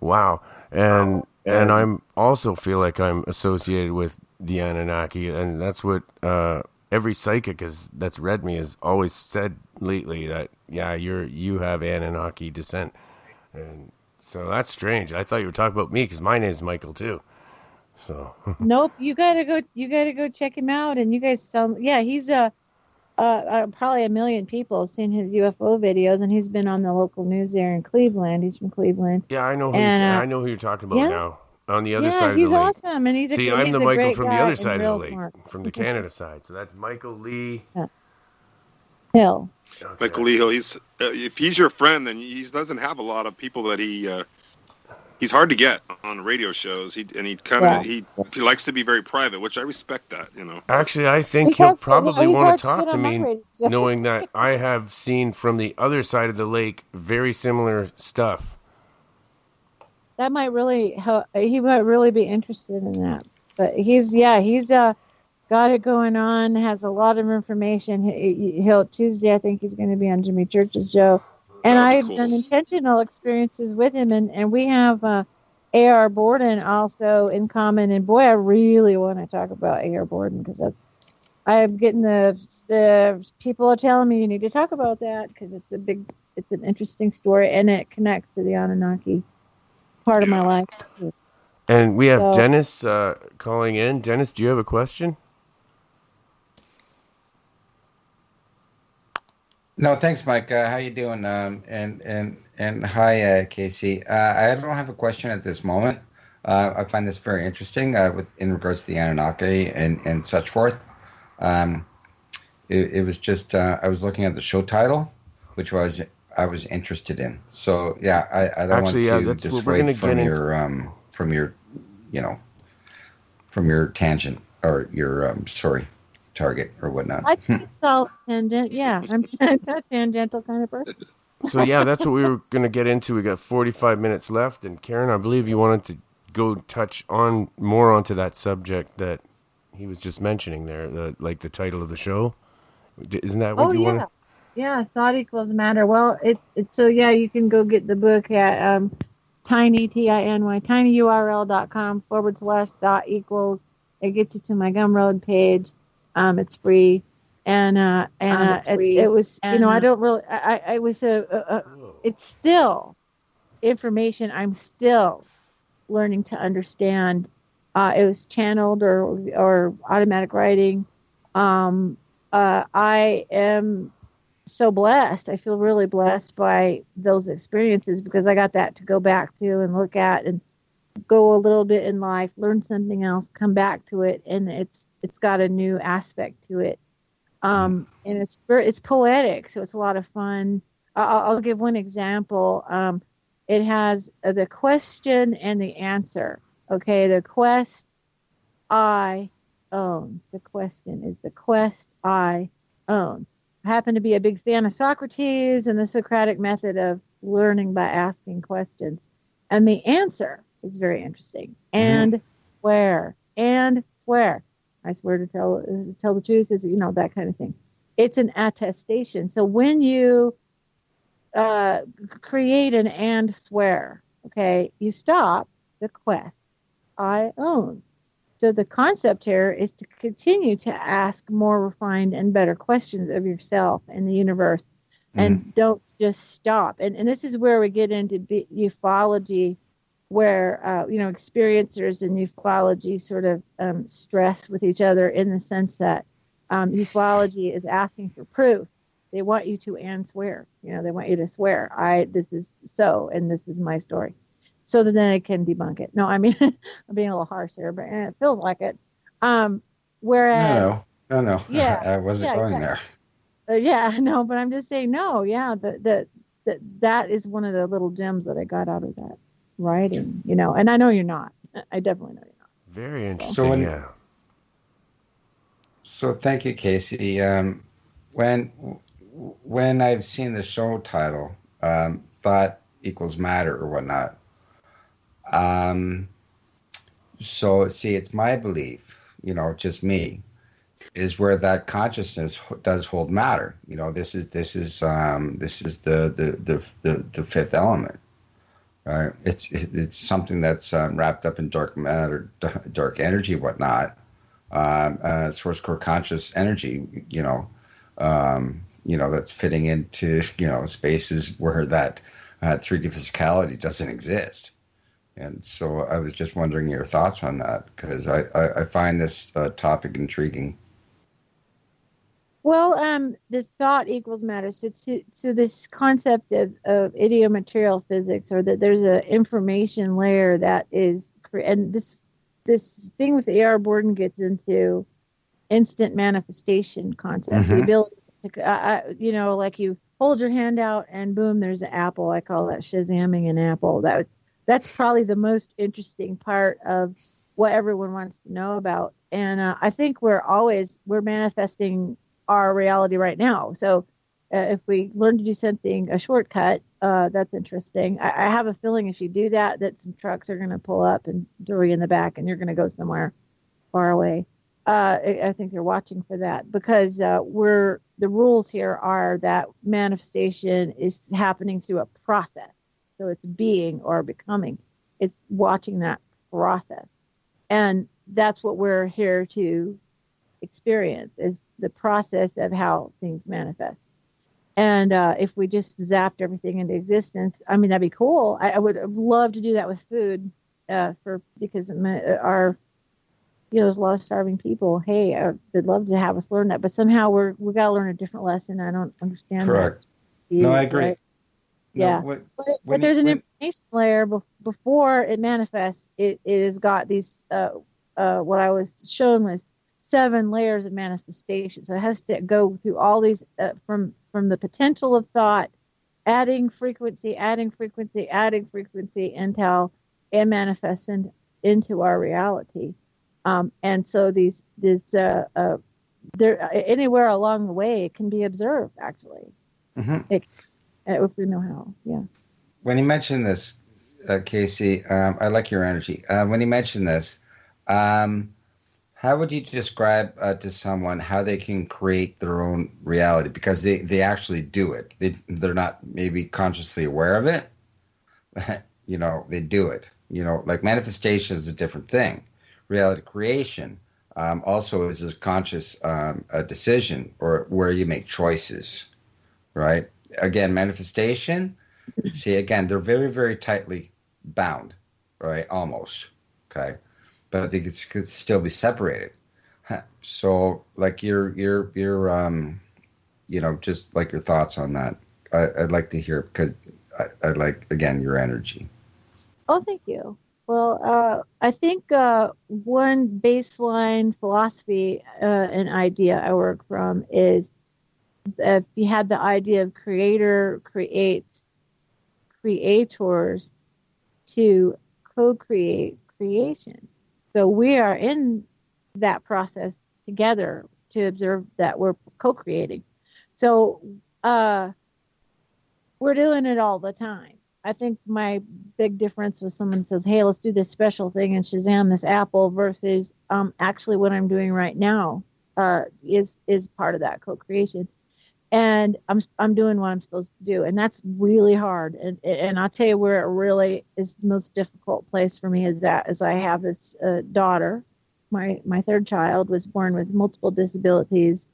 wow. And I'm also feel like I'm associated with the Anunnaki, and that's what every psychic that's read me has always said lately, that you have Anunnaki descent. And so that's strange. I thought you were talking about me because my name's Michael too. So nope, you gotta go check him out. And you guys he's probably 1 million people have seen his UFO videos, and he's been on the local news there in Cleveland. He's from Cleveland. Yeah, I know who you're talking about now. On the other side of the lake. He's awesome, and he's I'm the Michael from the other side of the lake, smart. from the Canada side. So that's Michael Lee Hill. Okay. Michael Lee Hill. He's if he's your friend, then he doesn't have a lot of people that he's hard to get on radio shows. He likes to be very private, which I respect that. Actually, I think he'll probably want to talk to me, knowing that I have seen from the other side of the lake very similar stuff. That might really help. He might really be interested in that. But he's got it going on. Has a lot of information. He'll Tuesday. I think he's going to be on Jimmy Church's show. And I've done intentional experiences with him, and we have A.R. Borden also in common. And boy, I really want to talk about A.R. Borden because I'm getting the people are telling me you need to talk about that because it's an interesting story, and it connects to the Anunnaki part of my life. And we have Dennis calling in. Dennis, do you have a question? No, thanks, Mike. How you doing? And hi, Casey. I don't have a question at this moment. I find this very interesting in regards to the Anunnaki and such forth. It was just I was looking at the show title, which I was interested in. So yeah, I don't want to dissuade from your tangent or your target or whatnot. I think it's all tangent. Yeah, I'm a tangential kind of person. So yeah, that's what we were going to get into. We got 45 minutes left, and Karen, I believe you wanted to go touch on more onto that subject that he was just mentioning there, the title of the show. Isn't that what you wanted? Yeah, thought equals matter. Well, it's so yeah, you can go get the book at tinyurl.com/thought equals. It gets you to my Gumroad page. It's free, and it was I don't really I was it's still information I'm still learning to understand. It was channeled or automatic writing. I am so blessed. I feel really blessed by those experiences because I got that to go back to and look at and go a little bit in life, learn something else, come back to it, and it's got a new aspect to it. And it's poetic, so it's a lot of fun. I'll give one example. It has the question and the answer. Okay, the quest I own. The question is the quest I own. I happen to be a big fan of Socrates and the Socratic method of learning by asking questions. And the answer is very interesting. And swear. I swear to tell the truth, is that kind of thing. It's an attestation. So when you create an and swear, okay, you stop the quest I own. So the concept here is to continue to ask more refined and better questions of yourself and the universe, and don't just stop. And this is where we get into ufology, where experiencers and ufology sort of stress with each other in the sense that ufology is asking for proof. They want you to and swear. They want you to swear. This is so, and this is my story. So that then they can debunk it. No, I mean, I'm being a little harsh here, but it feels like it. Whereas... No. Yeah, I wasn't going there. No, but I'm just saying, no, yeah, that is one of the little gems that I got out of that writing, and I know you're not. I definitely know you're not. Very interesting, So thank you, Casey. When I've seen the show title, thought equals matter or whatnot. So see, it's my belief, just me, is where that consciousness does hold matter. This is the fifth element, right? It's something that's wrapped up in dark matter, dark energy, whatnot. Source core conscious energy, that's fitting into spaces where that 3D physicality doesn't exist. And so I was just wondering your thoughts on that, because I find this topic intriguing. Well, the thought equals matter. So this concept of idiomaterial physics, or that there's an information layer that is, and this thing with A.R. Borden gets into instant manifestation concept, the ability to, like you hold your hand out and boom, there's an apple. I call that Shazamming an apple. That's probably the most interesting part of what everyone wants to know about. And I think we're manifesting our reality right now. So if we learn to do something, a shortcut, that's interesting. I have a feeling if you do that some trucks are going to pull up and throw you in the back and you're going to go somewhere far away. I think they're watching for that, because the rules here are that manifestation is happening through a process. So it's being or becoming. It's watching that process. And that's what we're here to experience, is the process of how things manifest. And if we just zapped everything into existence, I mean, that'd be cool. I would love to do that with food, because there's a lot of starving people. Hey, they'd love to have us learn that, but somehow we got to learn a different lesson. I don't understand. Correct. That. No, I agree. Right? Yeah, but there's an information layer before it manifests. It has got these. What I was shown was 7 layers of manifestation. So it has to go through all these from the potential of thought, adding frequency until it manifests into our reality. And so there anywhere along the way it can be observed. Actually, if we know how. Yeah. When you mentioned this, Casey, I like your energy. When you mentioned this, how would you describe to someone how they can create their own reality? Because they actually do it. They're not maybe consciously aware of it. They do it. Like manifestation is a different thing. Reality creation also is a conscious a decision, or where you make choices, right? Again, manifestation, see, again, they're very, very tightly bound, right? Almost, okay? But they could still be separated. So, like just like your thoughts on that. I'd like to hear, because I like, again, your energy. Oh, thank you. Well, I think one baseline philosophy and idea I work from is if you had the idea of creators to co-create creation. So we are in that process together to observe that we're co-creating. So we're doing it all the time. I think my big difference was someone says, hey, let's do this special thing and Shazam this apple, versus actually what I'm doing right now is part of that co-creation. And I'm doing what I'm supposed to do. And that's really hard. And I'll tell you where it really is the most difficult place for me is I have this daughter. My third child was born with multiple disabilities.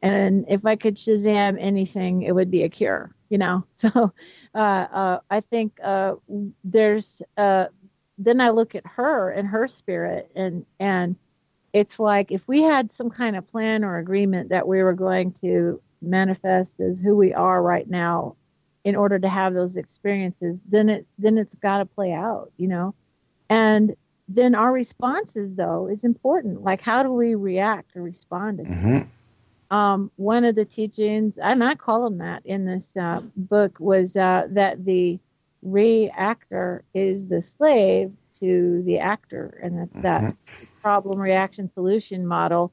And if I could Shazam anything, it would be a cure, So I think there's then I look at her and her spirit, and it's like if we had some kind of plan or agreement that we were going to manifest as who we are right now in order to have those experiences, then it's got to play out, And then our responses, though, is important. Like, how do we react or respond to that? One of the teachings, and I call them that in this book, was that the reactor is the slave to the actor, and that problem, reaction, solution model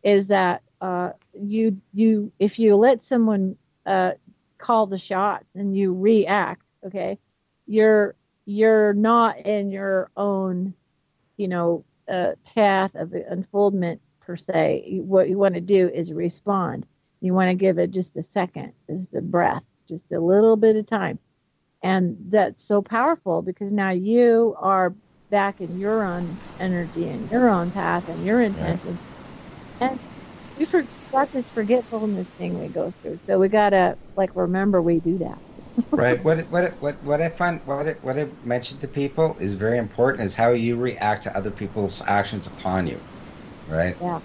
is that if you let someone call the shots and you react, okay, you're not in your own, path of unfoldment per se. What you want to do is respond. You want to give it just a second, just a breath, just a little bit of time. And that's so powerful because now you are back in your own energy and your own path and your intention. Yeah. And we got this forgetfulness thing we go through. So we got to remember we do that. Right. What I find, what I mentioned to people is very important is how you react to other people's actions upon you. Right. Yeah.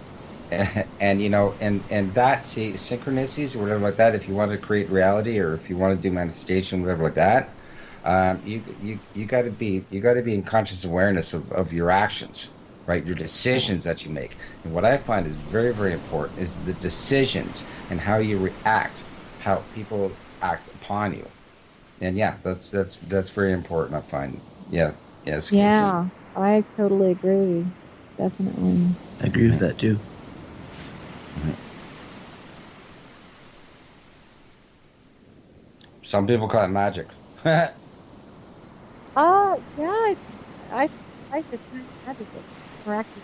And that, see, synchronicities or whatever like that, if you want to create reality or if you want to do manifestation, whatever like that, you got to be in conscious awareness of your actions, right? Your decisions that you make. And what I find is very, very important is the decisions and how you react, how people act upon you. And yeah, that's very important, I find. Yeah. Yes. Yeah, I totally agree. Definitely. I agree with that too. Some people call it magic. Yeah, I just magic practice.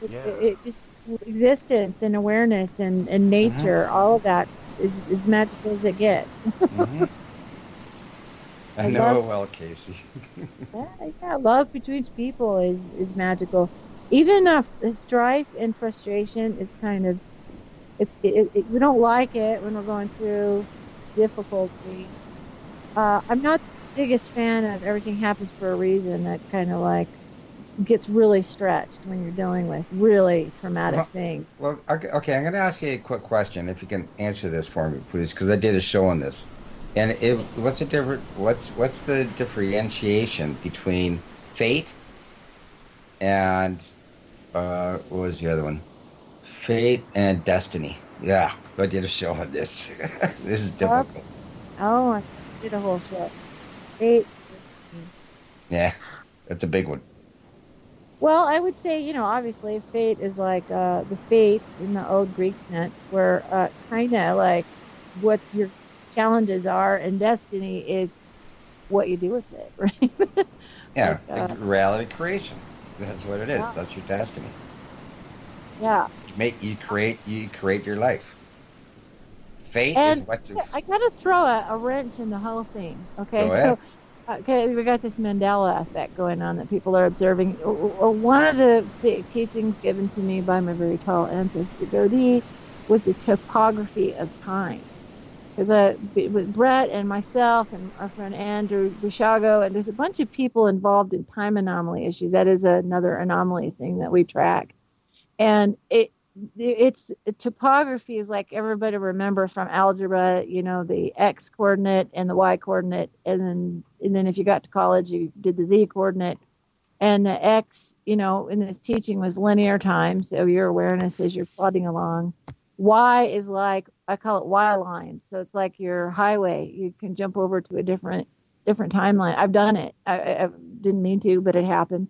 It just existence and awareness and nature, all of that is as magical as it gets. I know it well, Casey. Yeah, love between people is magical. Even the strife and frustration is kind of, we don't like it when we're going through difficulty. I'm not the biggest fan of everything happens for a reason. That kind of gets really stretched when you're dealing with really traumatic things. Well, okay, I'm going to ask you a quick question, if you can answer this for me, please, because I did a show on this. And what's the differentiation between fate and what was the other one? Fate and destiny. Yeah, I did a show on this. This is difficult. Oh, I did a whole show. Fate. Yeah, that's a big one. Well, I would say, obviously fate is like the fates in the old Greek sense were kind of like what your challenges are, and destiny is what you do with it, right? Yeah, reality creation. That's what it is. Yeah. That's your destiny. Yeah. You create your life. Fate and is what's. I gotta throw a wrench in the whole thing. Okay, Go ahead. Okay, we got this Mandela effect going on that people are observing. One of the teachings given to me by my very tall ancestor Godi was the topography of time. Because with Brett and myself and our friend Andrew Bishago, and there's a bunch of people involved in time anomaly issues. That is another anomaly thing that we track. And it's topography is like everybody remember from algebra, the x coordinate and the y coordinate, and then if you got to college, you did the z coordinate, and the x, in this teaching was linear time, so your awareness as you're plodding along. Y is like, I call it Y lines, so it's like your highway. You can jump over to a different timeline. I've done it. I didn't mean to, but it happened.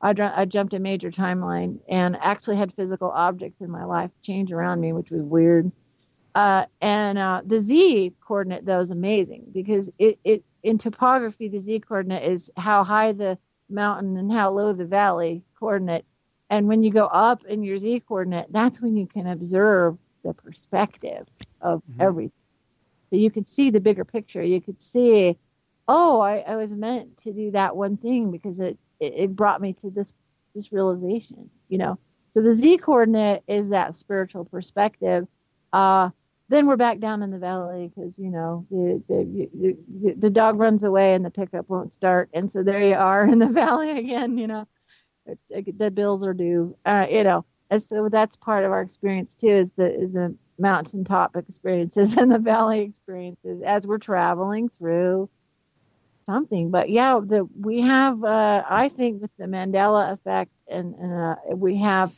I jumped a major timeline and actually had physical objects in my life change around me, which was weird. And the Z coordinate, though, is amazing because it in topography, the Z coordinate is how high the mountain and how low the valley coordinate. And when you go up in your Z coordinate, that's when you can observe the perspective of everything. So you could see the bigger picture. You could see, I was meant to do that one thing because it brought me to this realization, So the Z coordinate is that spiritual perspective. Then we're back down in the valley because, the dog runs away and the pickup won't start. And so there you are in the valley again, the bills are due, And so that's part of our experience too, is the mountaintop experiences and the valley experiences as we're traveling through something. But yeah, we have, I think, with the Mandela effect, and we have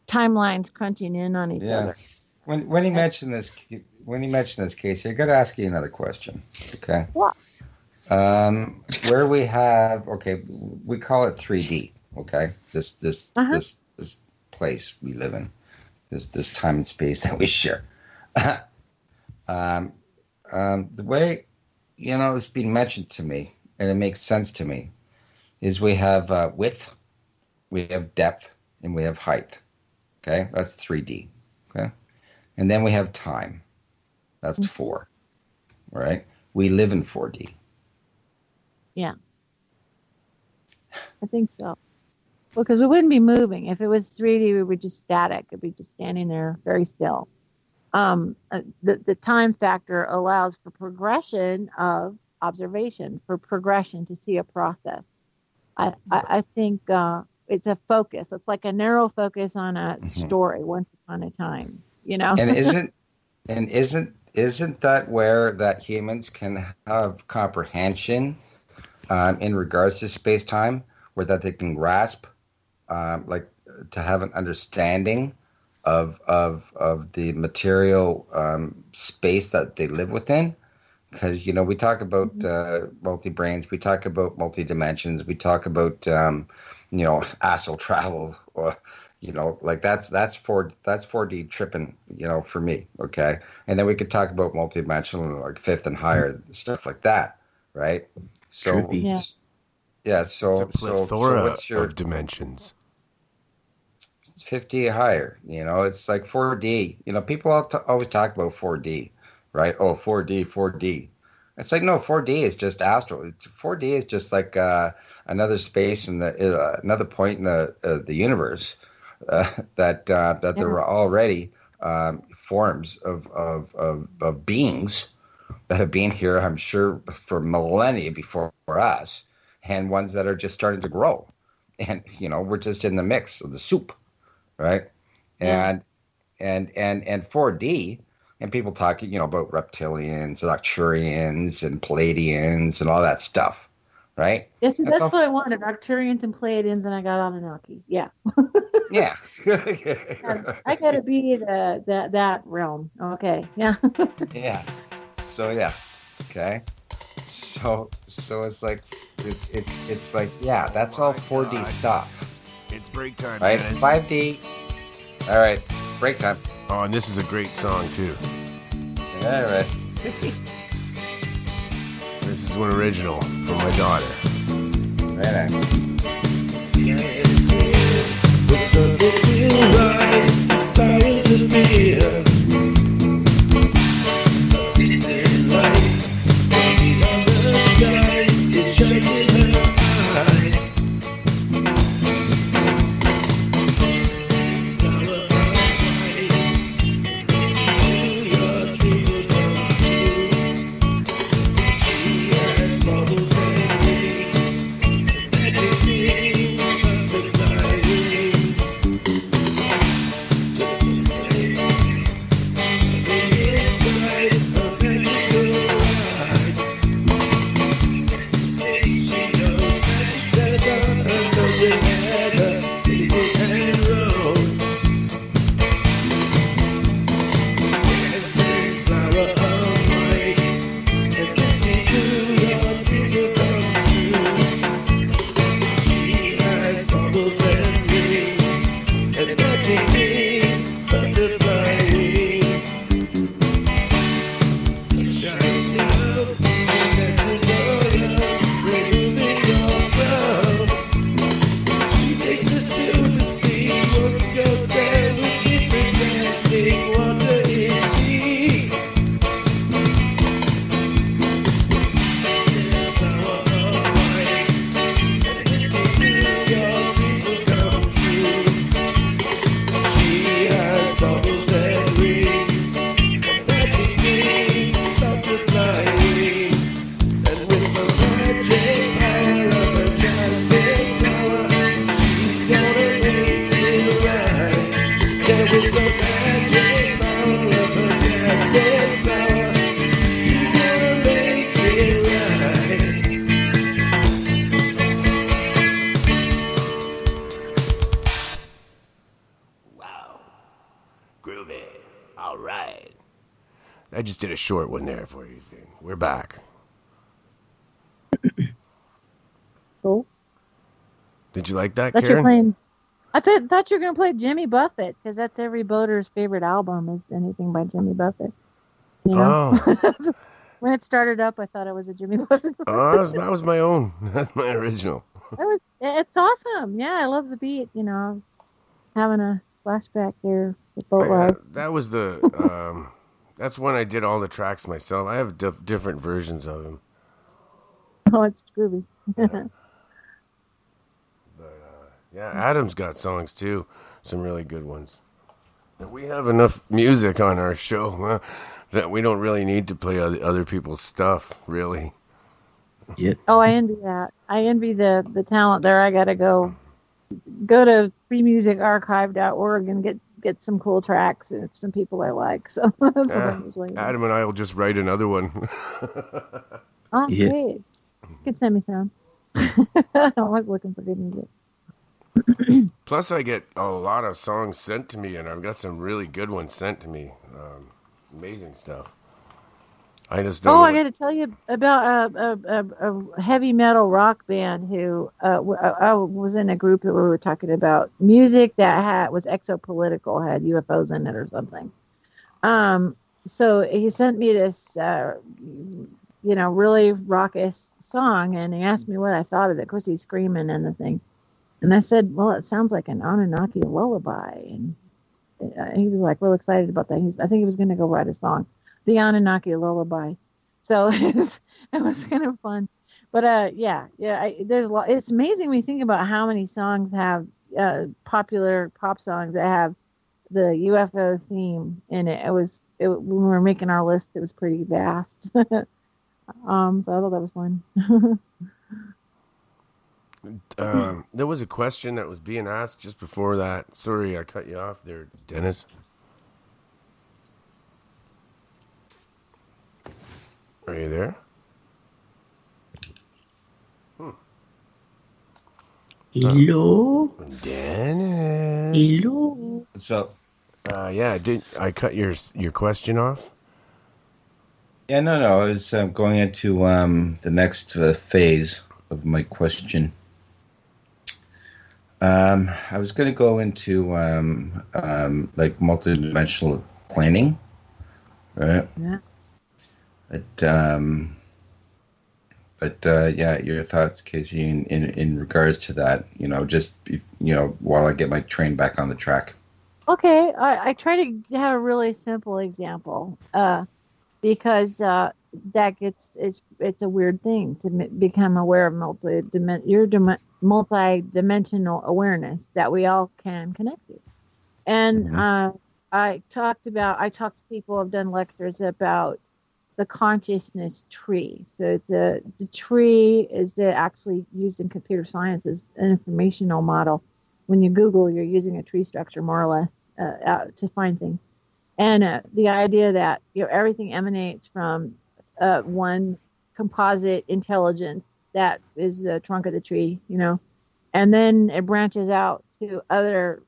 timelines crunching in on each other. When you mention this, Casey, I got to ask you another question. Okay. What? Where we have, we call it 3D. Okay, this place we live in, this time and space that we share. the way, it's been mentioned to me, and it makes sense to me, is we have width, we have depth, and we have height. Okay, that's 3D. Okay, and then we have time. That's 4. Right? We live in 4D. Yeah, I think so. Well, because we wouldn't be moving. If it was 3D, we would just static. It'd be just standing there very still. The time factor allows for progression of observation, for progression to see a process. I think it's a focus. It's like a narrow focus on a story once upon a time, And isn't that where that humans can have comprehension in regards to space-time, where that they can grasp, like to have an understanding of the material space that they live within? Because we talk about multi-brains, we talk about multi-dimensions, we talk about astral travel, or like that's 4D tripping, for me. Okay, and then we could talk about multi-dimensional, like fifth and higher stuff like that, right? So yeah, so it's a plethora what's your of dimensions? 50 higher, it's like 4D. People always talk about 4D, right? Oh, 4D. It's like, no, 4D is just astral. 4D is just like another space in another point in the universe that there were already forms of beings that have been here, I'm sure, for millennia before us, and ones that are just starting to grow. And, we're just in the mix of the soup. Right, and 4D, and people talking, about reptilians, Arcturians, and Pleiadians, and all that stuff, right? Yes, that's what I wanted: Arcturians and Pleiadians, and I got Anunnaki. Yeah. Yeah. I gotta be that realm. Okay. Yeah. Yeah. So yeah. Okay. So it's like it's like, yeah, that's all 4D stuff. It's break time, right? Dennis. 5D. All right, break time. Oh, and this is a great song too. All right. This is one original from my daughter. Right on. I just did a short one there for you. We're back. Cool. Did you like that, Karen? You're playing, I thought you were going to play Jimmy Buffett, because that's every boater's favorite album is anything by Jimmy Buffett. You know? Oh. When it started up, I thought it was a Jimmy Buffett. Oh, that was my own. That's my original. It's awesome. Yeah, I love the beat. You know, having a flashback there with Boat Ride. That was the. That's when I did all the tracks myself. I have different versions of them. Oh, it's groovy. Yeah, Adam's got songs too. Some really good ones. We have enough music on our show that we don't really need to play other people's stuff, really. Yeah. Oh, I envy that. I envy the talent there. I gotta go to freemusicarchive.org and get some cool tracks and some people I like. So that's what I'm just waiting. Adam and I will just write another one. Oh, yeah. Great. You can send me some. I'm always looking for good music. Plus, I get a lot of songs sent to me, and I've got some really good ones sent to me. Amazing stuff. I just don't. I got to tell you about a heavy metal rock band who I was in a group that we were talking about music that was exopolitical, had UFOs in it or something. So he sent me this, really raucous song, and he asked me what I thought of it. Of course, he's screaming and the thing. And I said, well, it sounds like an Anunnaki lullaby. And he was like real excited about that. I think he was going to go write a song, the Anunnaki lullaby. So it was kind of fun. But there's a lot. It's amazing when you think about how many songs have popular pop songs that have the UFO theme in it. When we were making our list, it was pretty vast. So I thought that was fun. There was a question that was being asked just before that. Sorry, I cut you off there, Dennis. Are you there? Hello? Dennis. Hello? What's up? Did I cut your question off? Yeah, no. I was going into the next phase of my question. I was going to go into like multidimensional planning, right? Yeah. But your thoughts, Casey, in regards to that, while I get my train back on the track. Okay, I try to have a really simple example, because it's a weird thing to become aware of multi-dimensional awareness that we all can connect to. And I talked to people, I've done lectures about the consciousness tree. So the tree is actually used in computer science as an informational model. When you Google, you're using a tree structure more or less to find things. And the idea that everything emanates from one composite intelligence that is the trunk of the tree, and then it branches out to other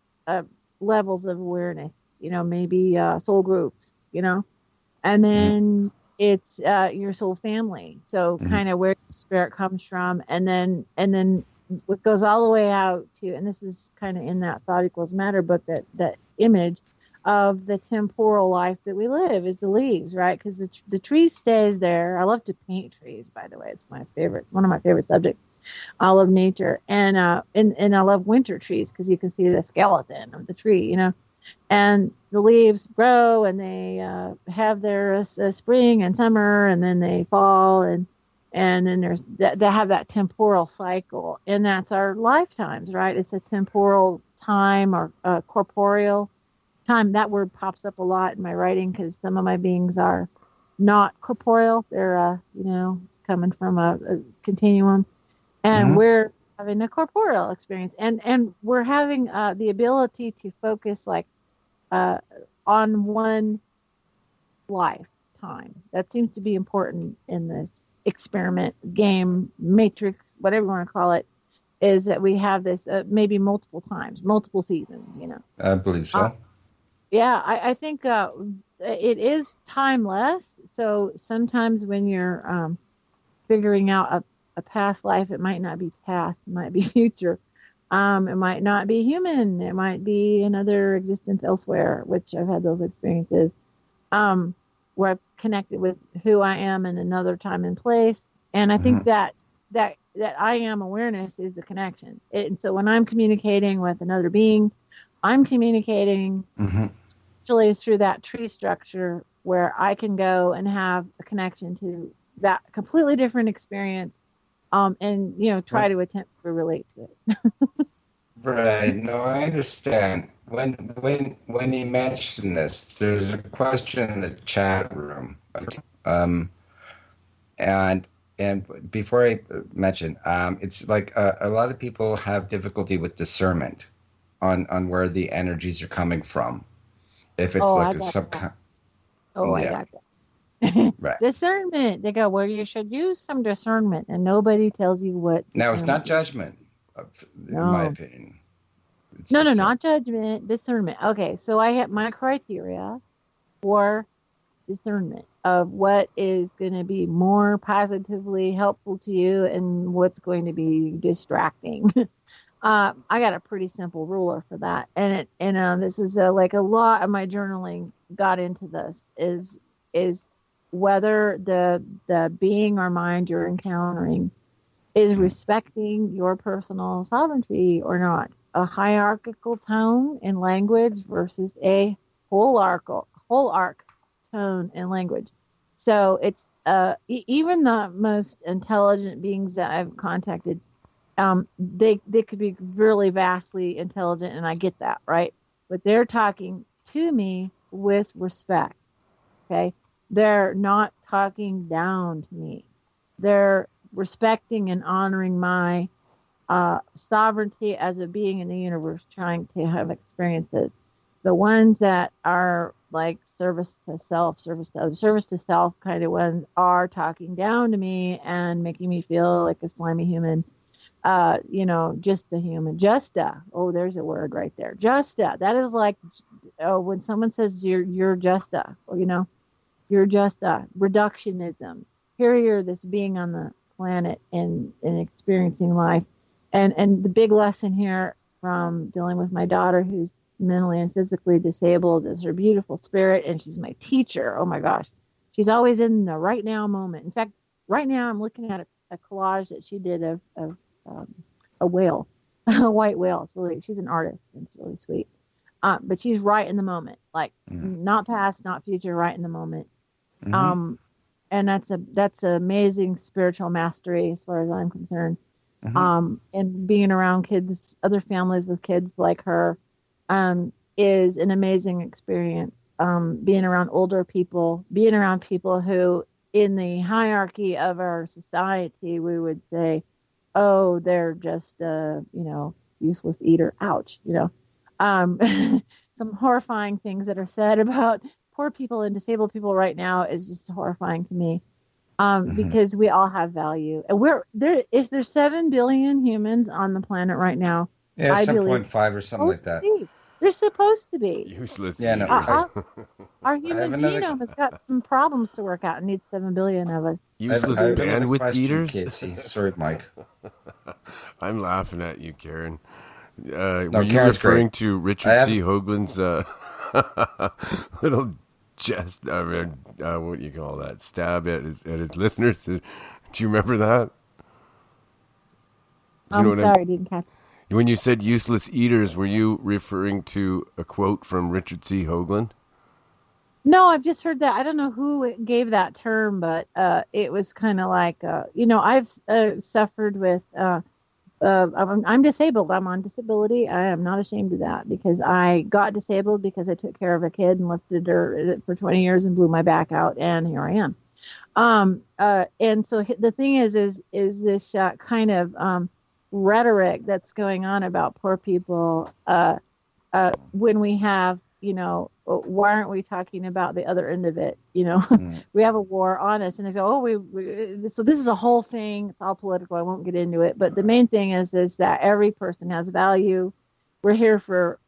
levels of awareness, maybe soul groups, and then it's your soul family. So kind of where the spirit comes from, and then it goes all the way out to, and this is kind of in that Thought Equals Matter book, that image of the temporal life that we live is the leaves, right? Because the tree stays there. I love to paint trees, by the way. It's one of my favorite subjects. I love nature, and I love winter trees because you can see the skeleton of the tree, and the leaves grow and they have their spring and summer, and then they fall, and then they have that temporal cycle, and that's our lifetimes, right? It's a temporal time or corporeal time. That word pops up a lot in my writing because some of my beings are not corporeal. They're coming from a continuum, and we're having a corporeal experience, and we're having the ability to focus on one lifetime. That seems to be important in this experiment, game, matrix, whatever you want to call it, is that we have this maybe multiple times, multiple seasons, I believe so. I think it is timeless. So sometimes when you're figuring out a past life, it might not be past, it might be future. It might not be human. It might be another existence elsewhere, which I've had those experiences. where I've connected with who I am in another time and place. And I think that I am awareness is the connection. And so when I'm communicating with another being, I'm communicating actually through that tree structure where I can go and have a connection to that completely different experience, and try to attempt to relate to it. Right. No, I understand. When you mention this, there's a question in the chat room, and before I mention, it's like a lot of people have difficulty with discernment on where the energies are coming from. If it's like a subconscious. I got that. Right. Discernment. They go, well, you should use some discernment, and nobody tells you what. Now, it's not judgment, in my opinion. No, not judgment. Discernment. Okay, so I have my criteria for discernment of what is going to be more positively helpful to you and what's going to be distracting. I got a pretty simple ruler for that, and this is like a lot of my journaling got into this is whether the being or mind you're encountering is respecting your personal sovereignty or not. A hierarchical tone in language versus a whole arc tone in language. So it's even the most intelligent beings that I've contacted, they could be really vastly intelligent, and I get that, right? But they're talking to me with respect. Okay, they're not talking down to me. They're respecting and honoring my sovereignty as a being in the universe, trying to have experiences. The ones that are like service to self, service to others, service to self kind of ones are talking down to me and making me feel like a slimy human. Just a human. There's a word right there. That is like, when someone says you're just a, you're just a reductionism. Here you're this being on the planet and experiencing life. And the big lesson here from dealing with my daughter who's mentally and physically disabled is her beautiful spirit, and she's my teacher. Oh my gosh. She's always in the right now moment. In fact, right now I'm looking at a collage that she did of a whale, a white whale. She's an artist, and it's really sweet. But she's right in the moment, like not past, not future, right in the moment. And that's amazing spiritual mastery as far as I'm concerned. And being around kids, other families with kids like her, is an amazing experience. Being around older people, being around people who in the hierarchy of our society, we would say, oh, they're just useless eater. Ouch. Some horrifying things that are said about poor people and disabled people right now is just horrifying to me. Because we all have value, and if there's 7 billion humans on the planet right now, yeah, 7.5 or something like that. They're supposed to be useless. Yeah, no. Our human genome has got some problems to work out and needs 7 billion of us. Useless bandwidth eaters. Casey. Sorry, Mike. I'm laughing at you, Karen. Were you referring to Richard C. Hoagland's little jest? What do you call that? Stab at his listeners. Do you remember that? I'm sorry, I didn't catch it. When you said useless eaters, were you referring to a quote from Richard C. Hoagland? No, I've just heard that. I don't know who gave that term, but it was kind of like, I've suffered with, I'm disabled. I'm on disability. I am not ashamed of that because I got disabled because I took care of a kid and lifted her for 20 years and blew my back out, and here I am. And so the thing is this kind of rhetoric that's going on about poor people when we have, why aren't we talking about the other end of it? We have a war on us, and they go, so this is a whole thing. It's all political. I won't get into it. But the main thing is that every person has value. We're here for,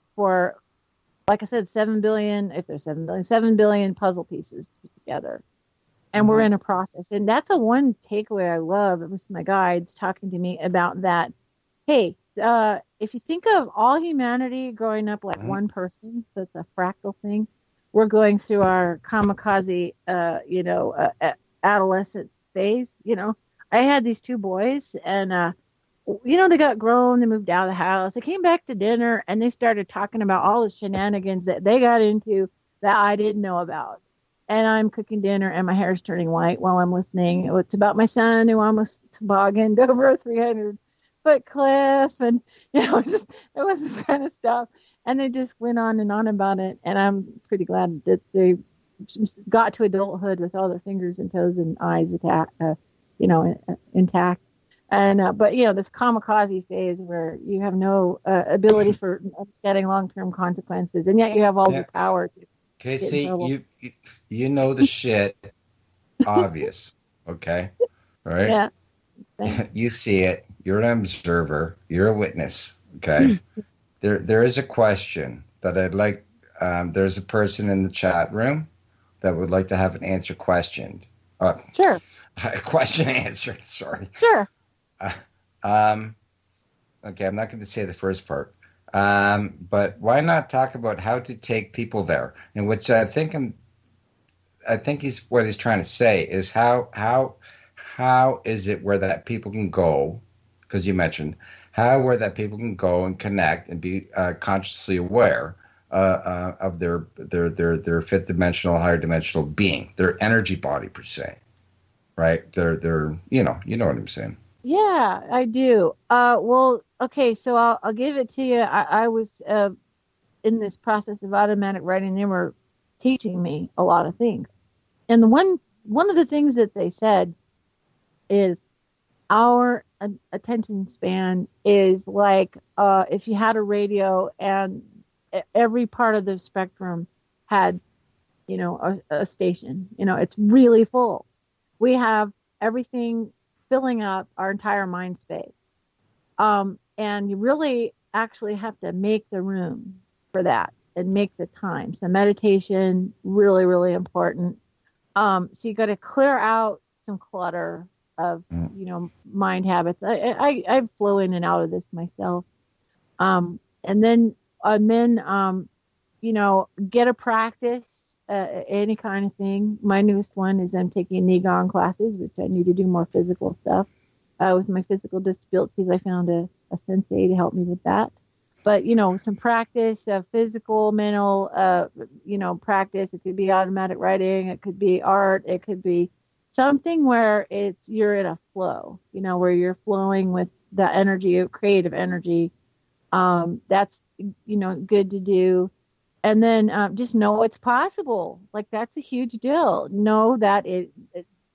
like I said, 7 billion, if there's 7 billion, 7 billion puzzle pieces to put together. And we're in a process. And that's one takeaway I love. It was my guides talking to me about that. Hey, if you think of all humanity growing up like one person, so it's a fractal thing, we're going through our kamikaze, adolescent phase. I had these 2 boys, and they got grown. They moved out of the house. They came back to dinner, and they started talking about all the shenanigans that they got into that I didn't know about. And I'm cooking dinner, and my hair's turning white while I'm listening. It's about my son who almost tobogganed over a 300-foot cliff, and it was this kind of stuff. And they just went on and on about it, and I'm pretty glad that they got to adulthood with all their fingers and toes and eyes intact. And but this kamikaze phase where you have no ability for understanding long-term consequences, and yet you have all the power to. Casey, you know the shit. Obvious, okay, all right. Yeah. You see it. You're an observer. You're a witness. Okay. There is a question that I'd like. There's a person in the chat room that would like to have an answer questioned. Sure. A question answered. Sorry. Sure. Okay, I'm not going to say the first part. But why not talk about how to take people there? And which I think what he's trying to say is how is it where that people can go? Because you mentioned where that people can go and connect and be consciously aware of their fifth dimensional, higher dimensional being, their energy body per se, right? They're you know what I'm saying. Yeah, I do. Well, okay, so I'll give it to you. I was in this process of automatic writing. They were teaching me a lot of things. And one of the things that they said is our attention span is like if you had a radio and every part of the spectrum had, a station. It's really full. We have everything filling up our entire mind space. And you really actually have to make the room for that and make the time. So meditation, really, really important. So you got to clear out some clutter of, mind habits. I flow in and out of this myself. And then, get a practice, any kind of thing. My newest one is I'm taking Qigong classes, which I need to do more physical stuff. With my physical disabilities, I found a sensei to help me with that. But, some practice, physical, mental, practice. It could be automatic writing. It could be art. It could be something where you're in a flow, where you're flowing with the energy of creative energy. That's, good to do. And then just know it's possible. Like, that's a huge deal. Know that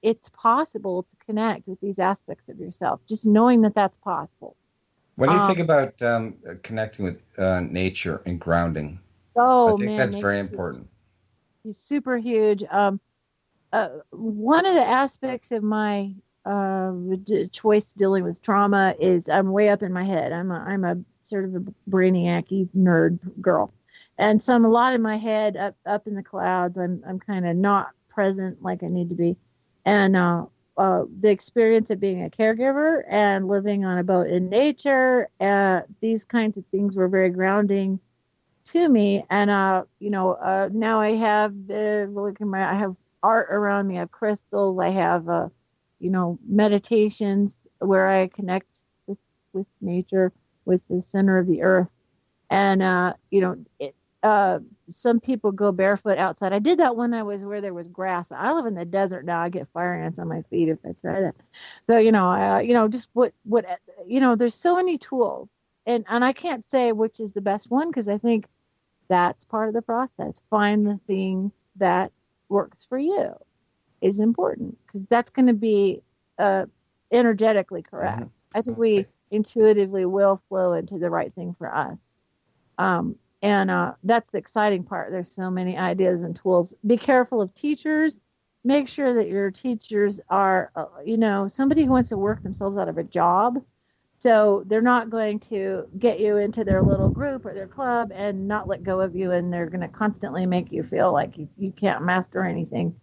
it's possible to connect with these aspects of yourself. Just knowing that that's possible. What do you think about connecting with nature and grounding? Oh, I think that's very important. It's super huge. One of the aspects of my choice dealing with trauma is I'm way up in my head. I'm a sort of a brainiac-y nerd girl. And so I'm a lot in my head, up in the clouds. I'm kind of not present like I need to be. And the experience of being a caregiver and living on a boat in nature, these kinds of things were very grounding to me. And now I have I have art around me. I have crystals. I have meditations where I connect with nature, with the center of the earth. And some people go barefoot outside. I did that when I was where there was grass. I live in the desert now. I get fire ants on my feet if I try that. So just what there's so many tools, and I can't say which is the best one because I think that's part of the process. Find the thing that works for you is important because that's going to be energetically correct. Mm-hmm. I think we intuitively will flow into the right thing for us. And that's the exciting part. There's so many ideas and tools. Be careful of teachers. Make sure that your teachers are, somebody who wants to work themselves out of a job. So they're not going to get you into their little group or their club and not let go of you. And they're going to constantly make you feel like you can't master anything.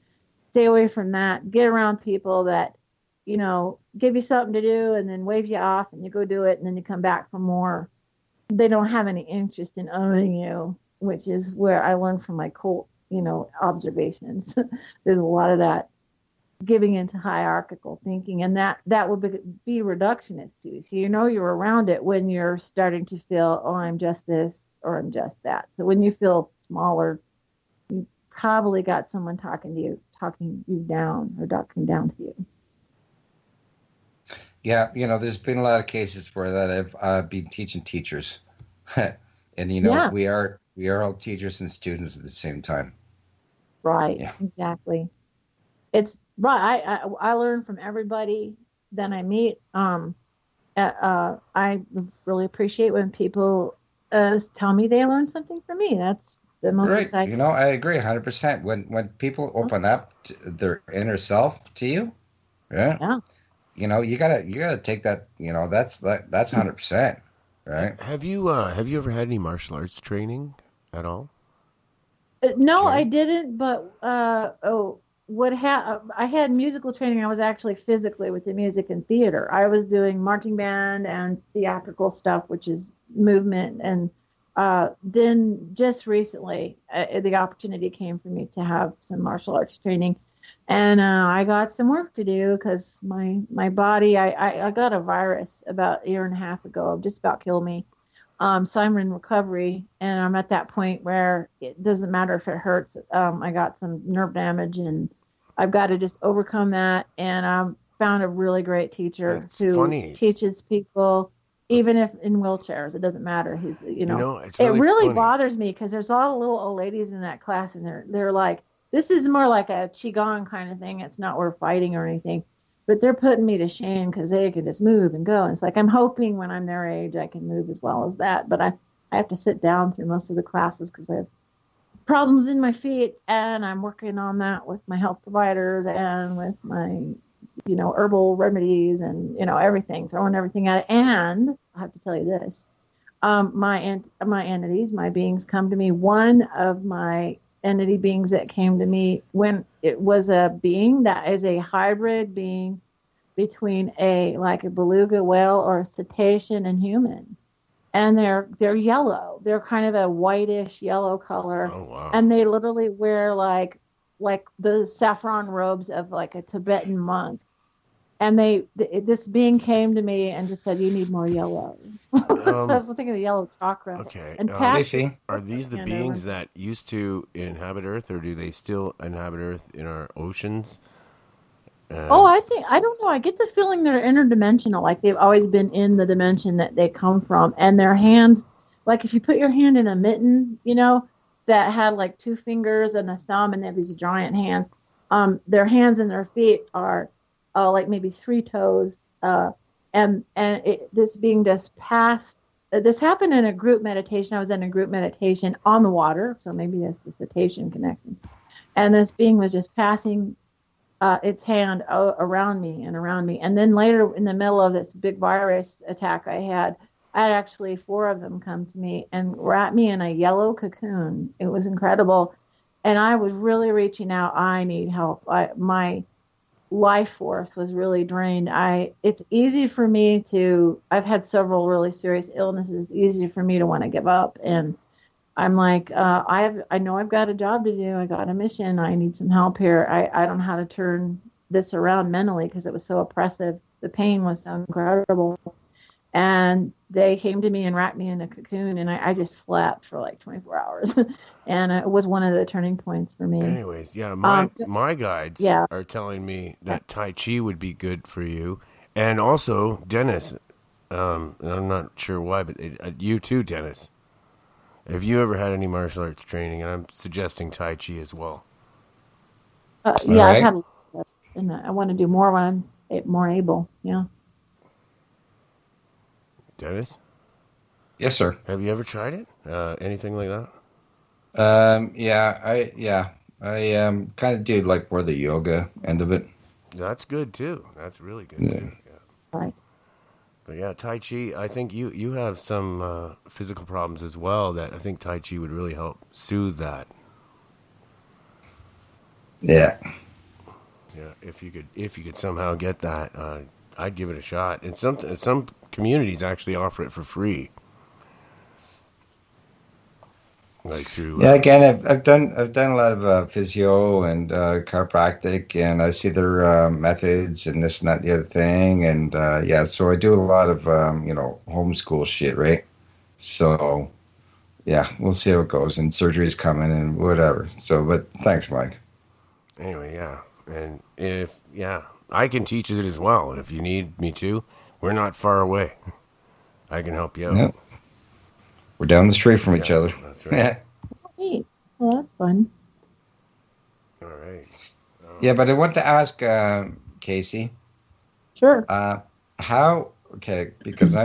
Stay away from that. Get around people that, give you something to do and then wave you off and you go do it and then you come back for more. They don't have any interest in owning you, which is where I learned from my cult, observations. There's a lot of that giving into hierarchical thinking, and that would be reductionist too. So you're around it when you're starting to feel, oh, I'm just this or I'm just that. So when you feel smaller, you probably got someone talking you down or talking down to you. Yeah, there's been a lot of cases where that I've been teaching teachers, and we are all teachers and students at the same time. Right. Yeah. Exactly. It's right. I learn from everybody that I meet. I really appreciate when people tell me they learned something from me. That's the most exciting. I agree 100%. When people open up to their inner self to you, yeah. You gotta take that. That's 100%, right? Have you ever had any martial arts training at all? No, I didn't. But I had musical training. I was actually physically with the music and theater. I was doing marching band and theatrical stuff, which is movement. And then just recently, the opportunity came for me to have some martial arts training. And I got some work to do because my body, I got a virus about a year and a half ago, just about killed me. So I'm in recovery, and I'm at that point where it doesn't matter if it hurts. I got some nerve damage, and I've got to just overcome that. And I found a really great teacher who teaches people, even if in wheelchairs. It doesn't matter. He's, it's it really funny. bothers me because there's a lot of little old ladies in that class, and they're like, this is more like a qigong kind of thing. It's not we're fighting or anything, but they're putting me to shame because they can just move and go. And it's like, I'm hoping when I'm their age, I can move as well as that. But I have to sit down through most of the classes because I have problems in my feet, and I'm working on that with my health providers and with my, herbal remedies and, everything, throwing everything at it. And I have to tell you this, my entities, my beings come to me. One of my entity beings that came to me when it was a being that is a hybrid being between like a beluga whale or a cetacean and human, and they're yellow. They're kind of a whitish yellow color. Oh, wow. And they literally wear like the saffron robes of like a Tibetan monk. And this being came to me and just said, "You need more yellow." So I was thinking of the yellow chakra. Okay. And are these the beings that used to inhabit Earth, or do they still inhabit Earth in our oceans? I don't know. I get the feeling they're interdimensional, like they've always been in the dimension that they come from. And their hands, like if you put your hand in a mitten, that had like 2 fingers and a thumb, and they have these giant hands. Their hands and their feet are like maybe 3 toes, and this being just passed. This happened in a group meditation. I was in a group meditation on the water, so maybe that's the cetacean connection. And this being was just passing its hand around me, and then later in the middle of this big virus attack I had actually 4 of them come to me and wrap me in a yellow cocoon. It was incredible, and I was really reaching out. I need help. My life force was really drained. It's easy for me I've had several really serious illnesses. It's easy for me to want to give up. And I'm like, I know I've got a job to do. I got a mission. I need some help here. I don't know how to turn this around mentally because it was so oppressive. The pain was so incredible. And they came to me and wrapped me in a cocoon, and I just slept for like 24 hours. And it was one of the turning points for me. Anyways, yeah, my guides are telling me that Tai Chi would be good for you. And also, Dennis, I'm not sure why, but you too, Dennis. Have you ever had any martial arts training? And I'm suggesting Tai Chi as well. Yeah, I've had, and I want to do more when I'm more able, yeah. Dennis? Yes, sir. Have you ever tried it? Anything like that? I kind of do like more the yoga end of it. That's good too. That's really good too. Yeah. Right. But yeah, Tai Chi, I think you have some physical problems as well that I think Tai Chi would really help soothe that. Yeah. Yeah, if you could somehow get that, I'd give it a shot. And some communities actually offer it for free. Like through yeah, again, I've done a lot of physio and chiropractic, and I see their methods and this and that, the other thing, and yeah, so I do a lot of homeschool shit, right? So yeah, we'll see how it goes, and surgery's coming and whatever. So, but thanks, Mike. Anyway, yeah, and I can teach it as well if you need me to. We're not far away. I can help you out. Yep. We're down the street from each other. That's right. Neat. Well, that's fun. All right. Yeah, but I want to ask Casey. Sure. Because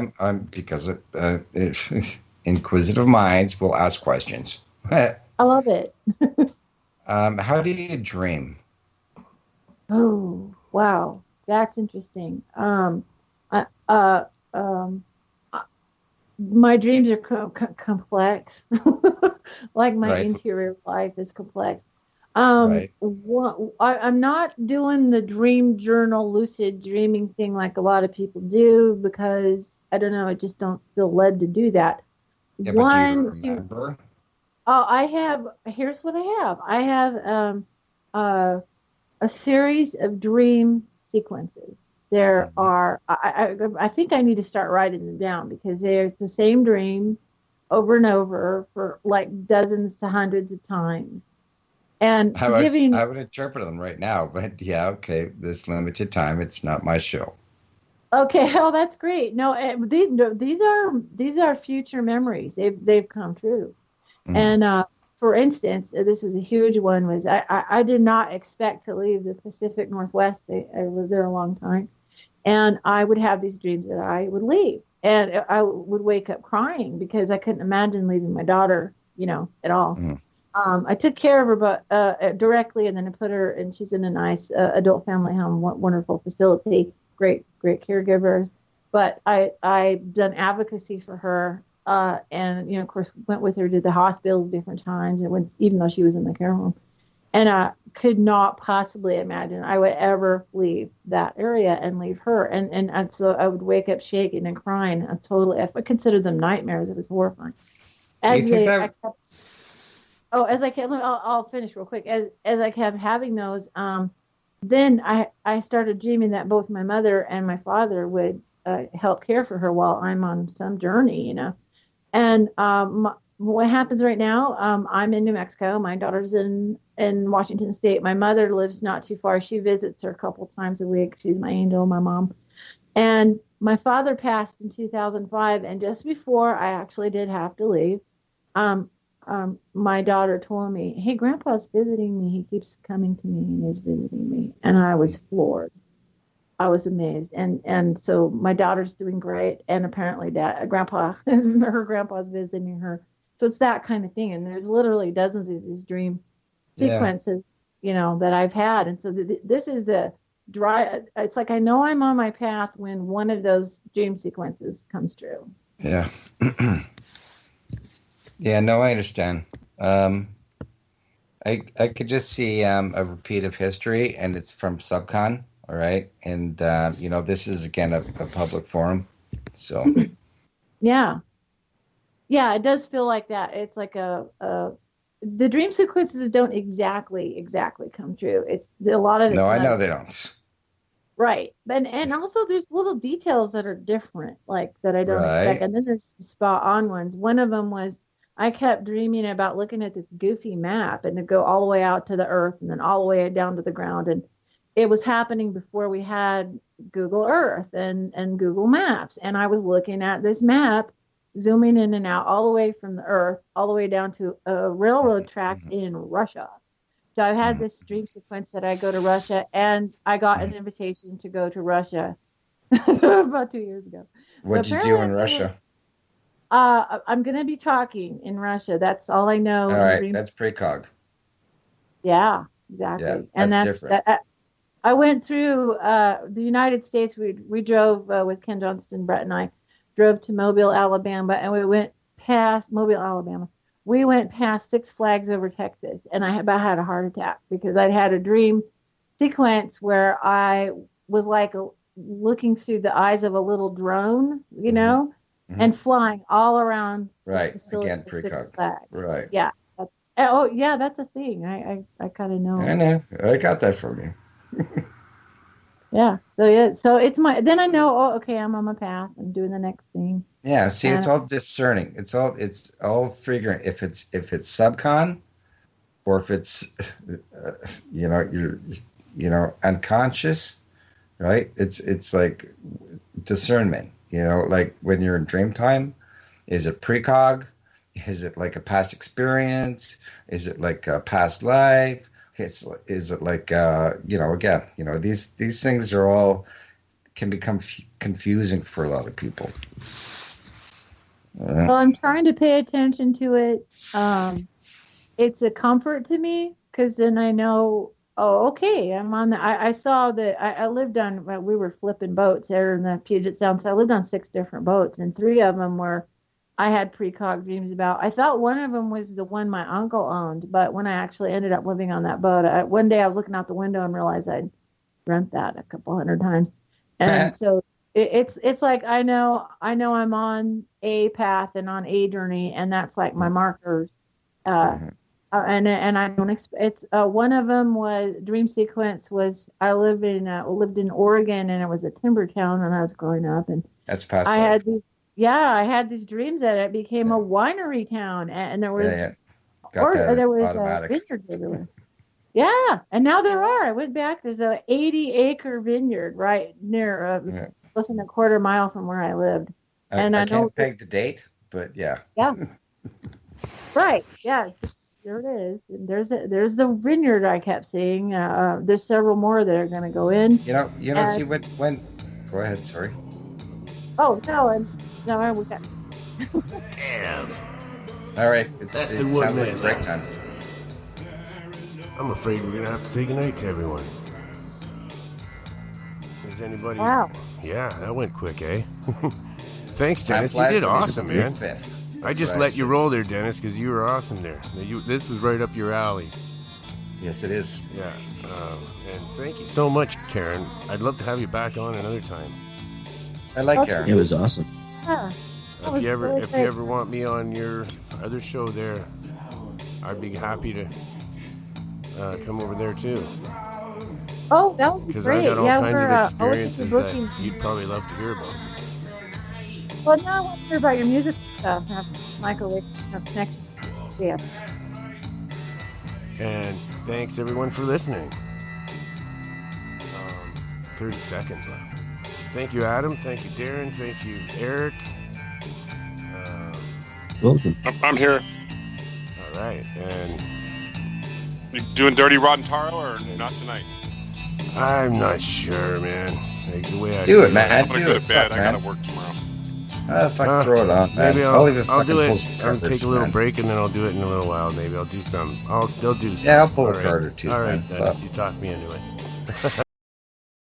inquisitive minds will ask questions. I love it. How do you dream? Oh, wow. That's interesting. My dreams are complex. Like my interior life is complex. I'm not doing the dream journal, lucid dreaming thing like a lot of people do because I don't know. I just don't feel led to do that. Yeah, but do you remember? Here's what I have. I have a series of dream sequences. There are, I think I need to start writing them down because there's the same dream over and over for like dozens to hundreds of times. And I would interpret them right now, but yeah, okay, this limited time, it's not my show. Okay, oh, that's great. No, these are future memories. They've come true. And for instance, this was a huge one. Was I did not expect to leave the Pacific Northwest. I lived there a long time, and I would have these dreams that I would leave, and I would wake up crying because I couldn't imagine leaving my daughter, at all. I took care of her, but directly, and then I put her, and she's in a nice adult family home, wonderful facility, great caregivers. But I've done advocacy for her. And of course, went with her to the hospital different times, and even though she was in the care home, and I could not possibly imagine I would ever leave that area and leave her, and so I would wake up shaking and crying. I considered them nightmares. It was horrifying. I'll finish real quick. As I kept having those, then I started dreaming that both my mother and my father would help care for her while I'm on some journey, And what happens right now, I'm in New Mexico. My daughter's in Washington State. My mother lives not too far. She visits her a couple times a week. She's my angel, my mom. And my father passed in 2005. And just before I actually did have to leave, my daughter told me, "Hey, Grandpa's visiting me. He keeps coming to me and is visiting me." And I was floored. I was amazed. And so my daughter's doing great. And apparently her grandpa's visiting her. So it's that kind of thing. And there's literally dozens of these dream sequences, that I've had. And so this is it's like, I know I'm on my path when one of those dream sequences comes true. Yeah. Yeah, no, I understand. I could just see a repeat of history, and it's from Subcon. All right. And, this is, again, a public forum. So. Yeah. Yeah, it does feel like that. It's like the dream sequences don't exactly come true. It's a lot of it. No, I know they don't. Right. And also there's little details that are different, like that I don't expect. And then there's spot on ones. One of them was I kept dreaming about looking at this goofy map and to go all the way out to the earth and then all the way down to the ground. And it was happening before we had Google Earth and Google Maps. And I was looking at this map, zooming in and out all the way from the earth, all the way down to railroad tracks in Russia. So I had this dream sequence that I go to Russia, and I got an invitation to go to Russia about 2 years ago. What did you do in Russia? I'm going to be talking in Russia. That's all I know. All right, that's precog. Yeah, exactly. Yeah, and that's different. I went through the United States. We drove with Ken Johnston, Brett, and I drove to Mobile, Alabama, and we went past Mobile, Alabama. We went past Six Flags Over Texas, and I about had a heart attack because I'd had a dream sequence where I was like looking through the eyes of a little drone, and flying all around. Right. The facility Again, for Six precog. Flags. Right. Yeah. That's a thing. I kind of know. I know. I got that from you. Yeah. So it's then I know. Oh, okay. I'm on my path. I'm doing the next thing. Yeah. See, it's all discerning. It's all figuring if it's subcon, or if it's you're unconscious, right? It's like discernment. Like when you're in dream time, is it precog? Is it like a past experience? Is it like a past life? Is it like these things are all can become confusing for a lot of people. Well, I'm trying to pay attention to it. It's a comfort to me because then I know. Oh, okay. I'm on the. I saw that. I lived on. We were flipping boats there in the Puget Sound, so I lived on 6 different boats, and 3 of them were. I had precog dreams about. I thought one of them was the one my uncle owned, but when I actually ended up living on that boat, one day I was looking out the window and realized I'd dreamt that a couple hundred times, and so it's like I know I'm on a path and on a journey, and that's like my markers. And I don't expect it's one of them was dream sequence was I lived in Oregon, and it was a timber town when I was growing up, and that's past. I had these dreams that it became a winery town, and there was there was vineyards everywhere. Yeah, and now there are. I went back. There's a 80-acre vineyard right near less than a quarter mile from where I lived. And I can't peg the date, but yeah. Yeah. Right. Yeah. There it is. And there's the vineyard I kept seeing. There's several more that are going to go in. See when. Go ahead. Sorry. Oh no, we got. Damn. All right. That's it the one sounds like a minute break left. time. I'm afraid we're gonna have to say goodnight to everyone. Is anybody? Wow. Yeah, that went quick, eh? Thanks, Dennis. You did awesome, man. I just let you roll there, Dennis, because you were awesome there. This was right up your alley. Yes, it is. Yeah. And thank you so much, Karen. I'd love to have you back on another time. I like Karen. It was awesome. Yeah. If you ever want me on your other show there, I'd be happy to come over there too. Oh, that would be Because great. I got all kinds of always experiences booking. that you'd probably love to hear about. Well, now I want to hear about your music stuff. Have Michael have connection. Yeah. And thanks everyone for listening. 30 seconds left. Thank you, Adam. Thank you, Darren. Thank you, Eric. Welcome. I'm here. All right, and you doing Dirty Rotten Taro or not tonight? I'm not sure, man. Like, the way I Do it, man. I'm gonna Do go it. to bed. Fuck, I man. gotta work tomorrow. Throw it on, man. Maybe I'll even do it. pull some I'll carders, take a little man. break and then I'll do it in a little while. Maybe I'll do some. I'll still do some. Yeah, I'll pull a All card or two, All right, man. Dennis, you talk me anyway.